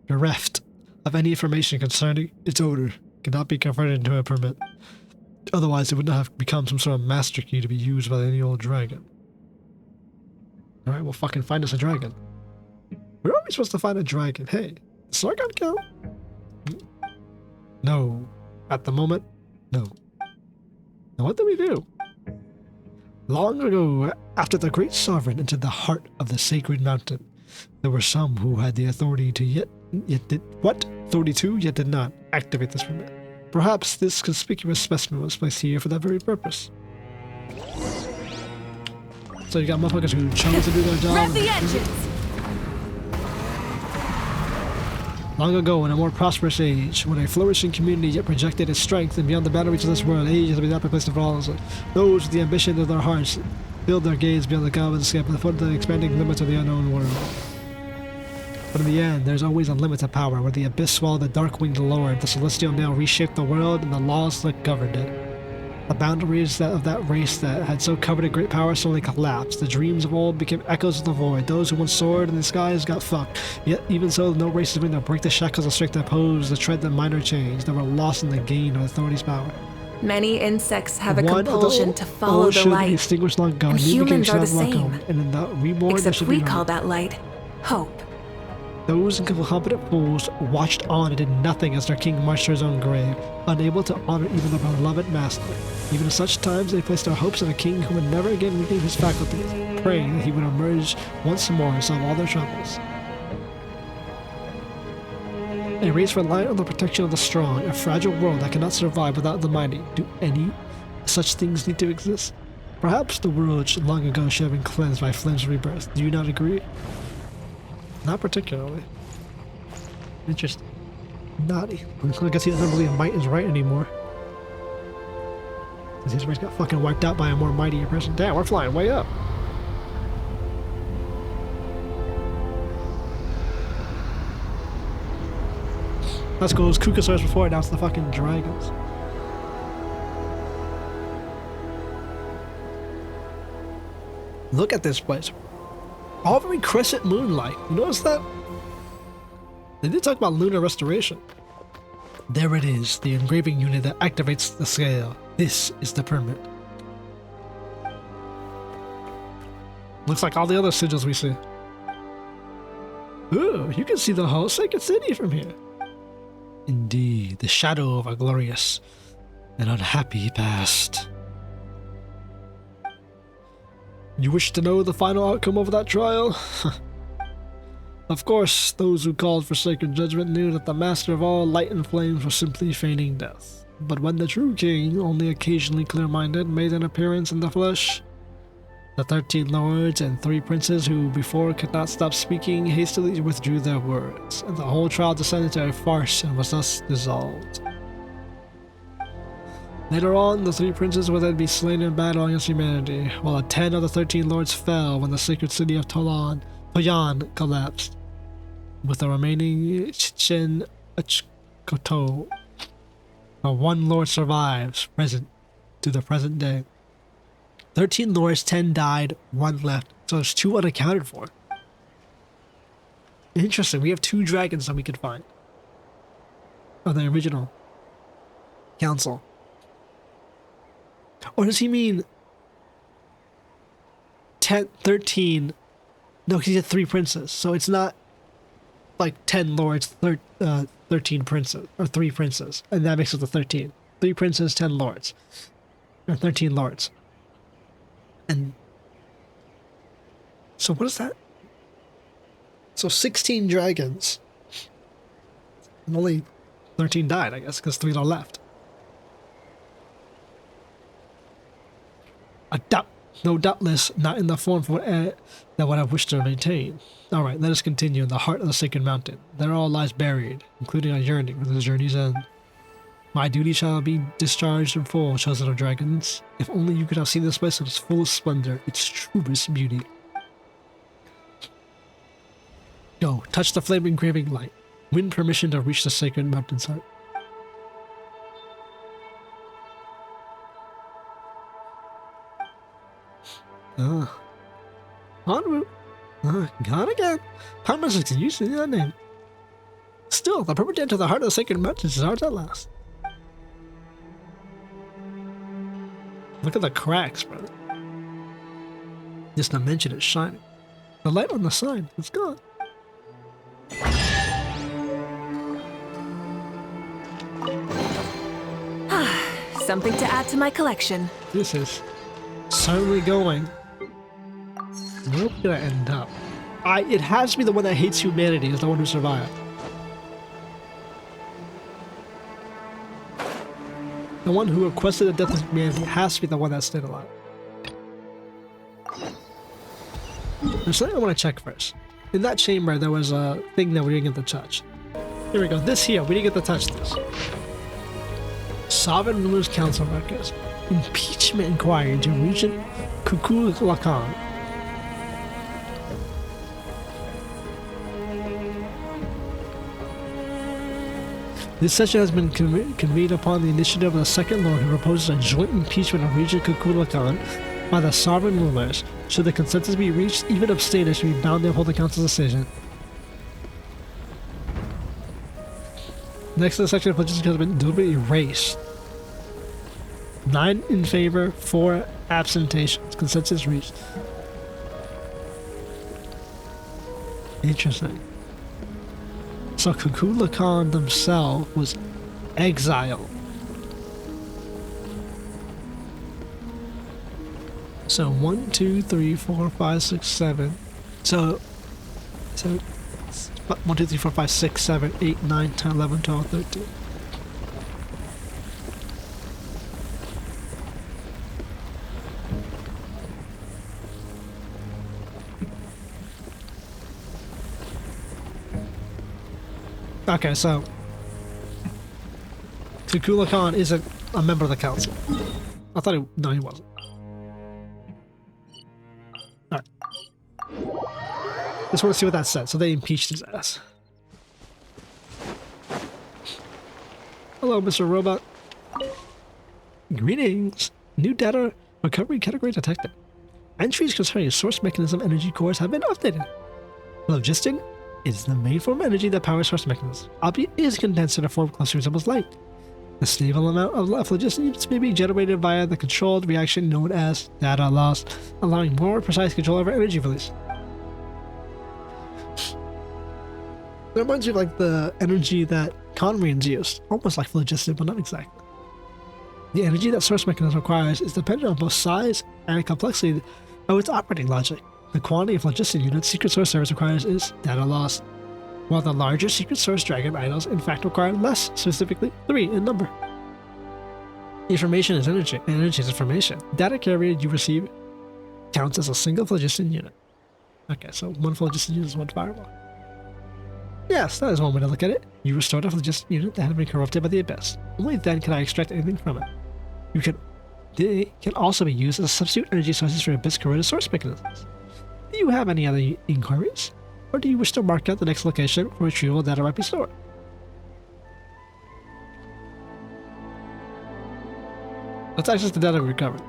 Bereft of any information concerning its odor, cannot be converted into a permit. Otherwise, it would not have become some sort of master key to be used by any old dragon. Alright, we'll fucking find us a dragon. Where are we supposed to find a dragon? Hey, does Sargon count? No. At the moment, no. Now what do we do? Long ago, after the great sovereign entered the heart of the sacred mountain, there were some who had the authority to yet did not activate this permit. Perhaps this conspicuous specimen was placed here for that very purpose. So you got motherfuckers who chose to do their job. Rev the engines! Long ago, in a more prosperous age, when a flourishing community yet projected its strength and beyond the boundaries of this world, age has been not the place for all. Those with the ambition of their hearts build their gaze beyond the common scope at the foot of the expanding limits of the unknown world. But in the end, there's always a limit to power, where the abyss swallowed the dark-winged lord, the celestial nail reshaped the world, and the laws that governed it. The boundaries of that race that had so coveted great power suddenly collapsed. The dreams of old became echoes of the void. Those who once soared in the skies got fucked. Yet even so, no race is willing to break the shackles of strict opposed, to tread the minor change. They were lost in the gain of authority's power. Many insects have a compulsion to follow the light, extinguished long ago, and humans are the welcome. same. And in the reborn, Except we call that light hope. Those incompetent fools watched on and did nothing as their king marched to his own grave, unable to honor even their beloved master. Even at such times, they placed their hopes in a king who would never again regain his faculties, praying that he would emerge once more and solve all their troubles. A race reliant on the protection of the strong, a fragile world that cannot survive without the mighty. Do any such things need to exist? Perhaps the world long ago should have been cleansed by flames of rebirth. Do you not agree? Not particularly. Interesting. Naughty. I guess he doesn't believe might is right anymore. Because his race got fucking wiped out by a more mightier person. Damn, we're flying way up. That's cool. It was Kukasaurs before, now it's the fucking dragons. Look at this place. All very crescent moonlight. You notice that? They did talk about lunar restoration. There it is, the engraving unit that activates the scale. This is the permit. Looks like all the other sigils we see. Ooh, you can see the whole sacred city from here. Indeed, the shadow of a glorious and unhappy past. You wish to know the final outcome of that trial? Of course, those who called for sacred judgment knew that the master of all light and flames was simply feigning death. But when the true king, only occasionally clear-minded, made an appearance in the flesh, the 13 lords and 3 princes who before could not stop speaking hastily withdrew their words, and the whole trial descended to a farce and was thus dissolved. Later on, the 3 princes would then be slain in battle against humanity, while the 10 of the 13 lords fell when the sacred city of Toyan collapsed, with the remaining Chichen Achkoto. But 1 lord survives, present to the present day. 13 lords, 10 died, 1 left, so there's 2 unaccounted for. Interesting, we have 2 dragons that we could find. Of the original council. Or does he mean 10, 13? No, because he had 3 princes, so it's not like 10 lords, 13 princes, or 3 princes, and that makes it the 13. 3 princes, 10 lords, or 13 lords. And so what is that? So 16 dragons, and only 13 died, I guess, because 3 are left. No doubtless not in the form for that what I wish to maintain. Alright, let us continue in the heart of the sacred mountain. There all lies buried, including a yearning for the journey's end. My duty shall be discharged in full, chosen of dragons. If only you could have seen this place in its fullest splendor, its truest beauty. Go, touch the flame engraving light. Win permission to reach the sacred mountain's heart. En route. Gone again. How much is using that name? Still, the permit to enter the heart of the sacred mountains is ours at last. Look at the cracks, brother. Just to mention it's shining. The light on the sign is gone. Something to add to my collection. This is certainly going. Where are we gonna end up? It has to be the one that hates humanity is the one who survived. The one who requested the death of humanity has to be the one that stayed alive. There's something I want to check first. In that chamber, there was a thing that we didn't get to touch. Here we go. This here, we didn't get to touch this. Sovereign Ruler's Council records. Impeachment inquiry into Regent Kukulkan. This session has been convened upon the initiative of the Second Lord, who proposes a joint impeachment of Regent Kukulkan by the sovereign rulers. Should the consensus be reached, even abstainers should be bound to uphold the council's decision. Next to the section of pledges has been deliberately erased. 9 in favor, 4 absentations. Consensus reached. Interesting. So Kukulkan Khan himself was exiled. So 1, 2, 3, 4, 5, 6, 7. So 1, 2, 3, 4, 5, 6, 7, 8, 9, 10, 11, 12, 13. Okay, so Kukulkan Khan isn't a member of the council. I thought no, he wasn't. Alright. Just want to see what that said. So they impeached his ass. Hello, Mr. Robot. Greetings. New data recovery category detected. Entries concerning source mechanism energy cores have been updated. Phlogiston is the main form of energy that powers source mechanisms, albeit it is condensed in a form closely resembles light. The stable amount of phlogiston units may be generated via the controlled reaction known as data loss, allowing more precise control over energy release. It reminds me of like the energy that Conrians used, almost like phlogiston, but not exactly. The energy that source mechanism requires is dependent on both size and complexity of its operating logic. The quantity of phlogiston units Secret Source Service requires is data loss, while the larger Secret Source Dragon idols in fact require less, specifically 3 in number. Information is energy, and energy is information. Data carrier you receive counts as a single phlogiston unit. Okay, so 1 phlogiston unit is 1 fireball. Yes, that is one way to look at it. You restored a phlogiston unit that had been corrupted by the Abyss. Only then can I extract anything from it. They can also be used as substitute energy sources for Abyss corroded source mechanisms. Do you have any other inquiries? Or do you wish to mark out the next location where retrieval data might be stored? Let's access the data we recovered.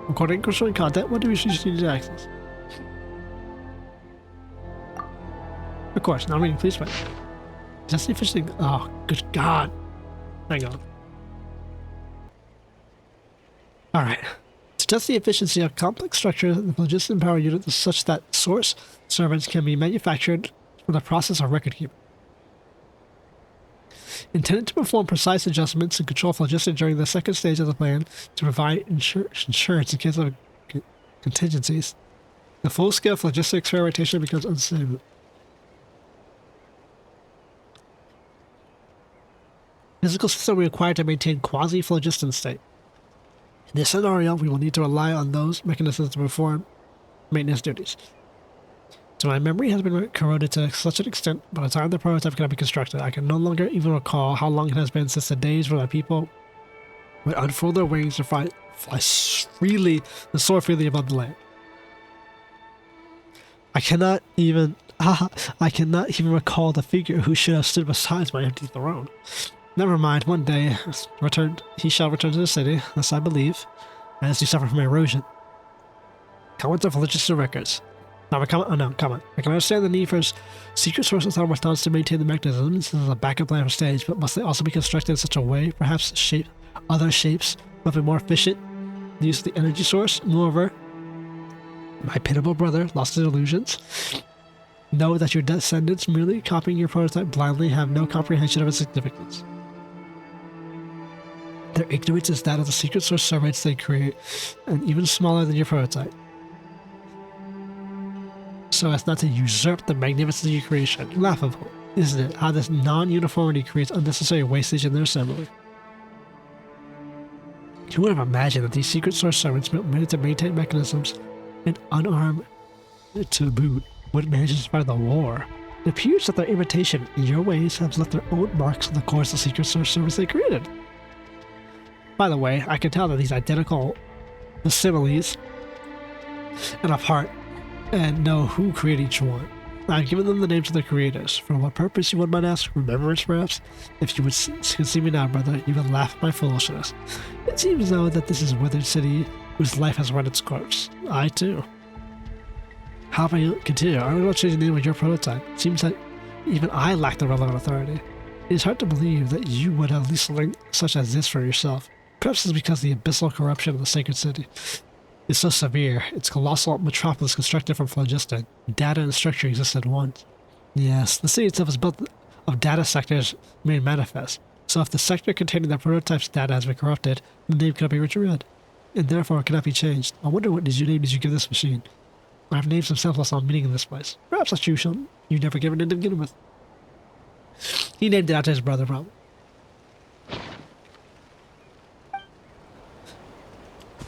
Recording and showing content, what do we need to access? Of course, now reading, please wait. Is that the efficiency? Oh, good God. Hang on. Alright. To test the efficiency of complex structures in the phlogiston power unit is such that source servants can be manufactured for the process of record keeping. Intended to perform precise adjustments and control phlogiston during the second stage of the plan to provide insurance in case of contingencies, the full-scale phlogiston experimentation becomes unstable. Physical system required to maintain quasi-phlogiston state. In this scenario, we will need to rely on those mechanisms to perform maintenance duties. So my memory has been corroded to such an extent by the time the prototype cannot be constructed, I can no longer even recall how long it has been since the days where my people would unfurl their wings and fly freely and soar freely above the land. I cannot even recall the figure who should have stood beside my empty throne. Never mind, one day he shall return to the city, thus I believe, as you suffer from erosion. Comment of phlogiston records. Comment. I can understand the need for secret sources on methods to maintain the mechanisms as a backup plan for stage, but must they also be constructed in such a way, perhaps other shapes, of a more efficient use of the energy source? Moreover, my pitiable brother lost his illusions. Know that your descendants merely copying your prototype blindly have no comprehension of its significance. Their ignorance is that of the secret source surveys they create, and even smaller than your prototype, so as not to usurp the magnificence of your creation. Laughable, isn't it, how this non-uniformity creates unnecessary wastage in their assembly? Who would have imagined that these secret source servants meant to maintain mechanisms and unarmed to boot would manage to survive the war? It appears that their imitation in your ways has left their own marks on the course of secret source service they created. By the way, I can tell that these identical similes and apart and know who created each one. I've given them the names of their creators. For what purpose, you might ask? Remembrance, perhaps? If you could see me now, brother, you would laugh at my foolishness. It seems, though, that this is a withered city whose life has run its course. I, too. How about you continue? I don't know change the name of your prototype. It seems that even I lack the relevant authority. It is hard to believe that you would have at least something such as this for yourself. Perhaps it's because the abyssal corruption of the sacred city is so severe. Its colossal metropolis constructed from phlogiston. Data and structure existed once. Yes, the city itself is built of data sectors made manifest. So if the sector containing the prototype's data has been corrupted, the name cannot be read, and therefore cannot be changed. I wonder what name did you give this machine? I have names themselves lost all meaning in this place. Perhaps that's you never given it to begin with. He named it after his brother, probably.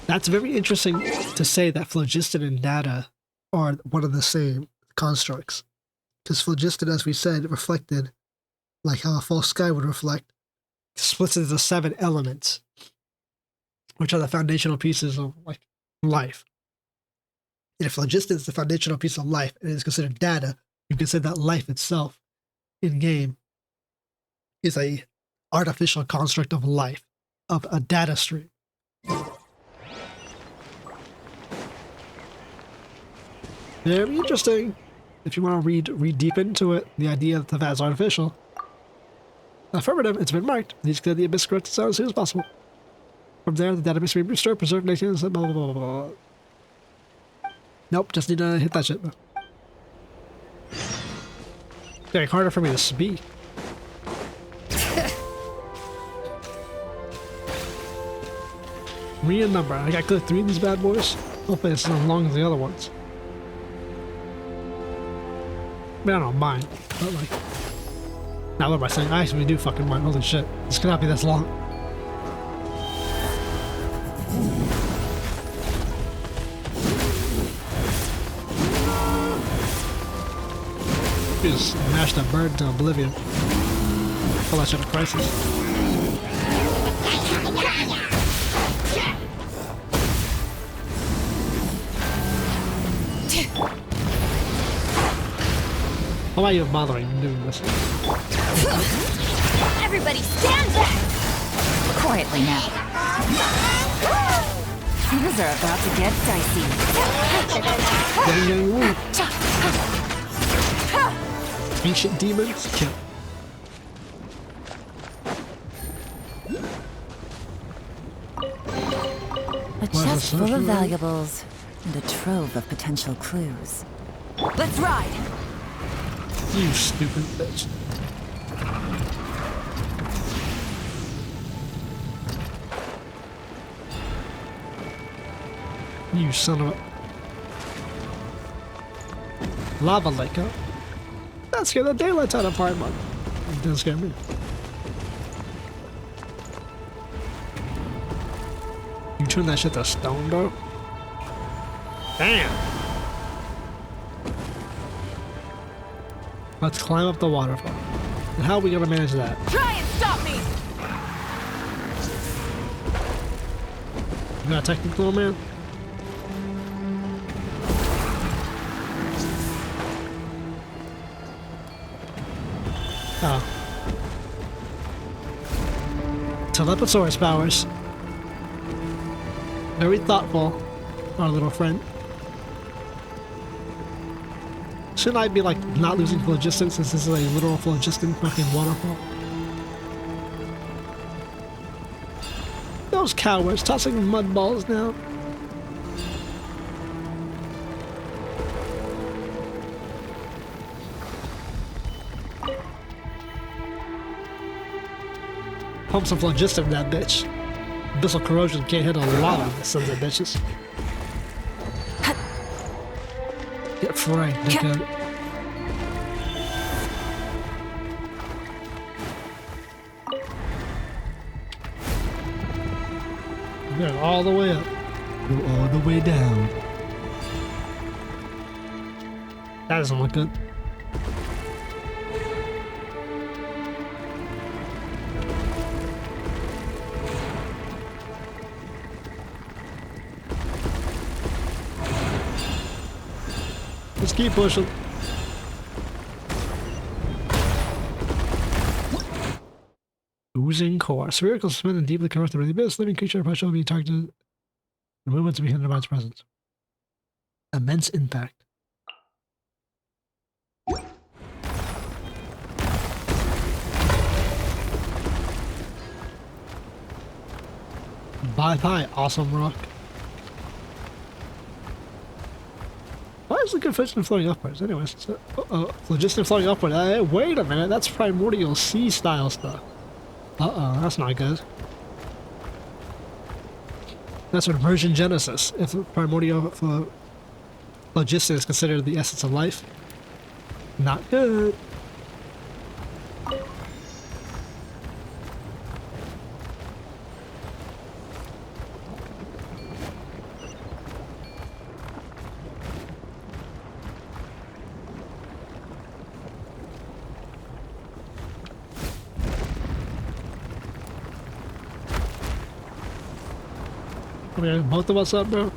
That's very interesting to say that phlogiston and data are one of the same constructs. Because phlogiston, as we said, reflected, like how a false sky would reflect, splits into 7 elements, which are the foundational pieces of life. And if phlogiston is the foundational piece of life and it is considered data, you can say that life itself in game is a artificial construct of life, of a data stream. Very interesting. If you want to read deep into it, the idea that that is artificial. Affirmative, it's been marked. Please clear the abyss corrected sound as soon as possible. From there, the database will be restored, preserved, maintained, blah, blah, blah, blah. Nope, just need to hit that shit. It's getting harder for me to speak. Read a number. I got to click 3 of these bad boys. Hopefully it's not as long as the other ones. I mean, I don't mind, but like... Now what am I saying? I actually do fucking mind. Holy shit. This cannot be this long. You just mashed that bird to oblivion. Pull that shit to crisis. Why are you bothering doing this? Everybody stand back! Quietly now. Things are about to get dicey. Ancient demons, kill. A chest full of valuables and a trove of potential clues. Let's ride! You stupid bitch. You son of a... Lava lake, huh? That scared the daylights out of Pride Month. It didn't scare me. turn that shit to stone, bro? Damn. Let's climb up the waterfall. And how are we gonna manage that? Try and stop me! You got a technical man? Oh. Telepathosaurus powers. Very thoughtful, our little friend. Shouldn't I be like not losing phlogiston since this is a literal phlogiston fucking waterfall? Those cowards tossing mud balls now. Pump some phlogiston in that bitch. Abyssal corrosion can't hit a lot of the sons of bitches. Get franked, dickhead. Go all the way up. Go all the way down. That doesn't look good. Let's keep pushing. Oozing core. Spherical, spin, and deeply corrupted by the abyss. Living creature pressure will be targeted. The movement to be hindered by its presence. Immense impact. Bye-bye, awesome rock. Why is the good phlogiston floating upwards? Anyways, phlogiston floating upward. Wait a minute, that's primordial sea style stuff. Uh-oh, that's not good. That's what version Genesis, if primordial phlogiston is considered the essence of life. Not good. Both of us up, bro.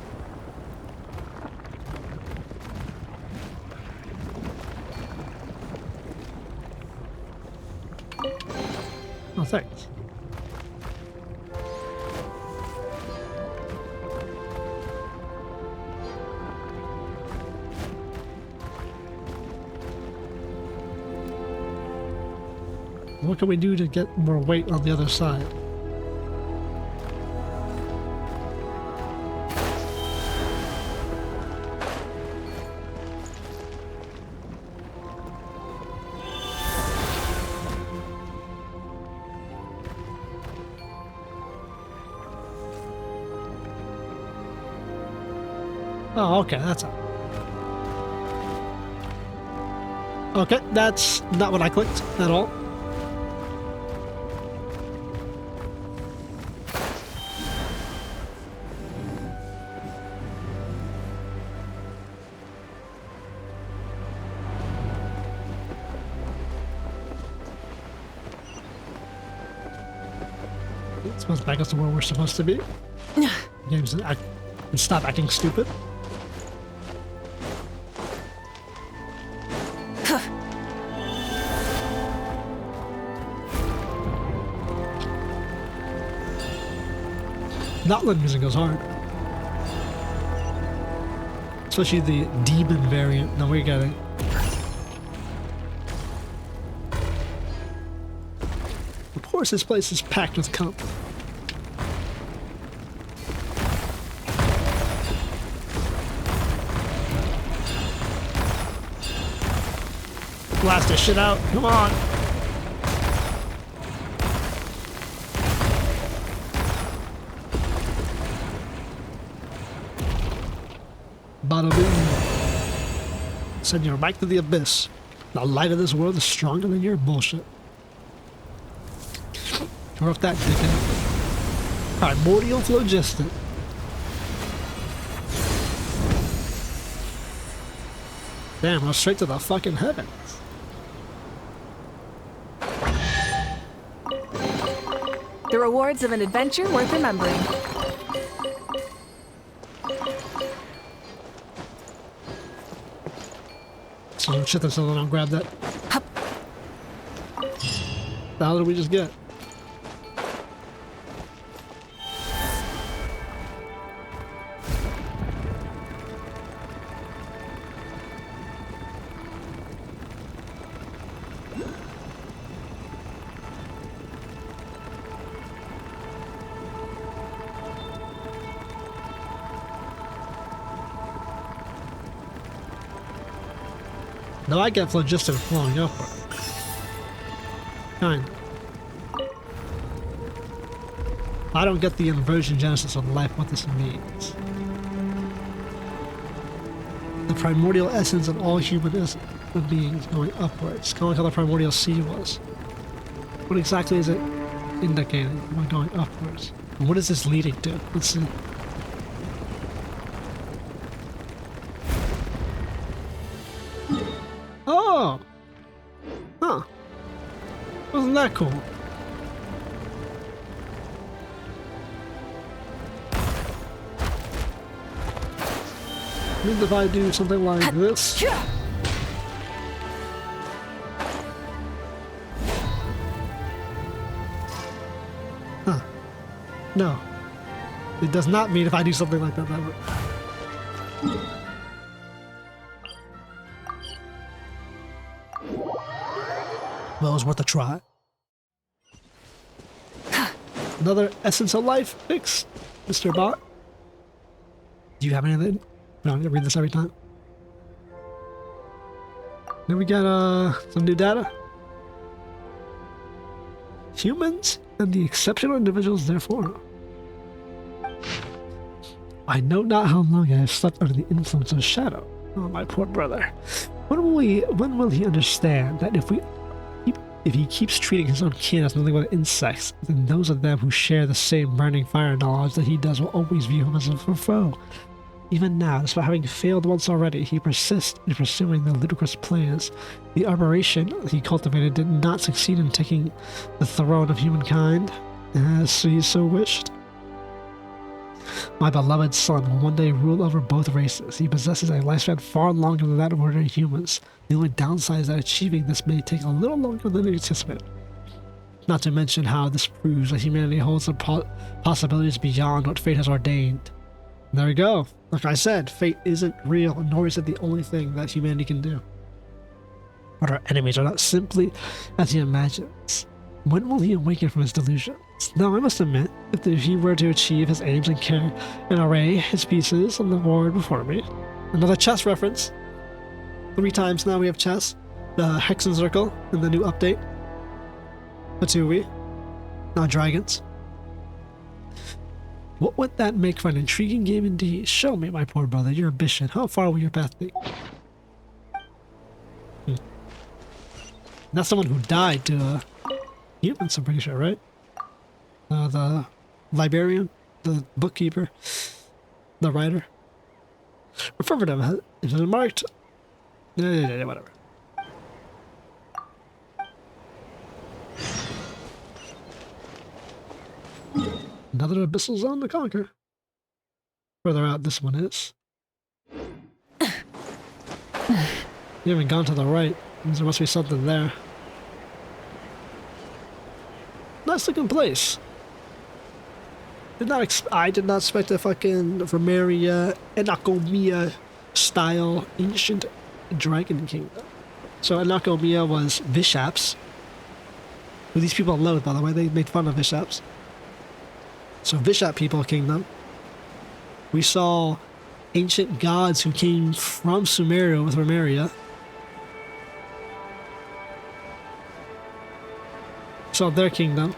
Oh, thanks. What can we do to get more weight on the other side? Oh, okay, that's it. Okay, that's not what I clicked at all. Let's move back up to where we're supposed to be. Games and stop acting stupid. Natlan music goes hard. Especially the demon variant that we're getting. Of course this place is packed with comp. Blast this shit out, come on! Bada boom. Send your mic to the abyss. The light of this world is stronger than your bullshit. Turn off that dickhead. Primordial phlogiston. Damn, we're straight to the fucking heavens. The rewards of an adventure worth remembering. So shit, there's something. I'll grab that. The hell did we just get? No, I get phlogiston flowing upward. Kind. I don't get the inversion genesis of life, what this means. The primordial essence of all human beings going upwards. Kind of like how the primordial sea was. What exactly is it indicating by going upwards? And what is this leading to? Let's see. Oh! Huh. Wasn't that cool? Maybe if I do something like this. Huh. No. It does not mean if I do something like that, that would... Well, it was worth a try. Another essence of life fix, Mr. Bot. Do you have anything? No, I'm gonna read this every time. Then we got some new data. Humans and the exceptional individuals therefore. I know not how long I have slept under the influence of shadow. Oh, my poor brother. When will he understand that if he keeps treating his own kin as nothing but insects, then those of them who share the same burning fire knowledge that he does will always view him as a foe. Even now, despite having failed once already, he persists in pursuing the ludicrous plans. The aberration he cultivated did not succeed in taking the throne of humankind, as he so wished. My beloved son will one day rule over both races. He possesses a lifespan far longer than that of ordinary humans. The only downside is that achieving this may take a little longer than anticipated. Not to mention how this proves that humanity holds the possibilities beyond what fate has ordained. And there we go. Like I said, fate isn't real, nor is it the only thing that humanity can do. But our enemies are not simply as he imagines. When will he awaken from his delusions? Now, I must admit, if he were to achieve his aims and array his pieces on the board before me. Another chess reference. 3 times now we have chess. The Hexen Circle in the new update. Patui. Now dragons. What would that make for an intriguing game indeed? Show me, my poor brother, your ambition. How far will your path be? That's someone who died to humans, I'm pretty sure, right? The librarian, the bookkeeper, the writer. Refer to them. Is it marked? Whatever. Another abyssal zone to conquer. Further out this one is. You haven't gone to the right. Means there must be something there. Nice looking place. I did not expect a fucking Remeria, Anakomia style ancient dragon kingdom. So Anakomia was Vishaps, who these people loathe, by the way. They made fun of Vishaps. So Vishap people kingdom. We saw ancient gods who came from Sumeria with Remeria. So their kingdom.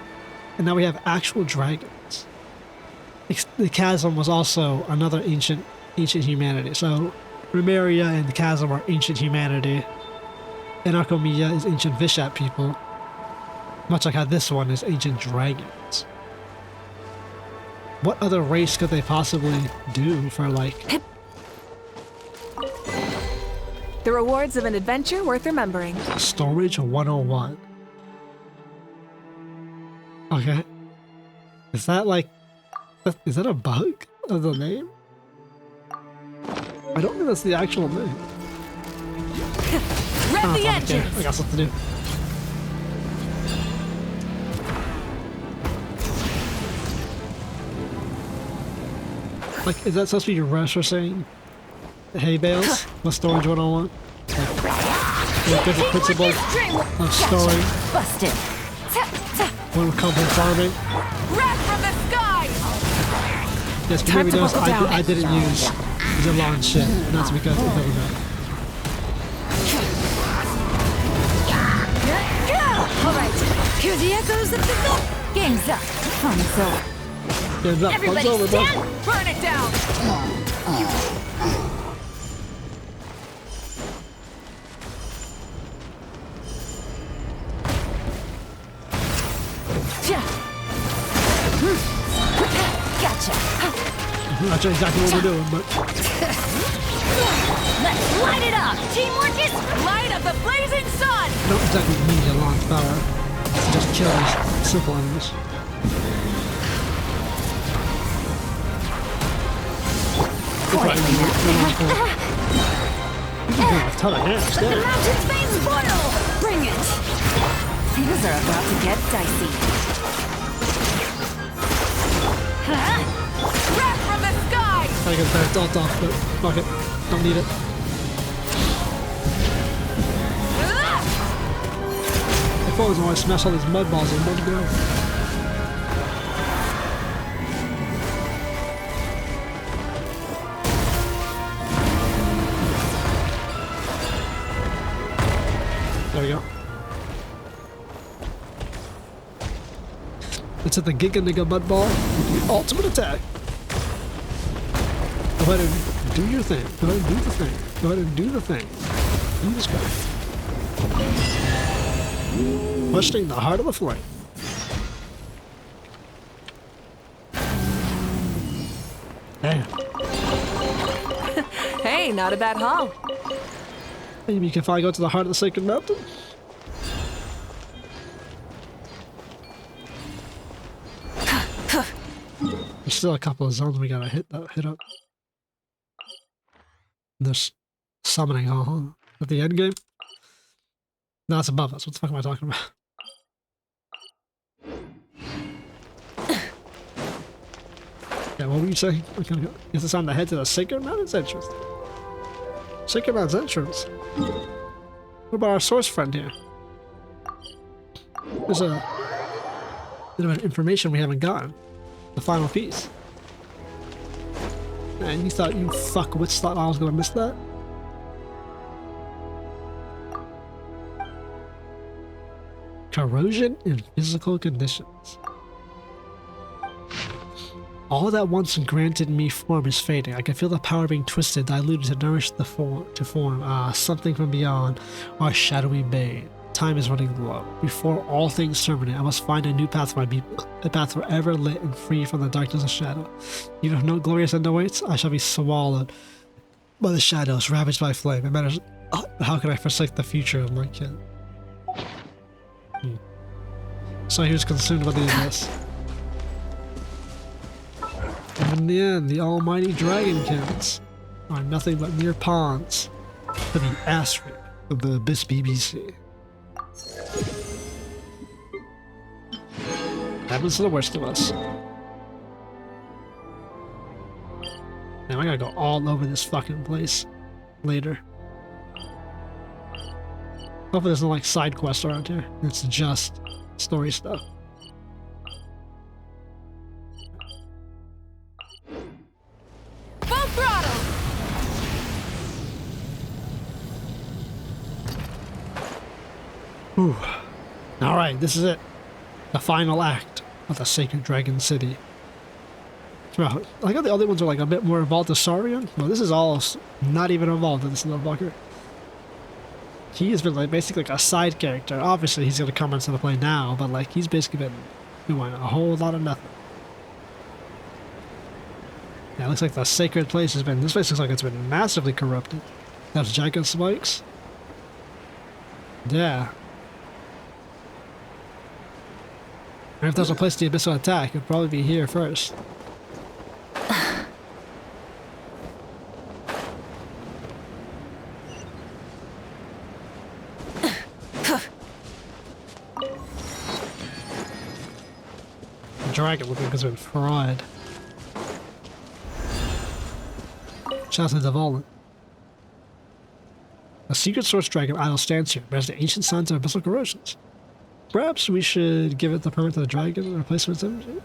And now we have actual dragons. The chasm was also another ancient humanity. So Remeria and the chasm are ancient humanity. And Arkomia is ancient Vishap people. Much like how this one is ancient dragons. What other race could they possibly do for, like... The rewards of an adventure worth remembering. Storage 101. Okay. Is that like... Is that a bug of the name? I don't think that's the actual name. Rev the Okay, engines! I got something to do. Like, is that supposed to be your rest for saying hay bales? With storage 101? Like different principles of storing. Busted. One would come from farming. Wrath from the sky! Yes, but Time maybe to notice buckle down. I didn't use the lawn shit. And that's because it doesn't matter. Alright, hear the echoes of the gun. Game's up. Fun's over. Game's up. Everybody Fun's over, bro. stand! Burn it down! Gotcha. I'm not sure exactly what we're doing, but Let's light it up. Teamwork is Light of the blazing sun! I don't exactly need a launch power to just kill these simple enemies. A ton of damage Let the there. mountain's veins boil. Bring it. Things are about to get dicey. Wrath from the sky! I get that alt off, but fuck it. Don't need it. If I was want to smash all these mud balls in one go. There we go. Let's hit the Giga Nigga Mud Ball with the ultimate attack. Go ahead and do your thing. Go ahead and do the thing. Go ahead and do the thing. Do this guy. Questioning the heart of the flame. Damn. Hey, not a bad haul. Maybe you can finally go to the heart of the sacred mountain. There's still a couple of zones we gotta hit up. There's summoning hall, huh? At the end game? No, it's above us. What the fuck am I talking about? Yeah, what were you saying? Okay, guess it's time to head to the Sacred Mountains entrance. Sacred Mountains entrance? What about our source friend here? There's a bit of information we haven't gotten. The final piece. And you thought you fuckwits thought I was gonna miss that? Corrosion in physical conditions. All that once granted me form is fading. I can feel the power being twisted, diluted to nourish the form. Something from beyond our shadowy bane. Time is running low. Before all things terminate, I must find a new path for my people. A path forever lit and free from the darkness of shadow. Even if no glorious end awaits, I shall be swallowed by the shadows, ravaged by flame. It matters. How can I forsake the future of my kin? So he was consumed by the abyss. And in the end, the almighty dragonkins are nothing but mere pawns for the ass rape of the Abyss BBC. Happens to the worst of us. Now I gotta go all over this fucking place later. Hopefully there's no like side quests around here. It's just story stuff. Full throttle! Whew. Alright, this is it. The final act of the Sacred Dragon City. Bro, I got the other ones are like a bit more involved with Saurian. Well, this is all not even involved in this little fucker. He has been like basically like a side character. Obviously, he's gonna come into the play now, but like he's basically been doing a whole lot of nothing. Yeah, it looks like the sacred place has been. This place looks like it's been massively corrupted. That's Dragon Spikes. Yeah. And if there's a place the Abyss will attack, it'd probably be here first. The dragon looking because of fried. Shouts to Devolin. A secret source dragon idol stands here, bears the ancient signs of abyssal corrosions. Perhaps we should give it the permit to the dragon and replace its energy?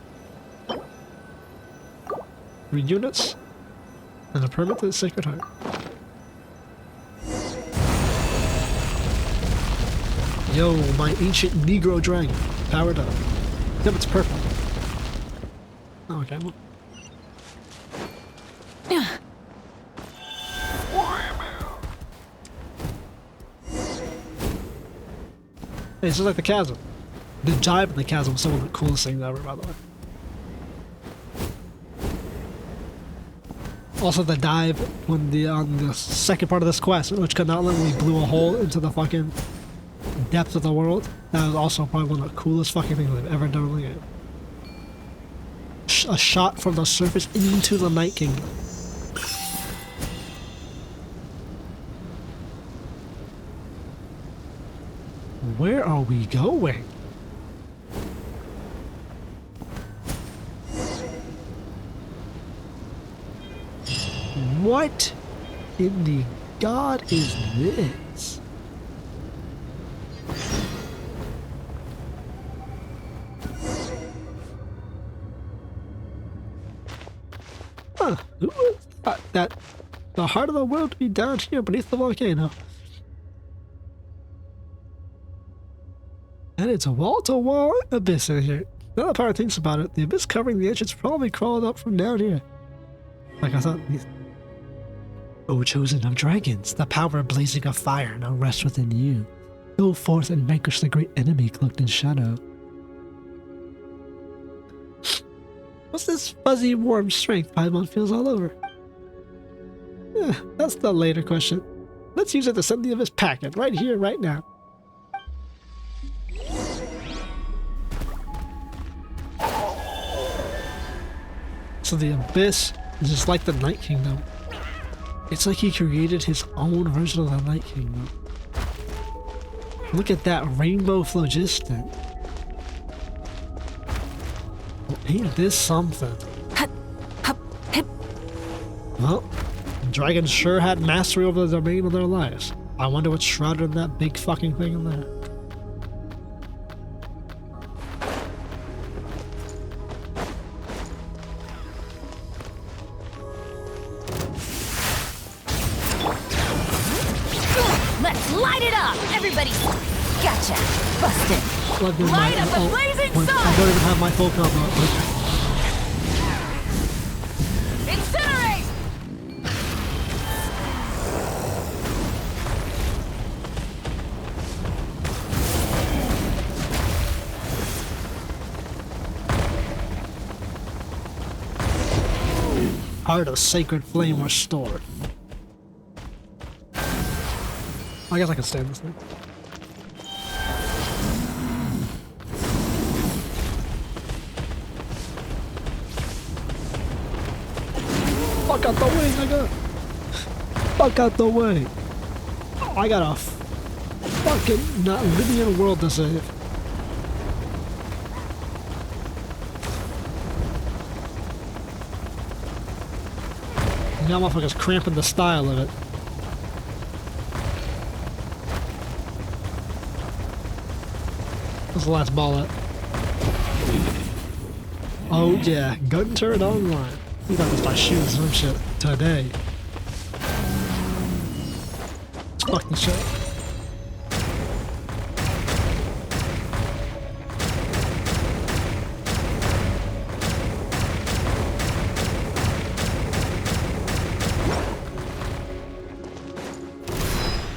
3 units, and a permit to the Sacred Heart. Yo, my ancient Negro dragon, powered up. Yep, it's purple. Oh, okay, well. Hey, it's just like the chasm. The dive in the chasm was some of the coolest things ever, by the way. Also, the dive when on the second part of this quest, which Natlan, when we blew a hole into the fucking depth of the world, that was also probably one of the coolest fucking things I've ever done in the game. A shot from the surface into the Night Kingdom. Where are we going? What in the god is this? Huh, who would thought that the heart of the world would be down here beneath the volcano? And it's a wall-to-wall abyss in here. Now that Power thinks about it, the abyss covering the entrance probably crawled up from down here. Like I thought. O chosen of dragons, the power blazing of fire now rests within you. Go forth and vanquish the great enemy cloaked in shadow. What's this fuzzy, warm strength Paimon feels all over? That's the later question. Let's use it to send the abyss packing right here, right now. So the abyss is just like the Night Kingdom. It's like he created his own version of the Night Kingdom. Look at that rainbow phlogiston. Well, ain't this something? Well, dragons sure had mastery over the domain of their lives. I wonder what's shrouded in that big fucking thing in there. Gotcha! Busted! Light up the blazing sun! I don't even have my full combo. Incinerate! Heart of Sacred Flame restored. I guess I can stand this thing. Fuck out the way, nigga! Fuck out the way! Oh, I got a fucking Natlan world to save. Now motherfucker's cramping the style of it. What's the last ball at? Oh yeah, gun turret online. We got this by shooting some shit today. Let's fuck this shit.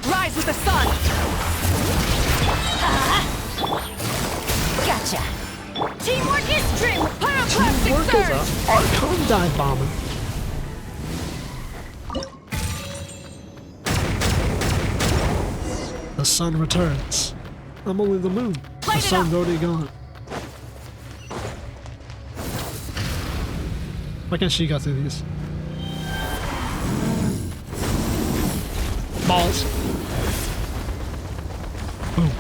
Rise with the sun! Gotcha! Teamwork is dream! Pyroclastic Teamwork is surge! a Archon dive bomber. The sun returns. I'm only the moon. The Light it sun's up. already gone. Why can't she go through these? Balls. Boom.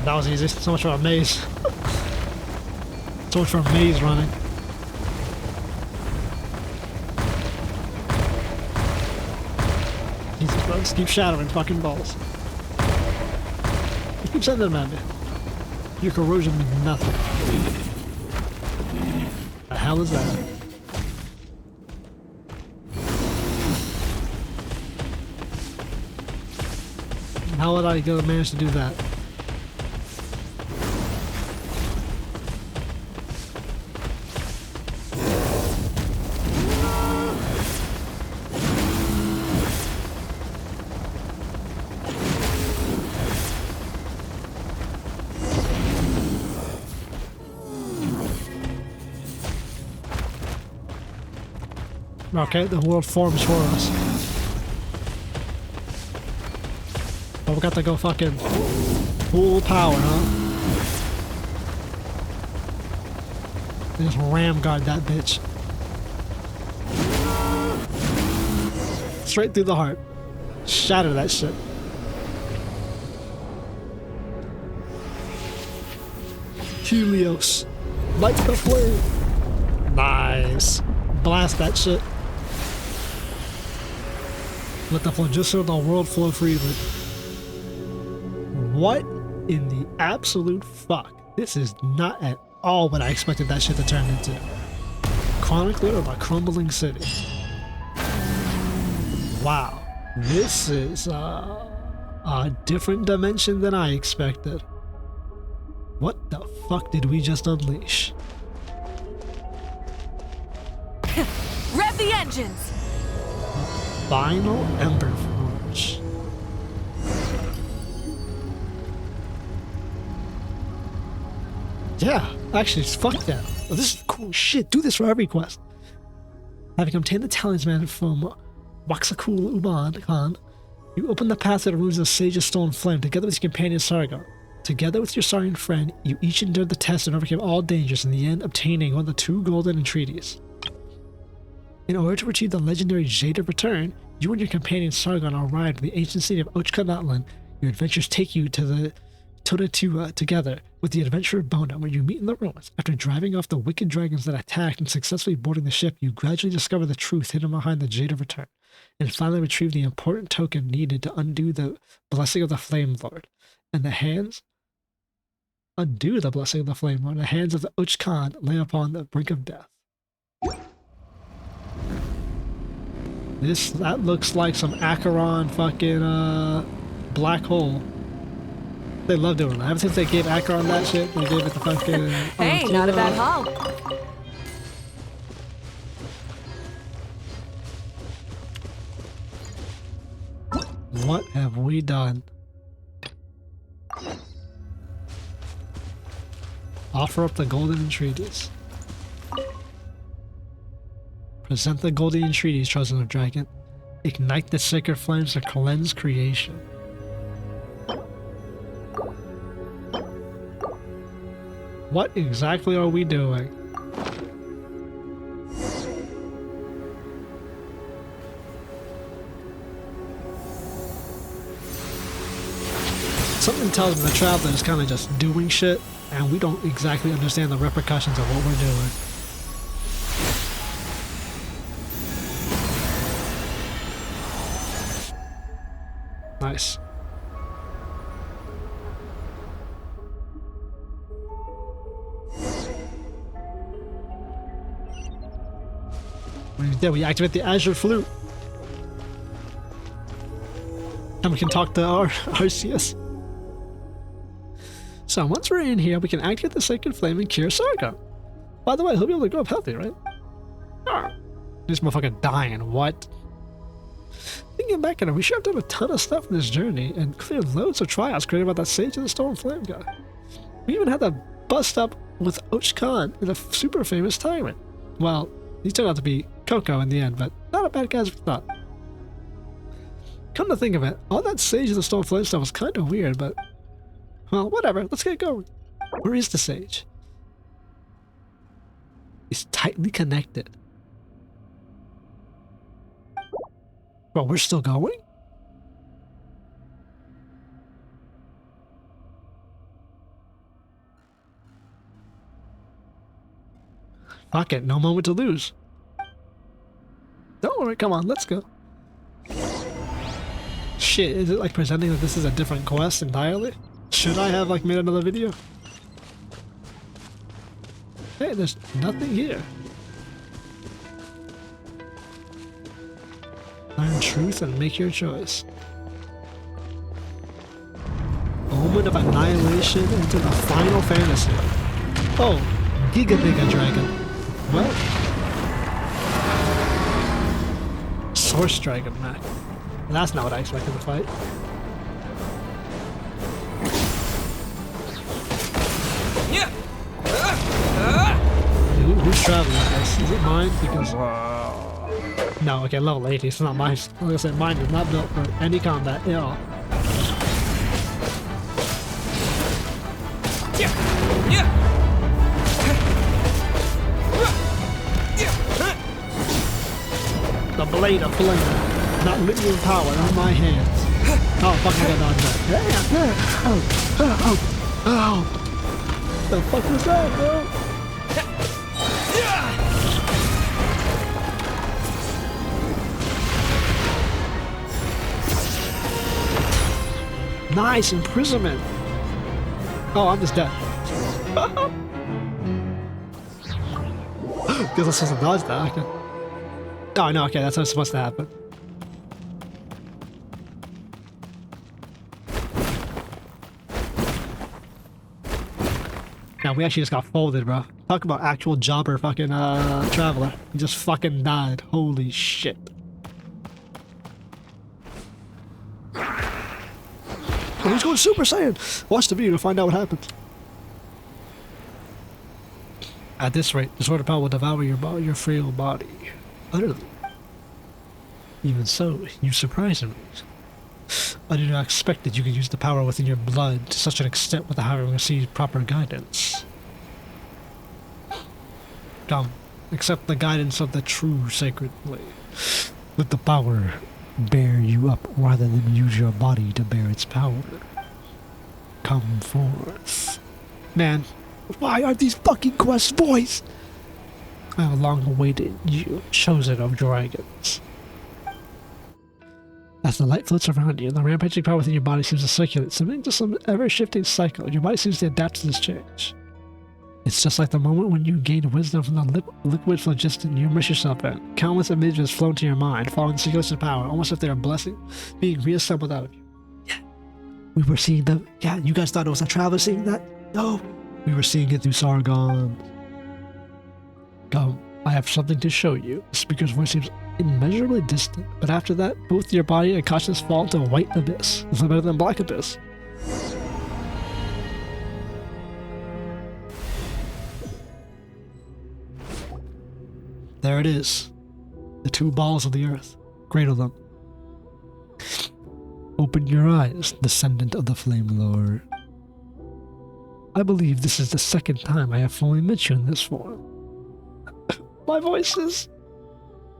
That was easy. So much for a maze. So much for a maze running. Jesus, bro. Just keep shattering fucking balls. Just keep sending them at me. Your corrosion means nothing. The hell is that? How would I manage to do that? Okay, the world forms for us. But we got to go fucking full power, huh? Just ram guard that bitch. Straight through the heart. Shatter that shit. Helios. Light the flame. Nice. Blast that shit. Let the phlogiston of the world flow freely. What in the absolute fuck? This is not at all what I expected that shit to turn into. Chronicler of a crumbling city. Wow. This is a different dimension than I expected. What the fuck did we just unleash? Rev the engines! Final Ember Forge. Yeah, actually, fuck that. Oh, this is cool shit. Do this for every quest. Having obtained the talisman from Waxakul Uban Khan, you open the path to the ruins of Sage's Stone Flame together with your companion Sargon. Together with your Saurian friend, you each endured the test and overcame all dangers, in the end obtaining one of the 2 golden entreaties. In order to achieve the legendary Jade of Return, you and your companion Sargon arrived at the ancient city of Natlan. Your adventures take you to the Todatua together with the adventurer Bona, where you meet in the ruins. After driving off the wicked dragons that attacked and successfully boarding the ship, you gradually discover the truth hidden behind the Jade of Return, and finally retrieve the important token needed to undo the blessing of the Flame Lord. And the hands of the hands of the Uchkan lay upon the brink of death. That looks like some Acheron fucking black hole. They love doing that. Ever since they gave Acheron that shit, they gave it the fucking Hey, not a bad haul. What have we done? Offer up the golden entreaties. Present the golden entreaties, chosen of dragon. Ignite the sacred flames to cleanse creation. What exactly are we doing? Something tells me the traveler is kind of just doing shit, and we don't exactly understand the repercussions of what we're doing. Nice. When we did, we activate the Azure Flute. And we can talk to our Arceus. So once we're in here, we can activate the Sacred Flame and cure Sargon. By the way, he'll be able to grow up healthy, right? This motherfucker dying, what? I think thinking back at it, we sure have done a ton of stuff in this journey and cleared loads of trials created by that Sage of the Storm Flame guy. We even had to bust up with Och Khan and a super famous tyrant. Well, he turned out to be Coco in the end, but not a bad guy as we thought. Come to think of it, all that Sage of the Storm Flame stuff was kind of weird, but... well, whatever, let's get going. Where is the Sage? He's tightly connected. Well, we're still going? Fuck it, no moment to lose. Don't worry, come on, let's go. Shit, is it like presenting that this is a different quest entirely? Should I have like made another video? Hey, there's nothing here. Learn truth and make your choice. Omen of Annihilation into the Final Fantasy. Oh, Giga Dragon. Well, Source Dragon, man. That's not what I expected to fight. Who's traveling with this? Is it mine? Because... no, okay, level 80, it's not mine. Like I said, mine is not built for any combat at all. The blade of flame, not literal power on my hands. Oh, fuck, I got dodged that. Oh. The fuck was that, bro? Nice imprisonment. Oh, I'm just dead. Guess I'm supposed to dodge that. Okay. Oh no, okay, that's not supposed to happen. Now we actually just got folded, bro. Talk about actual jobber fucking traveler. He just fucking died. Holy shit. Oh, he's going Super Saiyan! Watch the video to find out what happens. At this rate, the sword of power will devour your frail body. Utterly. Even so, you surprise me. I did not expect that you could use the power within your blood to such an extent without having received proper guidance. Come, accept the guidance of the true sacred blade. Let the power bear you up rather than use your body to bear its power. Come forth. Man, why are these fucking quests voiced? I have long awaited you, chosen of dragons. As the light floats around you, the rampaging power within your body seems to circulate, submitting to some ever-shifting cycle. Your body seems to adapt to this change. It's just like the moment when you gain wisdom from the liquid phlogiston you immerse yourself in. Countless images flow into your mind, following circulation of power, almost if they're a blessing, being reassembled out of you. Yeah. We were seeing them. Yeah, you guys thought it was a traveler seeing that? No. We were seeing it through Sargon. Come, I have something to show you. The speaker's voice seems immeasurably distant, but after that, both your body and consciousness fall into a white abyss. It's better than black abyss. There it is. The two balls of the earth. Cradle them. Open your eyes, descendant of the Flame Lord. I believe this is the second time I have fully met you in this form. My voice is...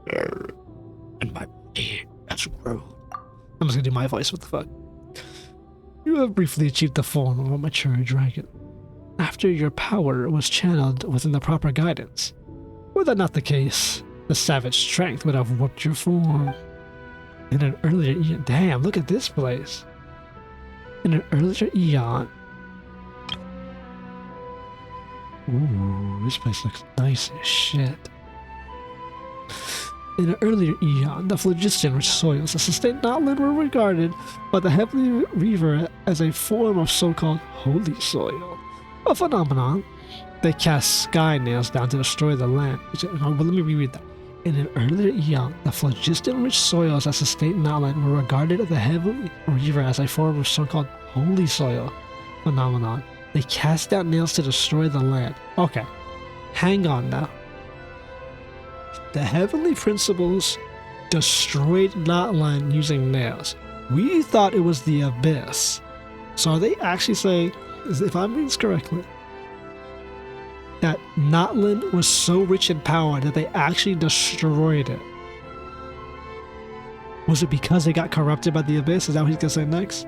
and my body has grown. I'm just gonna do my voice, what the fuck. You have briefly achieved the form of a mature dragon. After your power was channeled within the proper guidance. Were that not the case, the savage strength would have warped your form. In an earlier eon... Damn, look at this place. In an earlier eon... Ooh, this place looks nice as shit. In an earlier eon, the phlogiston-rich soils that sustained Natlan were regarded by the Heavenly Reaver as a form of so-called holy soil. A phenomenon. They cast sky nails down to destroy the land. Well, let me reread that. In an earlier eon, the phlogiston-rich soils that sustained Natlan were regarded as the heavenly river as a form of so-called holy soil phenomenon. They cast down nails to destroy the land. Okay, hang on now. The heavenly principles destroyed Natlan using nails. We thought it was the abyss. So are they actually saying, if I'm reading this correctly, that Natlan was so rich in power that they actually destroyed it? Was it because they got corrupted by the abyss? Is that what he's gonna say next?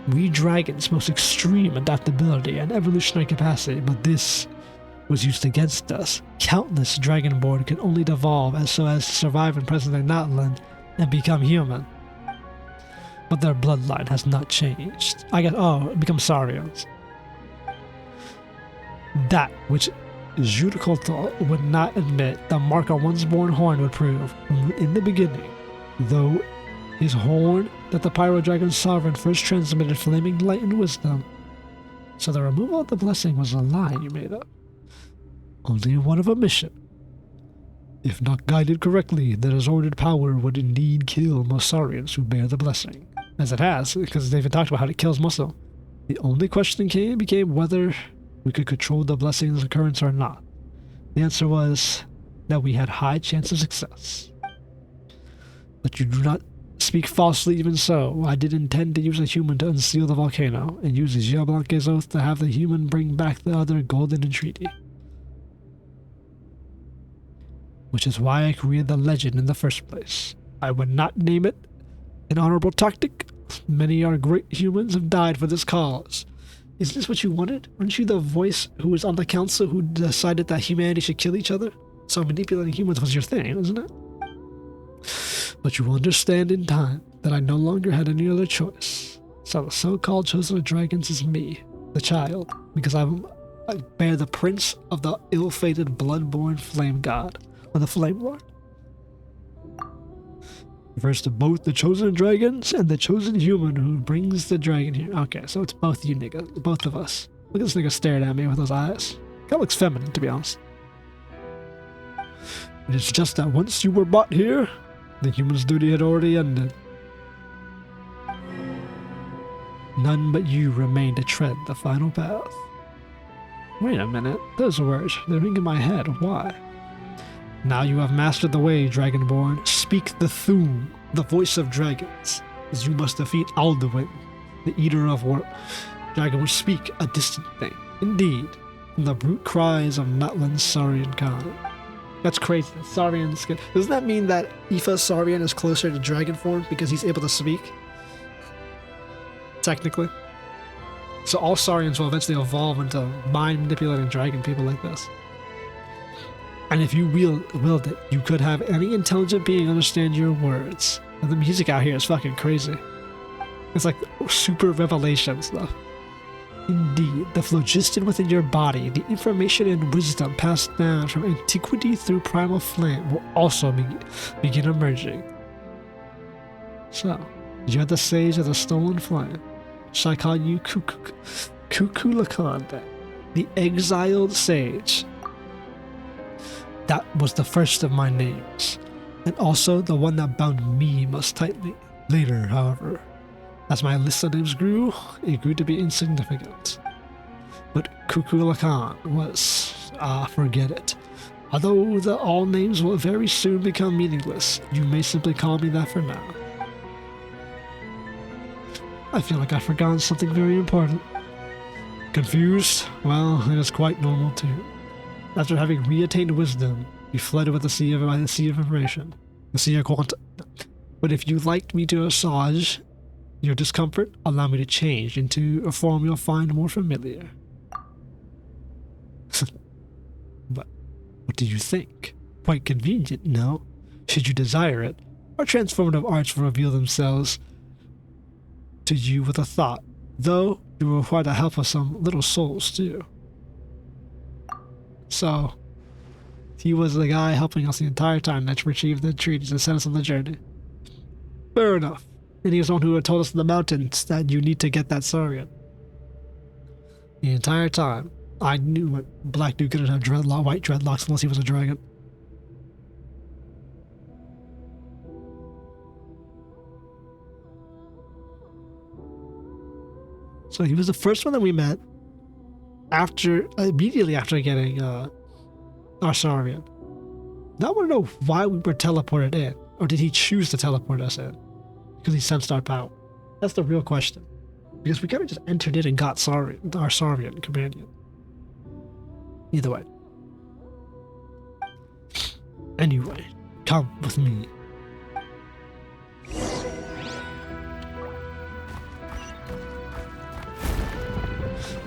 We dragons most extreme adaptability and evolutionary capacity, but this was used against us. Countless dragonborn can only evolve so as to survive in present-day Natlan and become human. But their bloodline has not changed. Become Saurians. That which Judiculto would not admit the mark on one's born horn would prove. In the beginning, though his horn that the Pyro Dragon Sovereign first transmitted flaming light and wisdom. So the removal of the blessing was a lie you made up. Only one of omission. If not guided correctly, the disordered power would indeed kill most Saurians who bear the blessing. As it has, because they've talked about how it kills most of them. The only question became whether we could control the blessing's occurrence or not. The answer was that we had high chance of success. But you do not speak falsely. Even so, I did intend to use a human to unseal the volcano, and use Giablanque's oath to have the human bring back the other golden entreaty. Which is why I created the legend in the first place. I would not name it an honorable tactic. Many are great humans have died for this cause. Is this what you wanted? Weren't you the voice who was on the council who decided that humanity should kill each other? So manipulating humans was your thing, isn't it? But you will understand in time that I no longer had any other choice. So the so-called chosen of dragons is me, the child, because I bear the prince of the ill-fated blood-born flame god, or the Flame Lord. Refers to both the chosen dragons and the chosen human who brings the dragon here. Okay, so it's both you nigga, both of us. Look at this nigga staring at me with those eyes. That looks feminine, to be honest. It is just that once you were brought here, the human's duty had already ended. None but you remain to tread the final path. Wait a minute, those words, they're ringing in my head. Why? Now you have mastered the way, Dragonborn. Speak the Thum, the voice of dragons, as you must defeat Alduin, the eater of war. Dragon will speak a distant thing. Indeed, from the brute cries of Natlan Saurian Khan. That's crazy. Saurians can... Doesn't that mean that Aoife Saurian is closer to dragon form because he's able to speak? Technically. So all Saurians will eventually evolve into mind-manipulating dragon people like this. And if you willed it, you could have any intelligent being understand your words. And the music out here is fucking crazy. It's like super revelation stuff. Indeed, the phlogiston within your body, the information and wisdom passed down from antiquity through primal flame will also begin emerging. So, you're the sage of the stolen flame. Shall I call you Kukulakon then? The exiled sage. That was the first of my names, and also the one that bound me most tightly. Later, however, as my list of names grew, it grew to be insignificant. But Kukulakon was, forget it. Although all names will very soon become meaningless, you may simply call me that for now. I feel like I've forgotten something very important. Confused? Well, it is quite normal too. After having re-attained wisdom, you fled with the sea of information, the sea of quantum. But if you liked me to massage your discomfort, allow me to change into a form you'll find more familiar. But what do you think? Quite convenient, no? Should you desire it, our transformative arts will reveal themselves to you with a thought, though it will require the help of some little souls too. So, he was the guy helping us the entire time that retrieved the treaties and sent us on the journey. Fair enough. And he was the one who had told us in the mountains that you need to get that Saurian. The entire time, I knew what Black Dude couldn't have white dreadlocks unless he was a dragon. So he was the first one that we met immediately after getting our Saurian. Now I want to know why we were teleported in, or did he choose to teleport us in? Because he sensed our power. That's the real question. Because we kind of just entered in and got our Saurian companion. Either way. Anyway, come with me.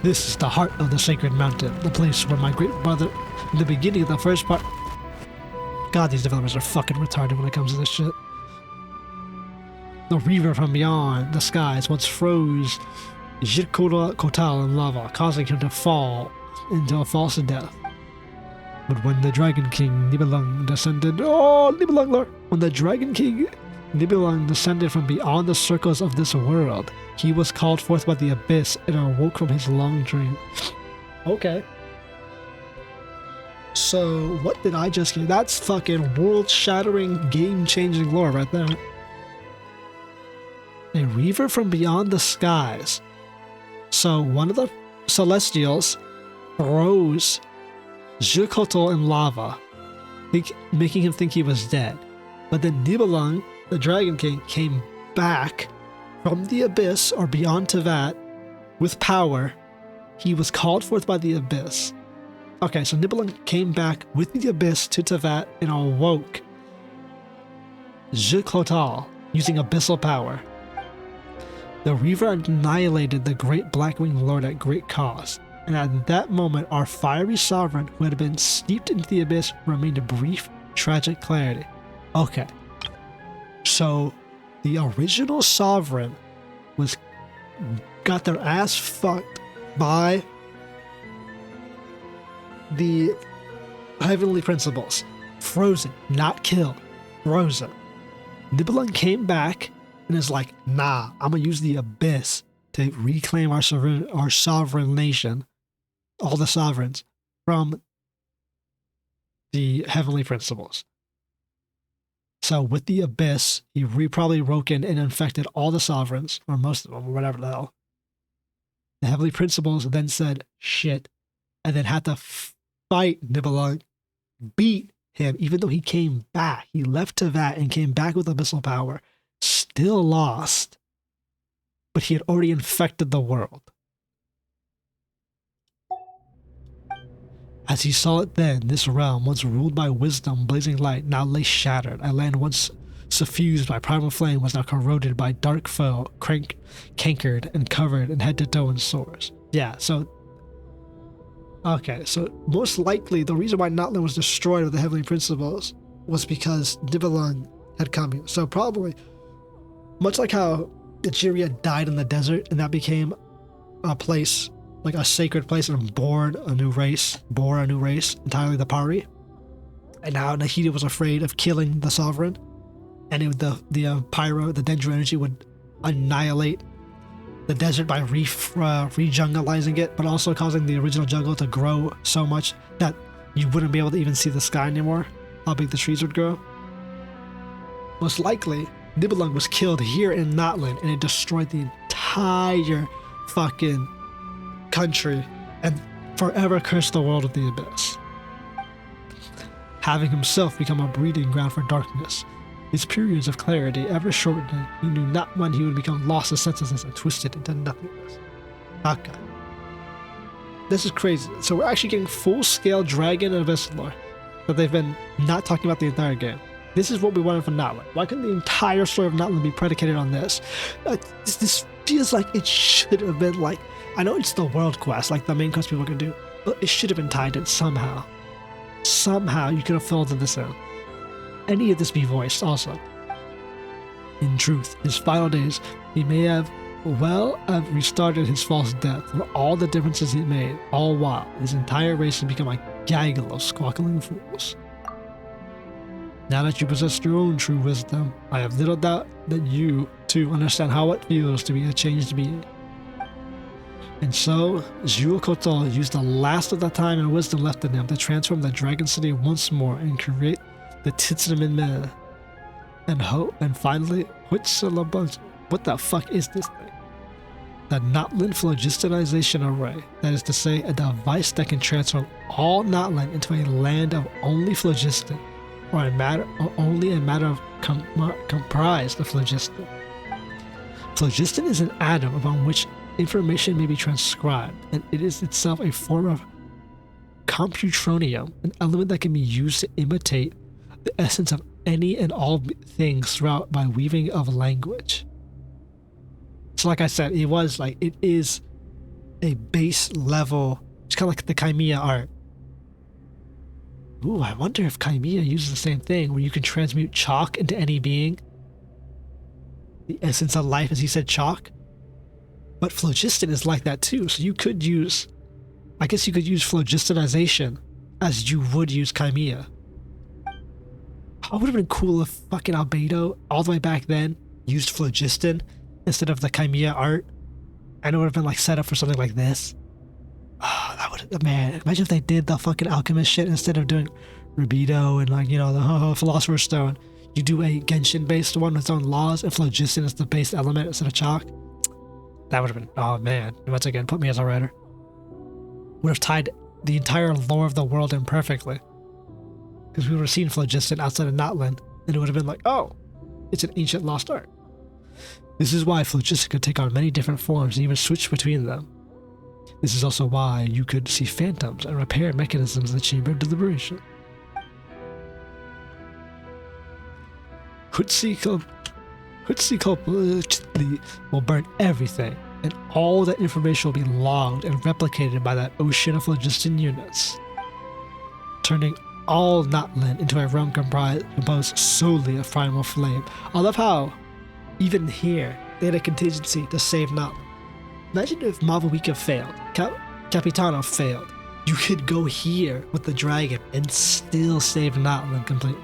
This is the heart of the sacred mountain, the place where my great brother, in the beginning of the first part... God, these developers are fucking retarded when it comes to this shit. The river from beyond the skies once froze Kotal in lava, causing him to fall into a false death. But when the Dragon King Nibelung descended... Oh, Nibelung lore! When the Dragon King Nibelung descended from beyond the circles of this world, he was called forth by the abyss and awoke from his long dream. Okay. So, what did I just get? That's fucking world-shattering, game-changing lore right there. A reaver from beyond the skies. So, one of the Celestials throws Zhukotal in lava, making him think he was dead. But then Nibelung, the Dragon King, came back from the abyss or beyond Tevat with power. He was called forth by the abyss. Okay, so Nibelung came back with the abyss to Tevat and awoke Zhukotal using abyssal power. The Reaver annihilated the great Blackwing Lord at great cost, and at that moment our fiery sovereign, who had been steeped into the abyss, remained a brief, tragic clarity. Okay, so the original sovereign got their ass fucked by the heavenly principles. Frozen, not killed, frozen. Nibelung came back and is like, nah, I'm gonna use the abyss to reclaim our sovereign nation, all the sovereigns, from the heavenly principles. So with the abyss, he probably broke in and infected all the sovereigns, or most of them, or whatever the hell. The heavenly principles then said, shit, and then had to fight Nibelung, beat him, even though he came back. He left Tevat and came back with abyssal power, still lost, but he had already infected the world. As he saw it then, this realm, once ruled by wisdom, blazing light, now lay shattered. A land once suffused by primal flame was now corroded by dark foe, cankered and covered and head to toe in sores. Yeah, so... Okay, so most likely the reason why Natlan was destroyed with the heavenly principles was because Nibelung had come here. So probably, much like how Egeria died in the desert and that became a place, like a sacred place, and bore a new race, entirely the Pari. And how Nahida was afraid of killing the sovereign, and the pyro, the Dendro energy would annihilate the desert by re-jungleizing it, but also causing the original jungle to grow so much that you wouldn't be able to even see the sky anymore, how big the trees would grow. Most likely, Nibelung was killed here in Natlan, and it destroyed the entire fucking country and forever cursed the world of the abyss, having himself become a breeding ground for darkness. His periods of clarity ever shortening, he knew not when he would become lost of senses and twisted into nothingness. Okay. This is crazy. So we're actually getting full-scale dragon and abyss lore that they've been not talking about the entire game. This is what we wanted from Natlan. Why couldn't the entire story of Natlan be predicated on this? This feels like it should have been like... I know it's the world quest, like the main quest people can do, but it should have been tied in somehow. Somehow you could have filled this in. Any of this be voiced also. In truth, his final days, he may have restarted his false death for all the differences he made, all while his entire race had become a gaggle of squawking fools. Now that you possess your own true wisdom, I have little doubt that you, to understand how it feels to be a changed being. And so, Zhuokoto used the last of the time and wisdom left in him to transform the Dragon City once more and create the Titsumime. And finally, what the fuck is this thing? The Natlan Phlogistonization Array. That is to say, a device that can transform all Natlan into a land of only phlogiston, or only a matter of comprised of phlogiston. Phlogiston is an atom upon which information may be transcribed, and it is itself a form of computronium, an element that can be used to imitate the essence of any and all things throughout by weaving of language. So like I said, it is a base level, it's kind of like the Chimea art. Ooh, I wonder if Chimea uses the same thing, where you can transmute chalk into any being. The essence of life, as he said, chalk. But phlogiston is like that too, so you could use, I guess you could use phlogistonization as you would use Chimea. Oh, it would have been cool if fucking Albedo, all the way back then, used phlogiston instead of the Chimea art. And it would have been like set up for something like this. Oh, that would, man, imagine if they did the fucking alchemist shit instead of doing Rubido and like, you know, the Philosopher's Stone. You do a Genshin based one with its own laws and phlogiston is the base element instead of chalk. That would have been, oh man, once again, put me as a writer. Would have tied the entire lore of the world in perfectly. Because we would have seen phlogiston outside of Natlan, and it would have been like, oh, it's an ancient lost art. This is why phlogiston could take on many different forms and even switch between them. This is also why you could see phantoms and repair mechanisms in the Chamber of Deliberation. Huitzilopochtli will burn everything, and all that information will be logged and replicated by that ocean of phlogiston units, turning all Natlan into a realm composed solely of primal flame. I love how, even here, they had a contingency to save Natlan. Imagine if Mavuika failed, Capitano failed. You could go here with the dragon and still save Natlan completely.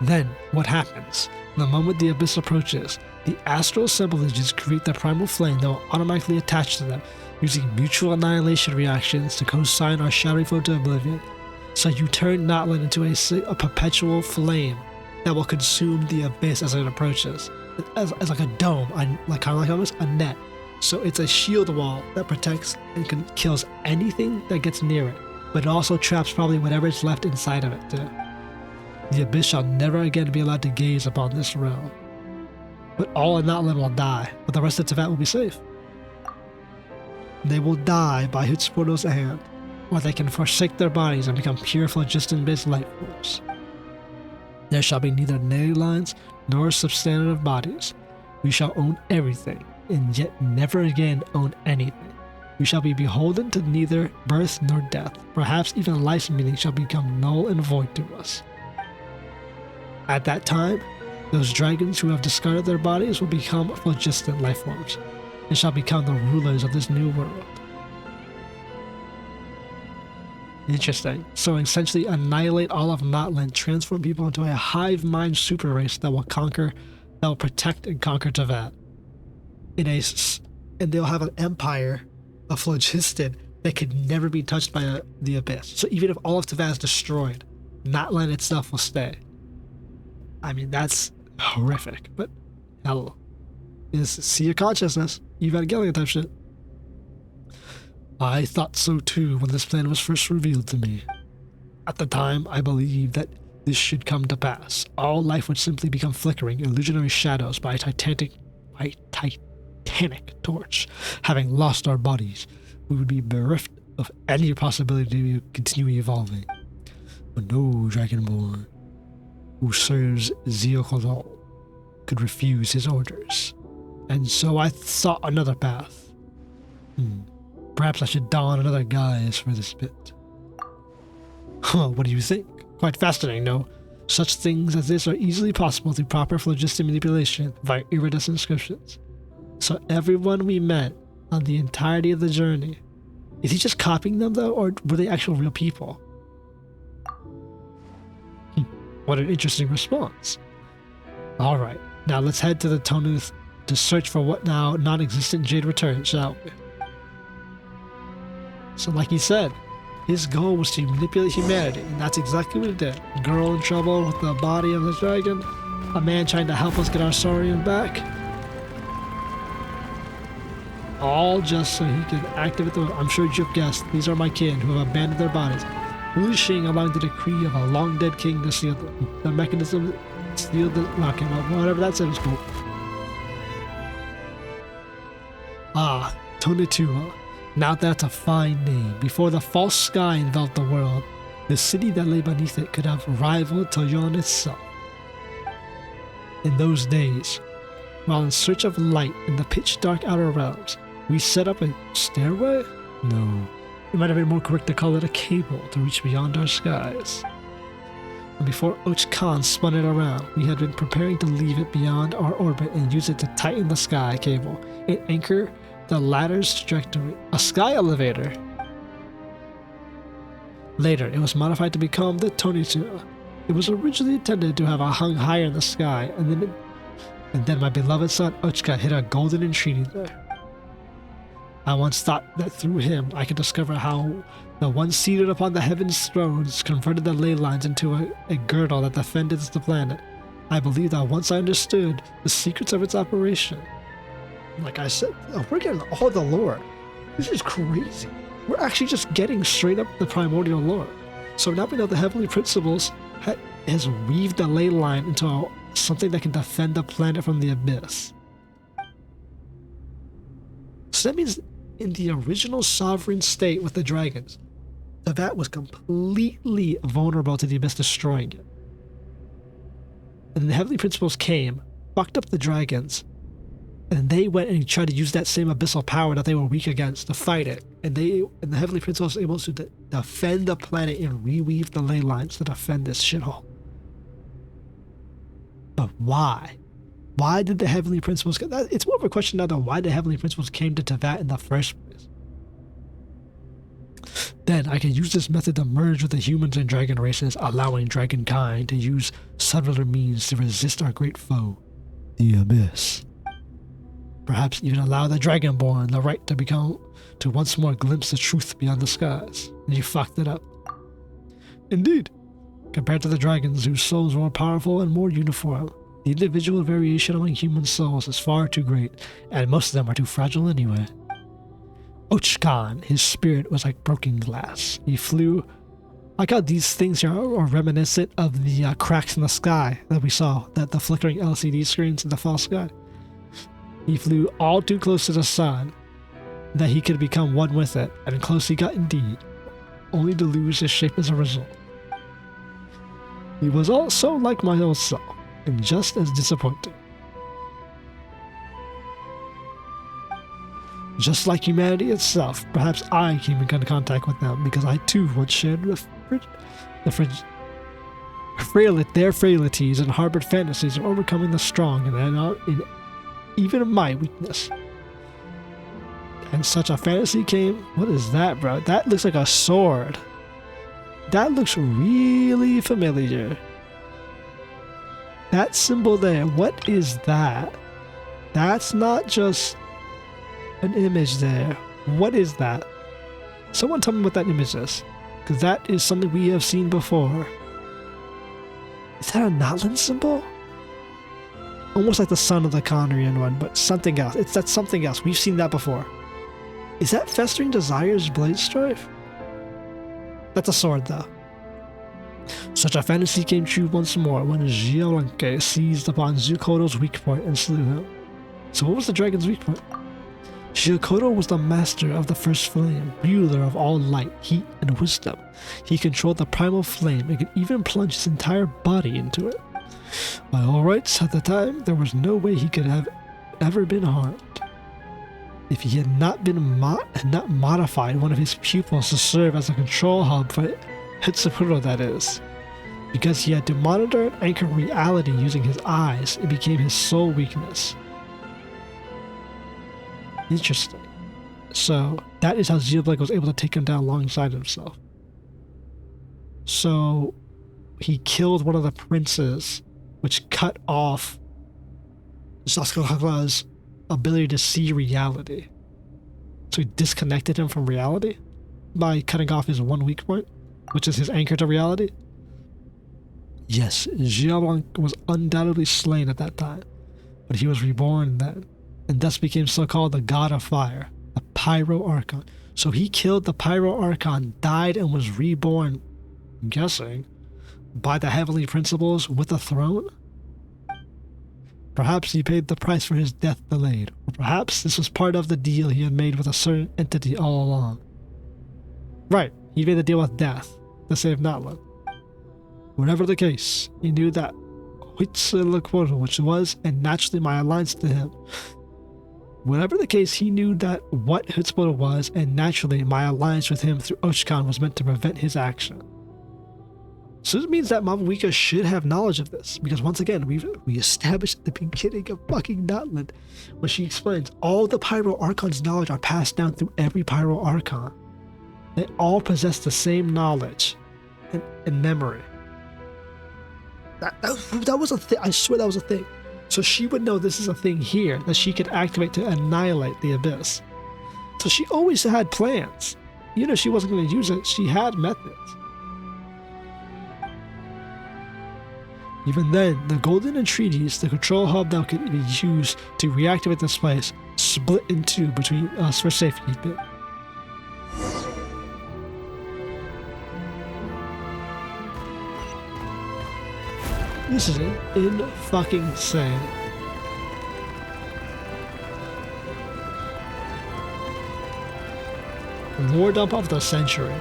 Then, what happens? The moment the abyss approaches, the astral assemblages create the primal flame that will automatically attach to them, using mutual annihilation reactions to co-sign our shadowy foe to oblivion. So you turn Natlan into a perpetual flame that will consume the abyss as it approaches, as like a dome, like kind of like almost a net. So it's a shield wall that protects and kills anything that gets near it, but it also traps probably whatever is left inside of it too. The abyss shall never again be allowed to gaze upon this realm. But all in Natlan will die, but the rest of Teyvat will be safe. They will die by Hitsupono's hand, or they can forsake their bodies and become pure phlogiston-based life forms. There shall be neither ney lines nor substantive bodies. We shall own everything, and yet never again own anything. We shall be beholden to neither birth nor death. Perhaps even life's meaning shall become null and void to us. At that time, those dragons who have discarded their bodies will become phlogiston life forms, and shall become the rulers of this new world. Interesting. So essentially annihilate all of Natlan, transform people into a hive mind super race that will protect and conquer Teyvat. And they'll have an empire of phlogiston that could never be touched by the abyss. So even if all of Teyvat is destroyed, Natlan itself will stay. I mean, that's horrific, but hell, is sea of consciousness. Evangelion type shit. I thought so too when this plan was first revealed to me. At the time, I believed that this should come to pass. All life would simply become flickering, illusionary shadows by a titanic torch. Having lost our bodies, we would be bereft of any possibility to continue evolving. But no dragonborn who serves Ziokolol could refuse his orders. And so I sought another path. Perhaps I should don another guise for this bit. What do you think? Quite fascinating, no? Such things as this are easily possible through proper phlogiston manipulation via iridescent inscriptions. So everyone we met on the entirety of the journey, is he just copying them though, or were they actual real people? What an interesting response. Alright, now let's head to the Tonuth to search for what now non-existent Jade return, shall we? So like he said, his goal was to manipulate humanity, and that's exactly what he did. A girl in trouble with the body of the dragon, a man trying to help us get our Saurian back. All just so he could activate the... I'm sure you've guessed, these are my kin who have abandoned their bodies, unleashing allowing the decree of a long-dead king to seal the mechanism, seal the locking up, whatever that said was called. Ah, Tonutua. Now that's a fine name. Before the false sky enveloped the world, the city that lay beneath it could have rivaled Toyon itself. In those days, while in search of light in the pitch-dark outer realms, we set up a stairway? No. It might have been more correct to call it a cable to reach beyond our skies. And before Och Khan spun it around, we had been preparing to leave it beyond our orbit and use it to tighten the sky cable and anchor the ladder's trajectory. A sky elevator! Later, it was modified to become the Tonutua. It was originally intended to have hung higher in the sky, and then my beloved son Ochka hit a golden entreaty there. I once thought that through him I could discover how the one seated upon the heaven's thrones converted the ley lines into a girdle that defended the planet. I believe that once I understood the secrets of its operation. Like I said, we're getting all the lore. This is crazy. We're actually just getting straight up the primordial lore. So now we know the heavenly principles has weaved the ley line into something that can defend the planet from the abyss. So that means in the original sovereign state with the dragons, Teyvat was completely vulnerable to the abyss destroying it. And the heavenly principles came, fucked up the dragons, and they went and tried to use that same abyssal power that they were weak against to fight it. And the heavenly principles were able to defend the planet and reweave the ley lines to defend this shithole. But why? Why did the heavenly principles... It's more of a question now, though, why the heavenly principles came to Teyvat in the first place. Then I can use this method to merge with the humans and dragon races, allowing dragonkind to use subtler means to resist our great foe, the abyss. Perhaps even allow the dragonborn the right to once more glimpse the truth beyond the skies. And you fucked it up. Indeed. Compared to the dragons, whose souls are more powerful and more uniform, the individual variation among human souls is far too great, and most of them are too fragile anyway. Och Khan, his spirit was like broken glass. He flew... I like how these things are reminiscent of the cracks in the sky that we saw, that the flickering LCD screens in the fall sky. He flew all too close to the sun, that he could become one with it, and close he got indeed, only to lose his shape as a result. He was also like my old self, and just as disappointing. Just like humanity itself, perhaps I came in contact with them because I too once shared their frailties and harbored fantasies of overcoming the strong and even my weakness. And such a fantasy came... What is that, bro? That looks like a sword. That looks really familiar. That symbol there, what is that? That's not just an image there. What is that? Someone tell me what that image is, because that is something we have seen before. Is that a Natlan symbol? Almost like the son of the Conrian one, but something else. That's something else. We've seen that before. Is that Festering Desire's blade strife? That's a sword, though. Such a fantasy came true once more when Xiaolanke seized upon Zukoto's weak point and slew him. So what was the dragon's weak point? Zukoto was the master of the first flame, ruler of all light, heat, and wisdom. He controlled the primal flame and could even plunge his entire body into it. By all rights, at the time, there was no way he could have ever been harmed. If he had not modified one of his pupils to serve as a control hub for Hitsupuro, that is. Because he had to monitor and anchor reality using his eyes, it became his sole weakness. Interesting. So, that is how Xenoblade was able to take him down alongside himself. So, he killed one of the princes, which cut off Zaskala's ability to see reality. So he disconnected him from reality by cutting off his one weak point, which is his anchor to reality. Yes, Xiaoblanc was undoubtedly slain at that time, but he was reborn then, and thus became so-called the God of Fire, the Pyro Archon. So he killed the Pyro Archon, died, and was reborn, I'm guessing, by the Heavenly Principles with a throne? Perhaps he paid the price for his death delayed, or perhaps this was part of the deal he had made with a certain entity all along. Right, he made the deal with death to save Natlan. Whatever the case, he knew that Huitzilopochtli, which was, and naturally my alliance to him. Whatever the case, he knew that what Huitzilopochtli was, and naturally my alliance with him through Ochkan was meant to prevent his action. So this means that Mama Wika should have knowledge of this, because once again, we established at the beginning of fucking Natlan, when she explains all the Pyro Archon's knowledge are passed down through every Pyro Archon. They all possess the same knowledge and memory. That was a thing. I swear that was a thing. So she would know this is a thing here that she could activate to annihilate the Abyss. So she always had plans. You know, she wasn't going to use it. She had methods. Even then, the Golden Entreaties, the control hub that could be used to reactivate this place, split in two between us for safekeeping. This is fucking insane. War dump of the century.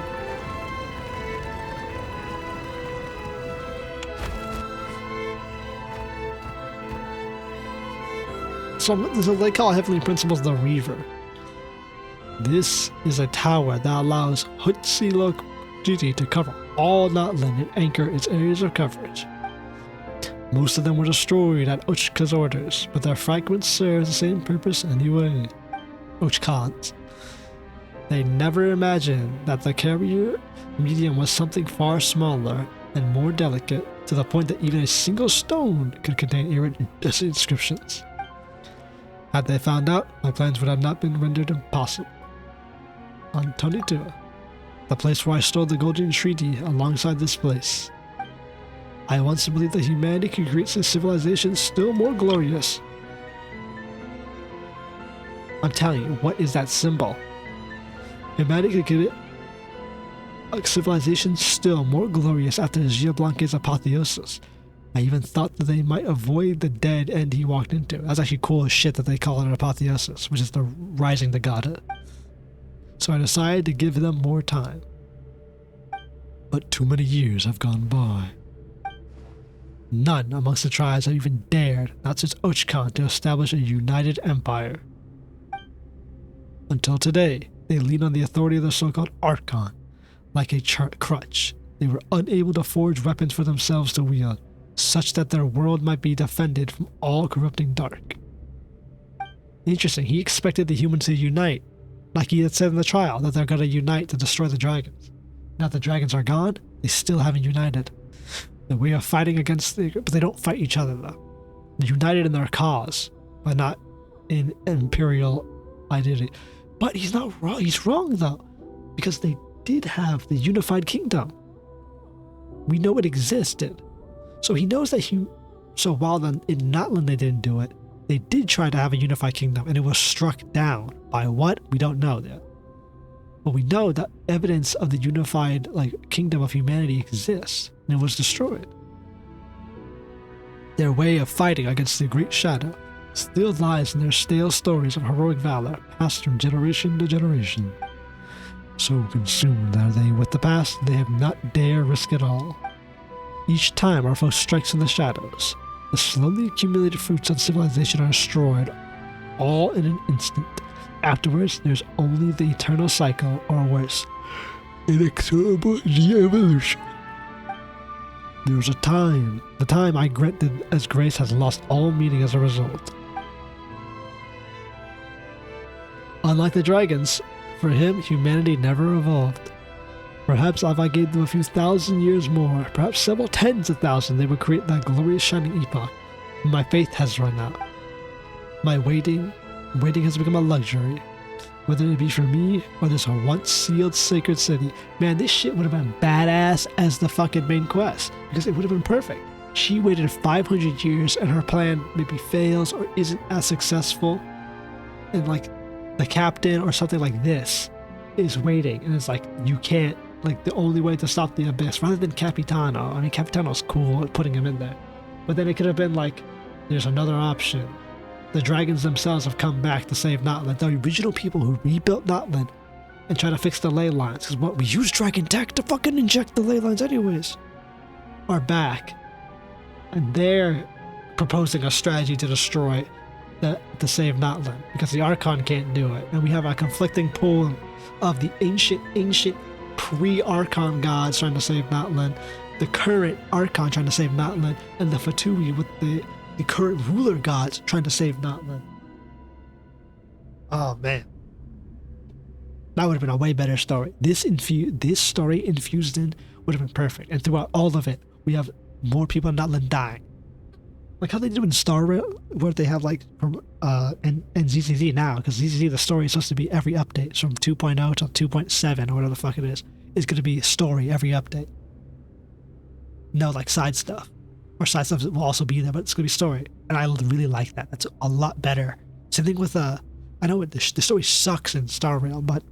So they call Heavenly Principles the Reaver. This is a tower that allows Huitzilopochtli to cover all Natlan and anchor its areas of coverage. Most of them were destroyed at Ochka's orders, but their fragments serve the same purpose anyway. Ochkans. They never imagined that the carrier medium was something far smaller and more delicate, to the point that even a single stone could contain iridescent inscriptions. Had they found out, my plans would have not been rendered impossible. On Tonitua, the place where I stored the Golden Entreaty alongside this place, I once believed that humanity could create a civilization still more glorious. I'm telling you, what is that symbol? Humanity could create a civilization still more glorious after Xiaoblanque's apotheosis. I even thought that they might avoid the dead end he walked into. That's actually cool as shit that they call it an apotheosis, which is the rising the godhead. So I decided to give them more time. But too many years have gone by. None amongst the tribes have even dared, not since Ochkan, to establish a united empire. Until today, they lean on the authority of the so-called Archon. Like a crutch, they were unable to forge weapons for themselves to wield, such that their world might be defended from all corrupting dark. Interesting, he expected the humans to unite, like he had said in the trial, that they're going to unite to destroy the dragons. Now that the dragons are gone, they still haven't united. The way of fighting against but they don't fight each other though. They're united in their cause, but not in imperial identity. But he's not wrong. He's wrong though, because they did have the unified kingdom. We know it existed, so he knows that So while in Natlan they didn't do it, they did try to have a unified kingdom, and it was struck down by what we don't know yet. But we know that evidence of the unified kingdom of humanity exists, and it was destroyed. Their way of fighting against the Great Shadow still lies in their stale stories of heroic valor passed from generation to generation. So consumed are they with the past, they have not dare risk it all. Each time our foe strikes in the shadows, the slowly accumulated fruits of civilization are destroyed, all in an instant. Afterwards, there's only the eternal cycle, or worse, inexorable de-evolution. There's a time. The time I granted as grace has lost all meaning as a result. Unlike the dragons, for him, humanity never evolved. Perhaps if I gave them a few thousand years more, perhaps several tens of thousands, they would create that glorious shining epoch. My faith has run out. My waiting has become a luxury. Whether it be for me or this once sealed sacred city, man, this shit would have been badass as the fucking main quest because it would have been perfect. She waited 500 years and her plan maybe fails or isn't as successful, and like the captain or something like this is waiting, and it's like you can't, like the only way to stop the abyss rather than Capitano. I mean, Capitano's cool at putting him in there, but then it could have been like there's another option. The dragons themselves have come back to save Natlan. The original people who rebuilt Natlan and try to fix the ley lines, because what we use dragon tech to fucking inject the ley lines anyways, are back, and they're proposing a strategy to destroy to save Natlan because the Archon can't do it, and we have a conflicting pool of the ancient pre-Archon gods trying to save Natlan, the current Archon trying to save Natlan, and the Fatui with the current ruler gods trying to save Natlan. Oh man, that would have been a way better story. This story infused in would have been perfect, and throughout all of it, we have more people in Natlan dying, like how they do in Star Rail, where they have like and ZZZ now, because ZZZ the story is supposed to be every update from 2.0 to 2.7 or whatever the fuck it is going to be a story every update. No like side stuff. Or side stuff will also be there, but it's going to be story. And I really like that. That's a lot better. Same thing with, I know the story sucks in Star Rail, but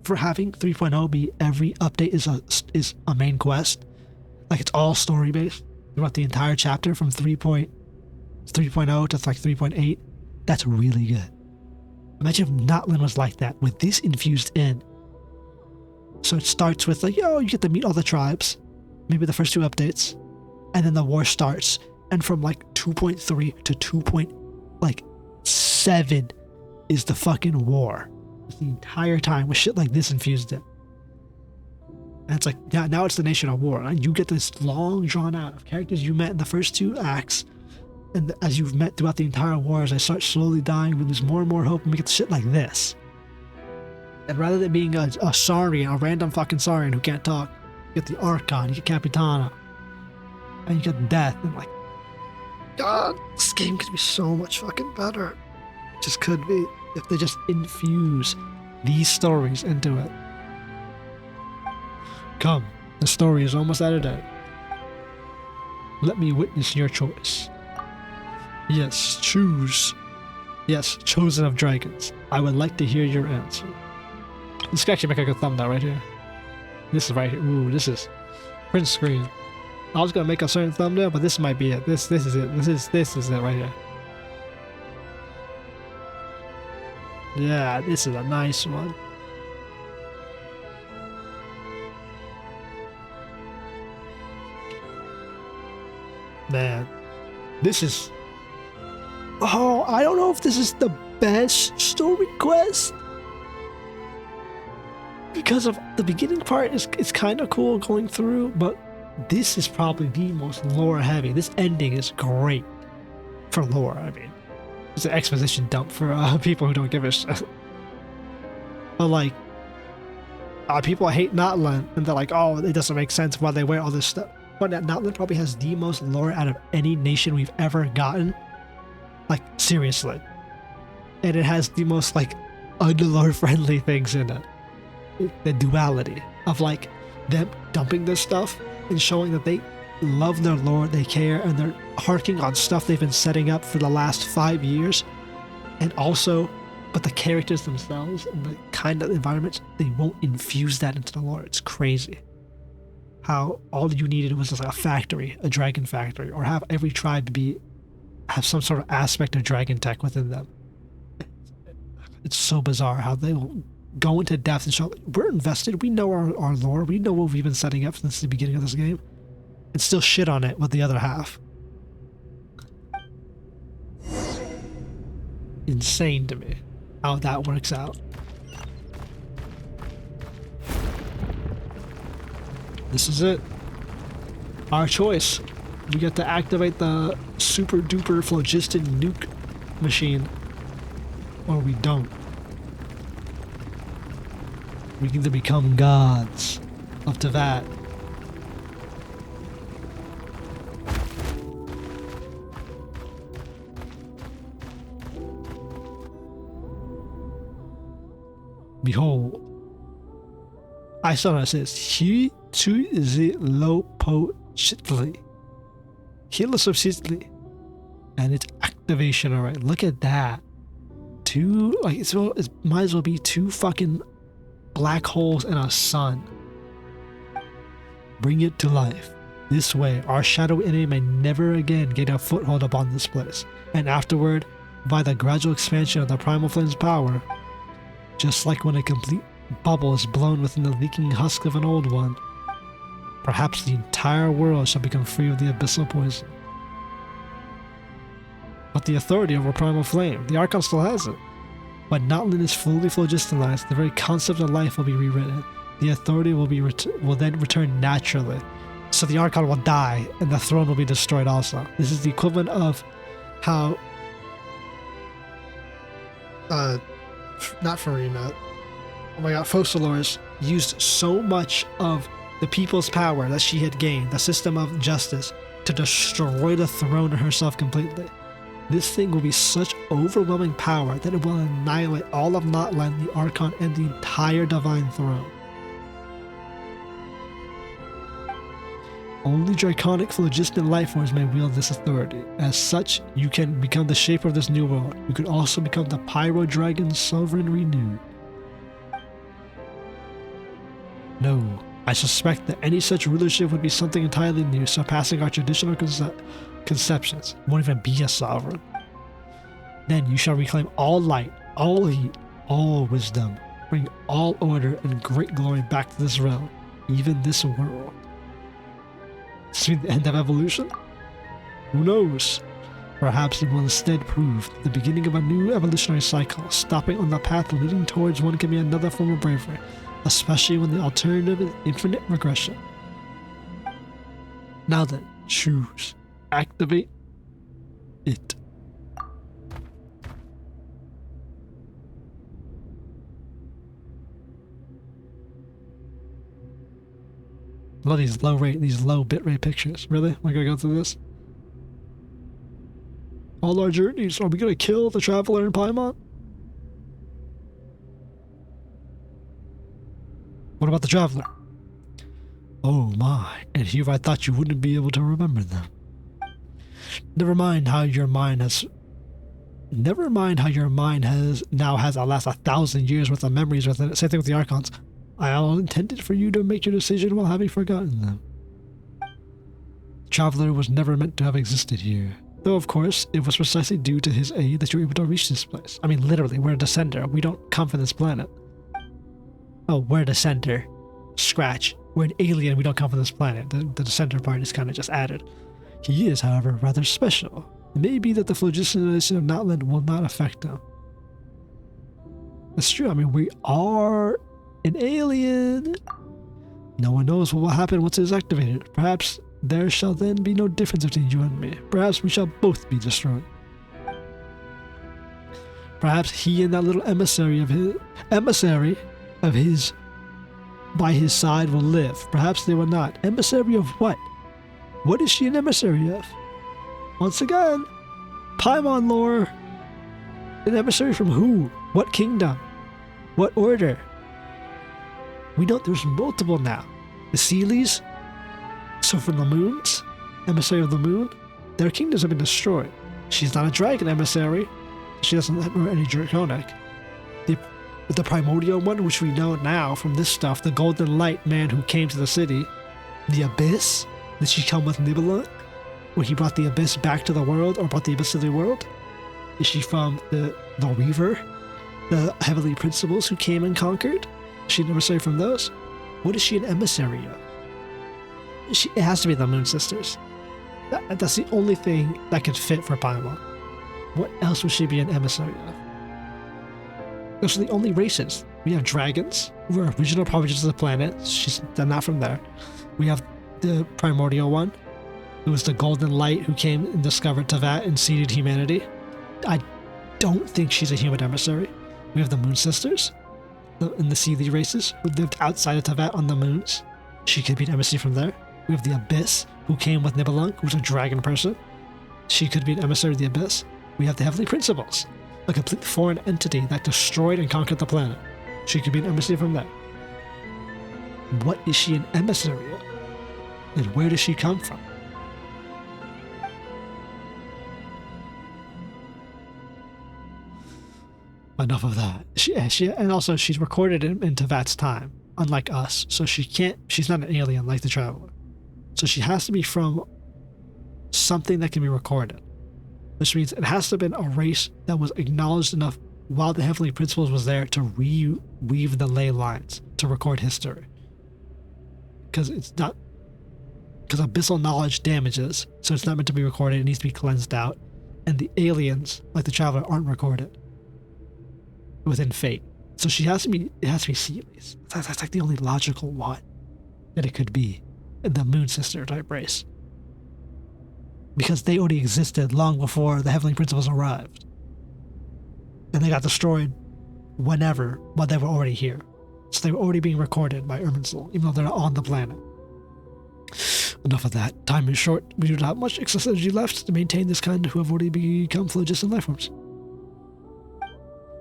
for having 3.0 be every update is a main quest, like it's all story based throughout the entire chapter from 3.0 to like 3.8, that's really good. Imagine if Natlan was like that, with this infused in. So it starts with like, you get to meet all the tribes, maybe the first two updates, and then the war starts, and from like 2.3 to 2.7 is the fucking war. It's the entire time with shit like this infused in. And it's like, yeah, now it's the Nation of War, and you get this long drawn out of characters you met in the first two acts, and as you've met throughout the entire war, as they start slowly dying, we lose more and more hope, and we get shit like this. And rather than being a Saurian, a random fucking Saurian who can't talk, you get the Archon, you get Capitano, and you get death, and like, God, this game could be so much fucking better. It just could be, if they just infuse these stories into it. Come, the story is almost out of date. Let me witness your choice. Yes, choose. Yes, chosen of dragons. I would like to hear your answer. This could actually make a good thumbnail right here. This is right here. Ooh, this is print screen. I was gonna make a certain thumbnail, but this might be it. This is it. This is it right here. Yeah, this is a nice one. Man, this is... Oh, I don't know if this is the best story quest. Because of the beginning part, it's kind of cool going through, but this is probably the most lore heavy. This ending is great for lore, I mean. It's an exposition dump for people who don't give a shit. But like, people hate Natlan, and they're like, oh, it doesn't make sense why they wear all this stuff. But Natlan probably has the most lore out of any nation we've ever gotten. Like, seriously. And it has the most, like, unlore friendly things in it. The duality of, like, them dumping this stuff and showing that they love their lore, they care, and they're harking on stuff they've been setting up for the last 5 years. And also, but the characters themselves and the kind of environments, they won't infuse that into the lore. It's crazy. How all you needed was just like a factory, a dragon factory, or have every tribe have some sort of aspect of dragon tech within them. It's so bizarre how they will go into depth and show, we're invested, we know our lore, we know what we've been setting up since the beginning of this game, and still shit on it with the other half. Insane to me how that works out. This is it. Our choice. We get to activate the super duper phlogiston nuke machine. Or we don't. We can either become gods. Up to that. Behold, I saw how it says, he to the low po chitli. Hilosopsitli. And it's activation, alright. Look at that. Two, like, it might as well be two fucking black holes and a sun. Bring it to life. This way, our shadow enemy may never again gain a foothold upon this place. And afterward, by the gradual expansion of the primal flame's power, just like when a complete bubble is blown within the leaking husk of an old one, perhaps the entire world shall become free of the abyssal poison. But the authority over primal flame, the Archon still has it. When Natlan is fully phlogistonized, the very concept of life will be rewritten. The authority will then return naturally. So the Archon will die, and the throne will be destroyed also. This is the equivalent of how... not Farina. Oh my god, Focalors used so much of the people's power that she had gained, the system of justice, to destroy the throne herself completely. This thing will be such overwhelming power that it will annihilate all of Natlan, the Archon, and the entire Divine Throne. Only draconic phlogiston life forms may wield this authority. As such, you can become the shaper of this new world. You could also become the Pyro Dragon Sovereign Renewed. No, I suspect that any such rulership would be something entirely new, surpassing our traditional conceptions. It won't even be a sovereign. Then you shall reclaim all light, all heat, all wisdom, bring all order and great glory back to this realm, even this world. Does this mean the end of evolution? Who knows? Perhaps it will instead prove the beginning of a new evolutionary cycle. Stopping on the path leading towards one can be another form of bravery, especially when the alternative is infinite regression. Now then, choose. Activate it. Look at these low bitrate pictures. Really? We're gonna go through this? All our journeys. Are we gonna kill the traveler in Paimon? What about the traveler? Oh my, and here I thought you wouldn't be able to remember them. Never mind how your mind has now has at last 1,000 years worth of memories within it. Same thing with the Archons. I all intended for you to make your decision while having forgotten them. The traveler was never meant to have existed here. Though of course, it was precisely due to his aid that you were able to reach this place. I mean, literally, we're a descender. We don't come from this planet. Oh, we're a descender. Scratch. We're an alien. We don't come from this planet. The descender part is kind of just added. He is, however, rather special. It may be that the phlogistonization of Natlan will not affect him. That's true. I mean, we are an alien. No one knows what will happen once it is activated. Perhaps there shall then be no difference between you and me. Perhaps we shall both be destroyed. Perhaps he and that little emissary of his by his side will live. Perhaps they will not. Emissary of what? What is she an emissary of? Once again, Paimon lore. An emissary from who? What kingdom? What order? We know there's multiple now. The Sealies, so from the moons, emissary of the moon, their kingdoms have been destroyed. She's not a dragon emissary. She doesn't have any draconic. The primordial one, which we know now from this stuff, the golden light man who came to the city, the abyss. Did she come with Nibelung, when he brought the abyss back to the world, or brought the abyss to the world? Is she from the Reaver, the Heavenly Principles who came and conquered? Is she an emissary from those? What is she an emissary of? It has to be the Moon Sisters. That's the only thing that could fit for Paimon. What else would she be an emissary of? Those are the only races. We have dragons, who are original provinces of the planet. They're not from there. We have the primordial one, who was the golden light who came and discovered Teyvat and seeded humanity. I don't think she's a human emissary. We have the Moon Sisters, and the Sealy races, who lived outside of Teyvat on the moons. She could be an emissary from there. We have the Abyss, who came with Nibelung, who's a dragon person. She could be an emissary of the Abyss. We have the Heavenly Principles, a complete foreign entity that destroyed and conquered the planet. She could be an emissary from there. What is she an emissary of? And where does she come from? Enough of that. And also she's recorded into Vat's time, unlike us. So she's not an alien like the Traveler. So she has to be from something that can be recorded. Which means it has to have been a race that was acknowledged enough while the Heavenly Principles was there to reweave the ley lines to record history. Because abyssal knowledge damages, so it's not meant to be recorded, it needs to be cleansed out. And the aliens, like the Traveler, aren't recorded within fate. So it has to be Seeleys. That's like the only logical one that it could be. The Moon Sister type race. Because they already existed long before the Heavenly Principles arrived. And they got destroyed whenever, while they were already here. So they were already being recorded by Irminsul, even though they're not on the planet. Enough of that. Time is short. We do not have much excess energy left to maintain this kind who have already become phlogiston lifeforms.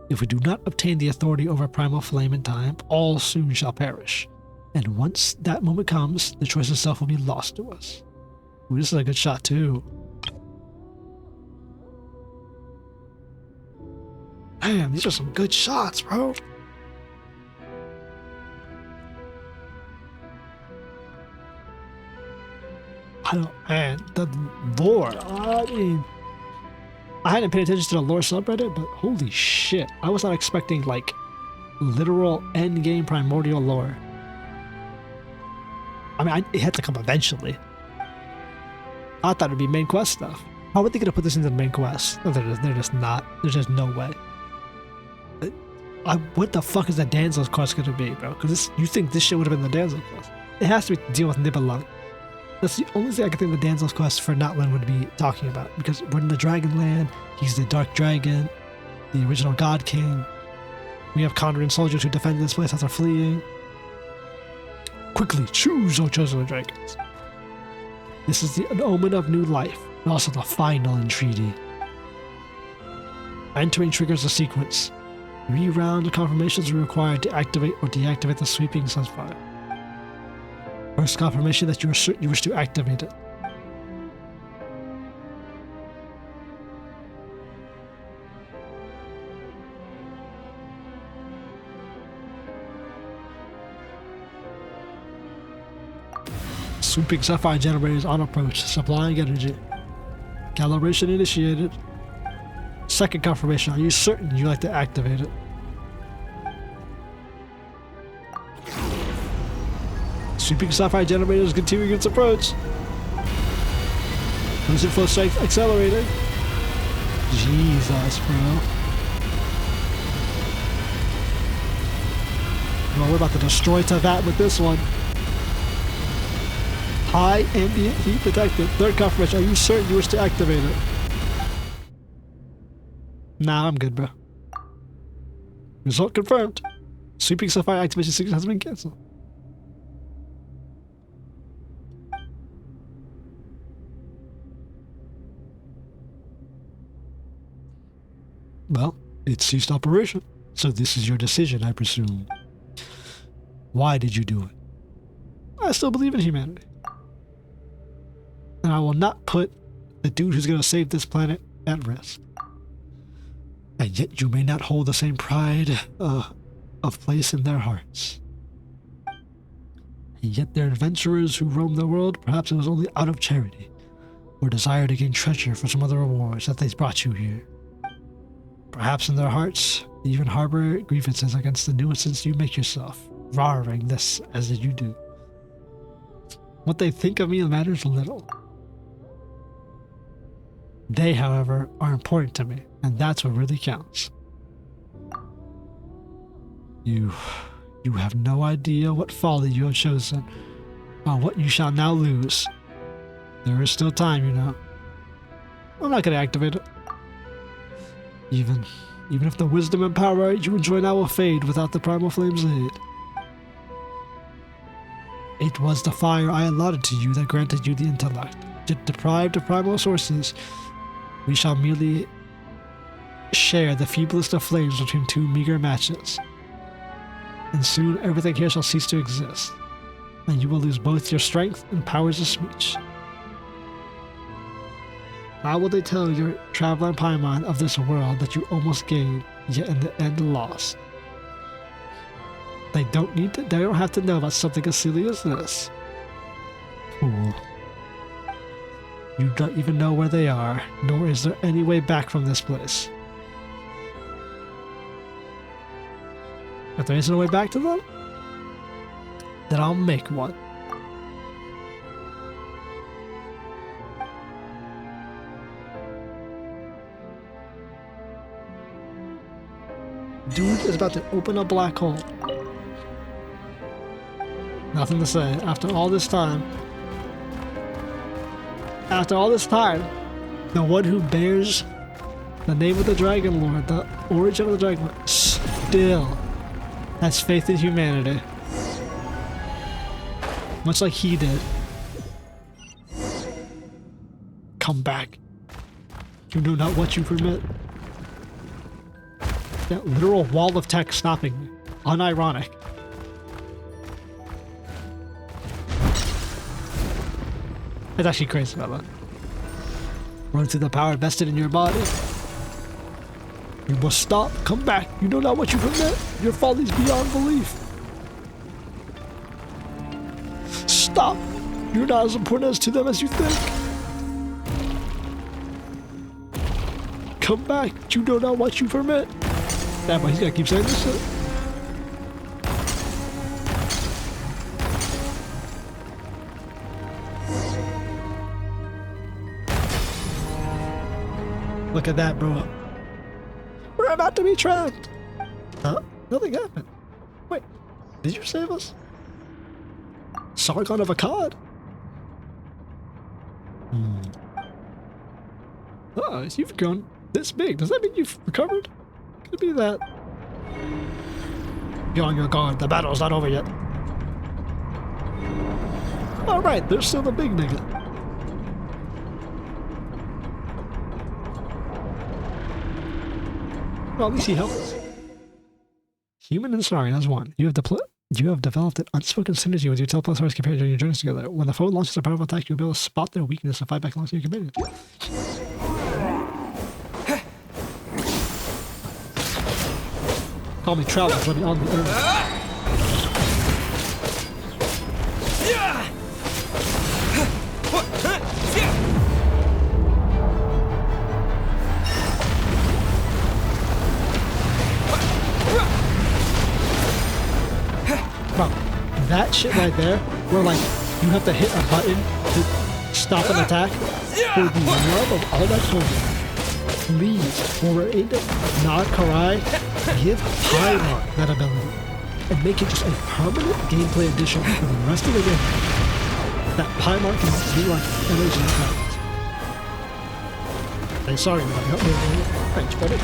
If we do not obtain the authority over primal flame in time, all soon shall perish. And once that moment comes, the choice itself will be lost to us. Ooh, this is a good shot too. Damn, these are some good shots, bro. Man, the lore. I mean, I hadn't paid attention to the lore subreddit, but holy shit. I was not expecting, like, literal endgame primordial lore. I mean, it had to come eventually. I thought it would be main quest stuff. How are they going to put this into the main quest? No, they're just not. There's just no way. What the fuck is that Danzel's quest going to be, bro? Because you think this shit would have been the Danzel quest. It has to be to deal with Nibelung. That's the only thing I can think the Danzel's quest for Natlan would be talking about. Because we're in the Dragonland. He's the Dark Dragon, the original God King. We have Conjuring soldiers who defend this place after fleeing. Quickly choose, O chosen of dragons. This is an omen of new life, and also the final entreaty. Entering triggers a sequence. 3 round confirmations are required to activate or deactivate the sweeping sunfire. First confirmation that you wish to activate it. Sweeping sapphire generators on approach, supplying energy. Calibration initiated. Second confirmation, are you certain you like to activate it? Sweeping sapphire generators continuing its approach. Laser flow strength accelerated. Jesus, bro. Well, we're about to destroy Tavat with this one. High ambient heat detected. Third confirmation. Are you certain you wish to activate it? Nah, I'm good, bro. Result confirmed. Sweeping sapphire activation sequence has been cancelled. Well, it ceased operation. So this is your decision, I presume. Why did you do it? I still believe in humanity. And I will not put the dude who's going to save this planet at risk. And yet you may not hold the same pride of place in their hearts. And yet they're adventurers who roam the world. Perhaps it was only out of charity or desire to gain treasure for some other rewards that they brought you here. Perhaps in their hearts, they even harbor grievances against the nuisance you make yourself, roaring this as you do. What they think of me matters little. They, however, are important to me, and that's what really counts. You have no idea what folly you have chosen, or what you shall now lose. There is still time, you know. I'm not going to activate it. Even if the wisdom and power you enjoy now will fade without the primal flame's aid. It was the fire I allotted to you that granted you the intellect. Yet deprived of primal sources, we shall merely share the feeblest of flames between two meager matches. and soon everything here shall cease to exist, and you will lose both your strength and powers of speech. How will they tell your traveling Paimon of this world that you almost gained, yet in the end lost? They don't have to know about something as silly as this. Fool. You don't even know where they are, nor is there any way back from this place. If there isn't a way back to them, then I'll make one. Dude is about to open a black hole. Nothing to say. After all this time, the one who bears the name of the Dragon Lord, the origin of the Dragon Lord, still has faith in humanity. Much like he did. Come back. You know not what you permit. That literal wall of text stopping me. Unironic. It's actually crazy about that. Run through the power vested in your body. You must stop. Come back. You know not what you permit. Your folly's beyond belief. Stop. You're not as important as to them as you think. Come back. You know not what you permit. Damn, but he's gotta keep saying this shit. Look at that, bro. We're about to be trapped. Huh? Nothing happened. Wait, did you save us? Sargon of Akkad? You've grown this big. Does that mean you've recovered? Could be that. Be on your guard. The battle's not over yet. Alright, there's still the big nigga. Well, at least he helped us. Human and Saurian as one. You have developed an unspoken synergy with your teleporters compared during your journeys together. When the foe launches a powerful attack, you'll be able to spot their weakness and fight back alongside your companions. Call me travelers, let me on the earth. Bro, that shit right there, where like you have to hit a button to stop an attack, for the love of all that's holy. Please, when we're in Nod Karai, give Paimon that ability and make it just a permanent gameplay addition for the rest of the game. That Paimon can be like energy attacks. Hey, sorry, man. Help me with the French, buddy.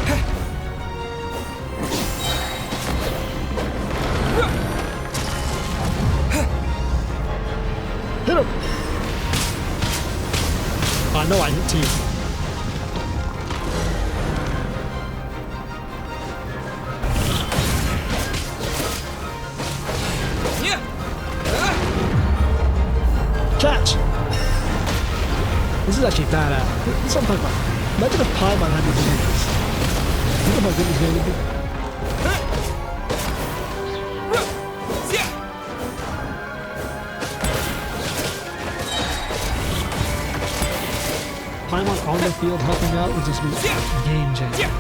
Hit him! I know I hit T. Catch! This is actually badass. This is what I'm talking about. Imagine if Paimon had these abilities. Think about how good this game would be. Paimon on the field helping out would just be game changer.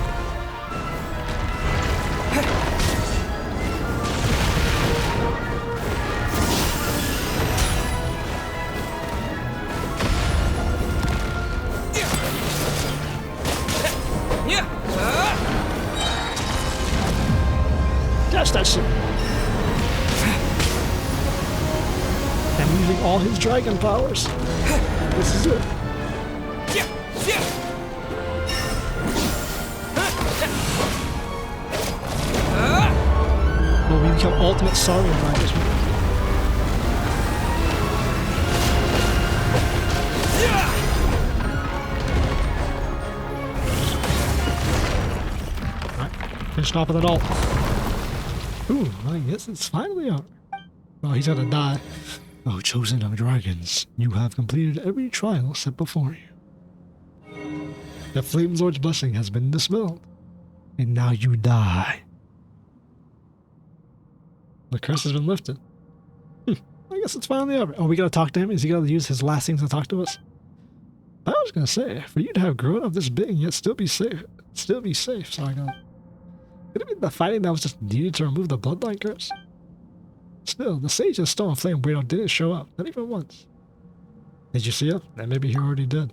Catch that shit. And using all his dragon powers. This is it. Well, we become ultimate Saurian riders. Alright, finished off with it all. Ooh, I guess it's finally over. Oh, he's gonna die. Oh, chosen of dragons, you have completed every trial set before you. The Flame Lord's blessing has been dispelled, and now you die. The curse has been lifted. I guess it's finally over. Oh, we gotta talk to him? Is he gonna use his last things to talk to us? I was gonna say, for you to have grown up this big and yet still be safe, sorry God. Could it be the fighting that was just needed to remove the bloodline curse? Still, the Sage of Stone Flame Weirdo didn't show up, not even once. Did you see him? Then maybe he already did.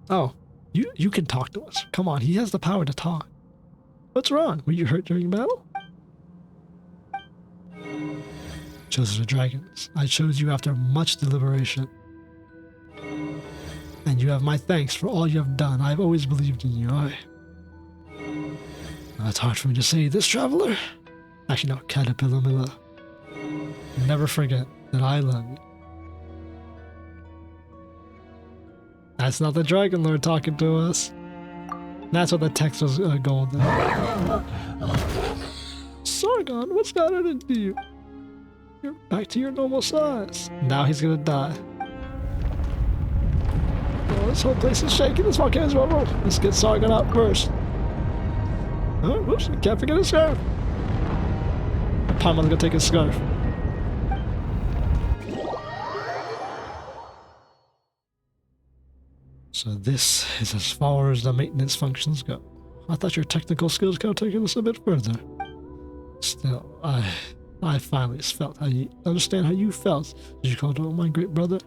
Oh, you can talk to us. Come on, he has the power to talk. What's wrong? Were you hurt during battle? Chosen of Dragons, I chose you after much deliberation. And you have my thanks for all you have done. I've always believed in you. It's hard for me to say this, traveler. Actually, no, Catapilamila. Never forget that I love you. That's not the Dragon Lord talking to us. That's what the text was going there. Sargon, what's gotten into you? You're back to your normal size. Now he's gonna die. Oh, this whole place is shaking. This volcano's over. Let's get Sargon out first. Oh, whoops, can't forget his scarf. Paimon's gonna take his scarf. So this is as far as the maintenance functions go. I thought your technical skills could have taken us a bit further. Still, I finally felt how you understand how you felt as you called out my great brother.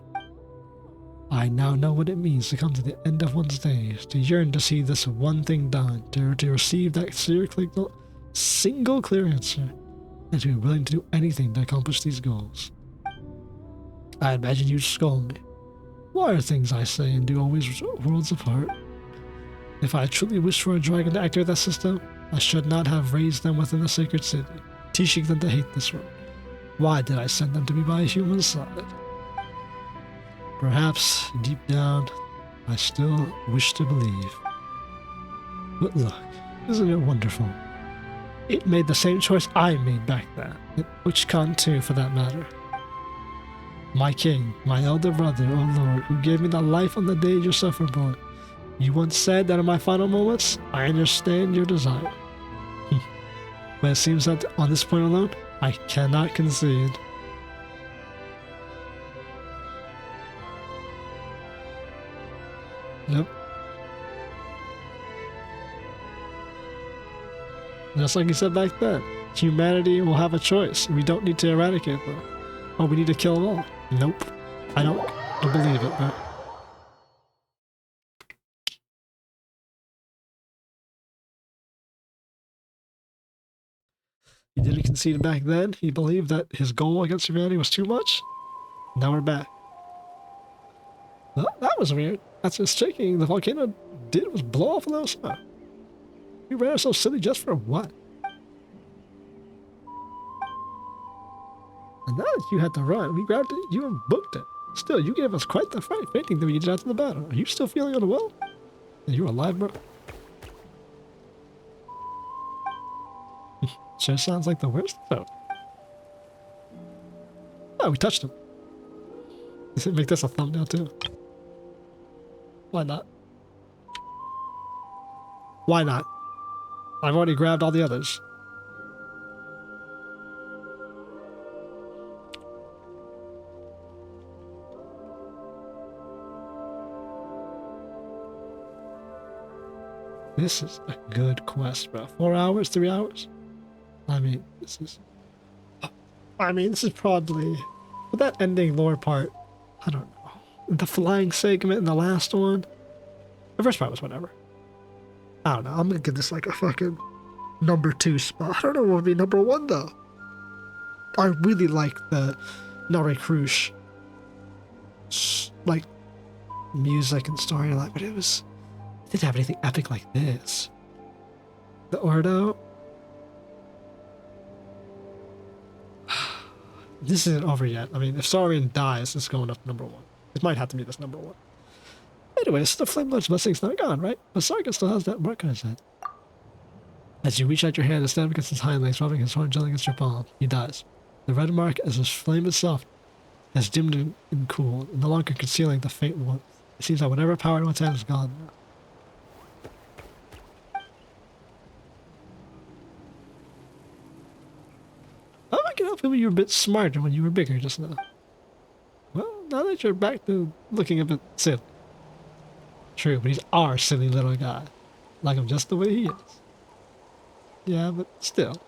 I now know what it means to come to the end of one's days, to yearn to see this one thing done, to receive that single clear answer, and to be willing to do anything to accomplish these goals. I imagine you'd scold me. Why are things I say and do always worlds apart? If I truly wished for a dragon to activate that system, I should not have raised them within the sacred city, teaching them to hate this world. Why did I send them to be by a human side? Perhaps, deep down, I still wish to believe. But look, isn't it wonderful? It made the same choice I made back then, and Uchkan too, for that matter. My king, my elder brother, O Lord, who gave me the life on the day you suffered born. You once said that in my final moments, I understand your desire. But it seems that on this point alone, I cannot concede. Yep. Just like he said back then, humanity will have a choice. We don't need to eradicate them. Oh, we need to kill them all. Nope. I don't believe it, but... He didn't concede back then. He believed that his goal against humanity was too much. Now we're back. Well, that was weird. That's just shaking. The volcano did was blow off a little smoke. We ran ourselves silly just for what? And now that you had to run, we grabbed it, you and booked it. Still, you gave us quite the fight, fainting that we did after the battle. Are you still feeling unwell? Are you alive, bro? Sure sounds like the worst though. Oh, we touched him. Does it make this a thumbnail too? Why not? Why not? I've already grabbed all the others. This is a good quest, bro. 4 hours, 3 hours? I mean, this is probably... With that ending lore part, I don't know. The flying segment in the last one. The first part was whatever. I don't know. I'm gonna give this like a fucking number 2 spot. I don't know what would be number 1 though. I really like the Nare Krush like music and storyline, but it didn't have anything epic like this. The Ordo. This isn't over yet. I mean, if Saurian dies, it's going up to number 1. It might have to be this number 1. Anyways, the Flame Lord's blessing's not gone, right? But Sargon still has that mark on his head. As you reach out your hand to stand against his hind legs, rubbing his horn gently against your palm, he dies. The red mark, as his flame itself, has dimmed and cooled, no longer concealing the faint warmth. It seems that whatever power in one's hand is gone now. I can help him. You were a bit smarter when you were bigger just now. Well, now that you're back to looking a bit silly. True, but he's our silly little guy. Like him just the way he is. Yeah, but still.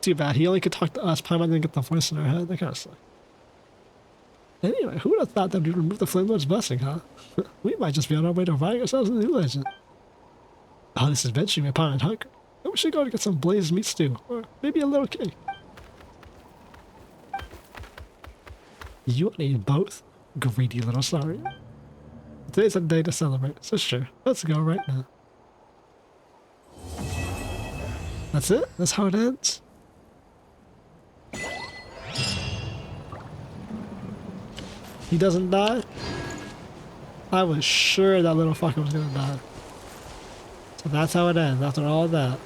Too bad. He only could talk to us. Paimon didn't get the voice in our head. That kind of sucks. Anyway, who would have thought that we'd remove the Flame Lord's blessing, huh? We might just be on our way to finding ourselves a new legend. Oh, this adventure made Paimon hungry. We should go to get some blazed meat stew, or maybe a little cake. You want to eat both? Greedy little Saurian. Today's a day to celebrate, so sure, let's go right now. That's it? That's how it ends? He doesn't die? I was sure that little fucker was gonna die. So that's how it ends, after all that.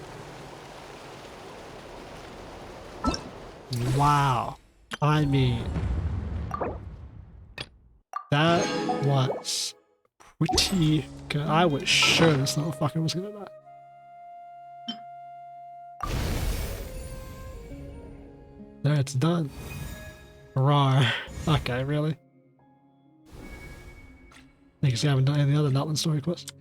Wow. I mean, that was pretty good. I was sure this little fucker was gonna die. There, it's done. Roar. Okay, really? I guess you haven't done any other Natlan story quests.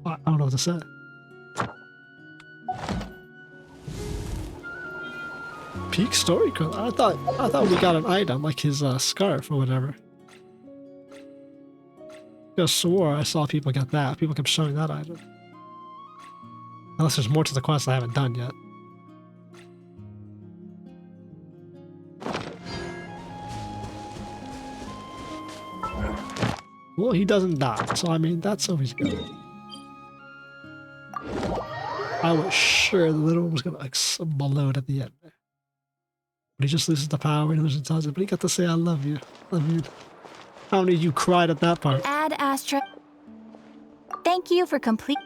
I don't know what to say. Peak story quest. I thought we got an item like his scarf or whatever. I swore I saw people get that. People kept showing that item. Unless there's more to the quest I haven't done yet. Well, he doesn't die, so I mean, that's always good. I was sure the little one was gonna explode at the end there. But he just loses the power and loses touch it, but he got to say, I love you. Love you. How many of you cried at that part? Ad Astra. Thank you for complete.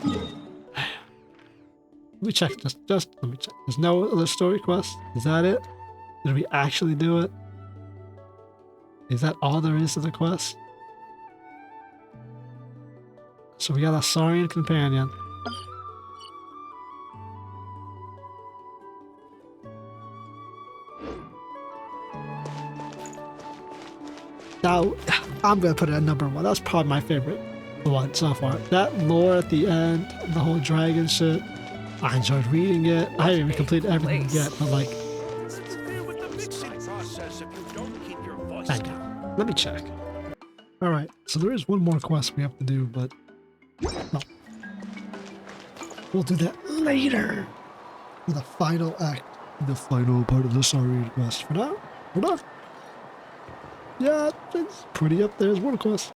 Let me check, just let me check. There's no other story quest? Is that it? Did we actually do it? Is that all there is to the quest? So we got a Saurian companion. Now, I'm gonna put it at number 1. That's probably my favorite one so far. That lore at the end, the whole dragon shit, I enjoyed reading it. I haven't even completed everything yet, but like... Thank you. Let me check. Alright, so there is one more quest we have to do, but... No. We'll do that later! For the final act. The final part of the Saurian quest. For now, we're done. Yeah, it's pretty up there as World Quest.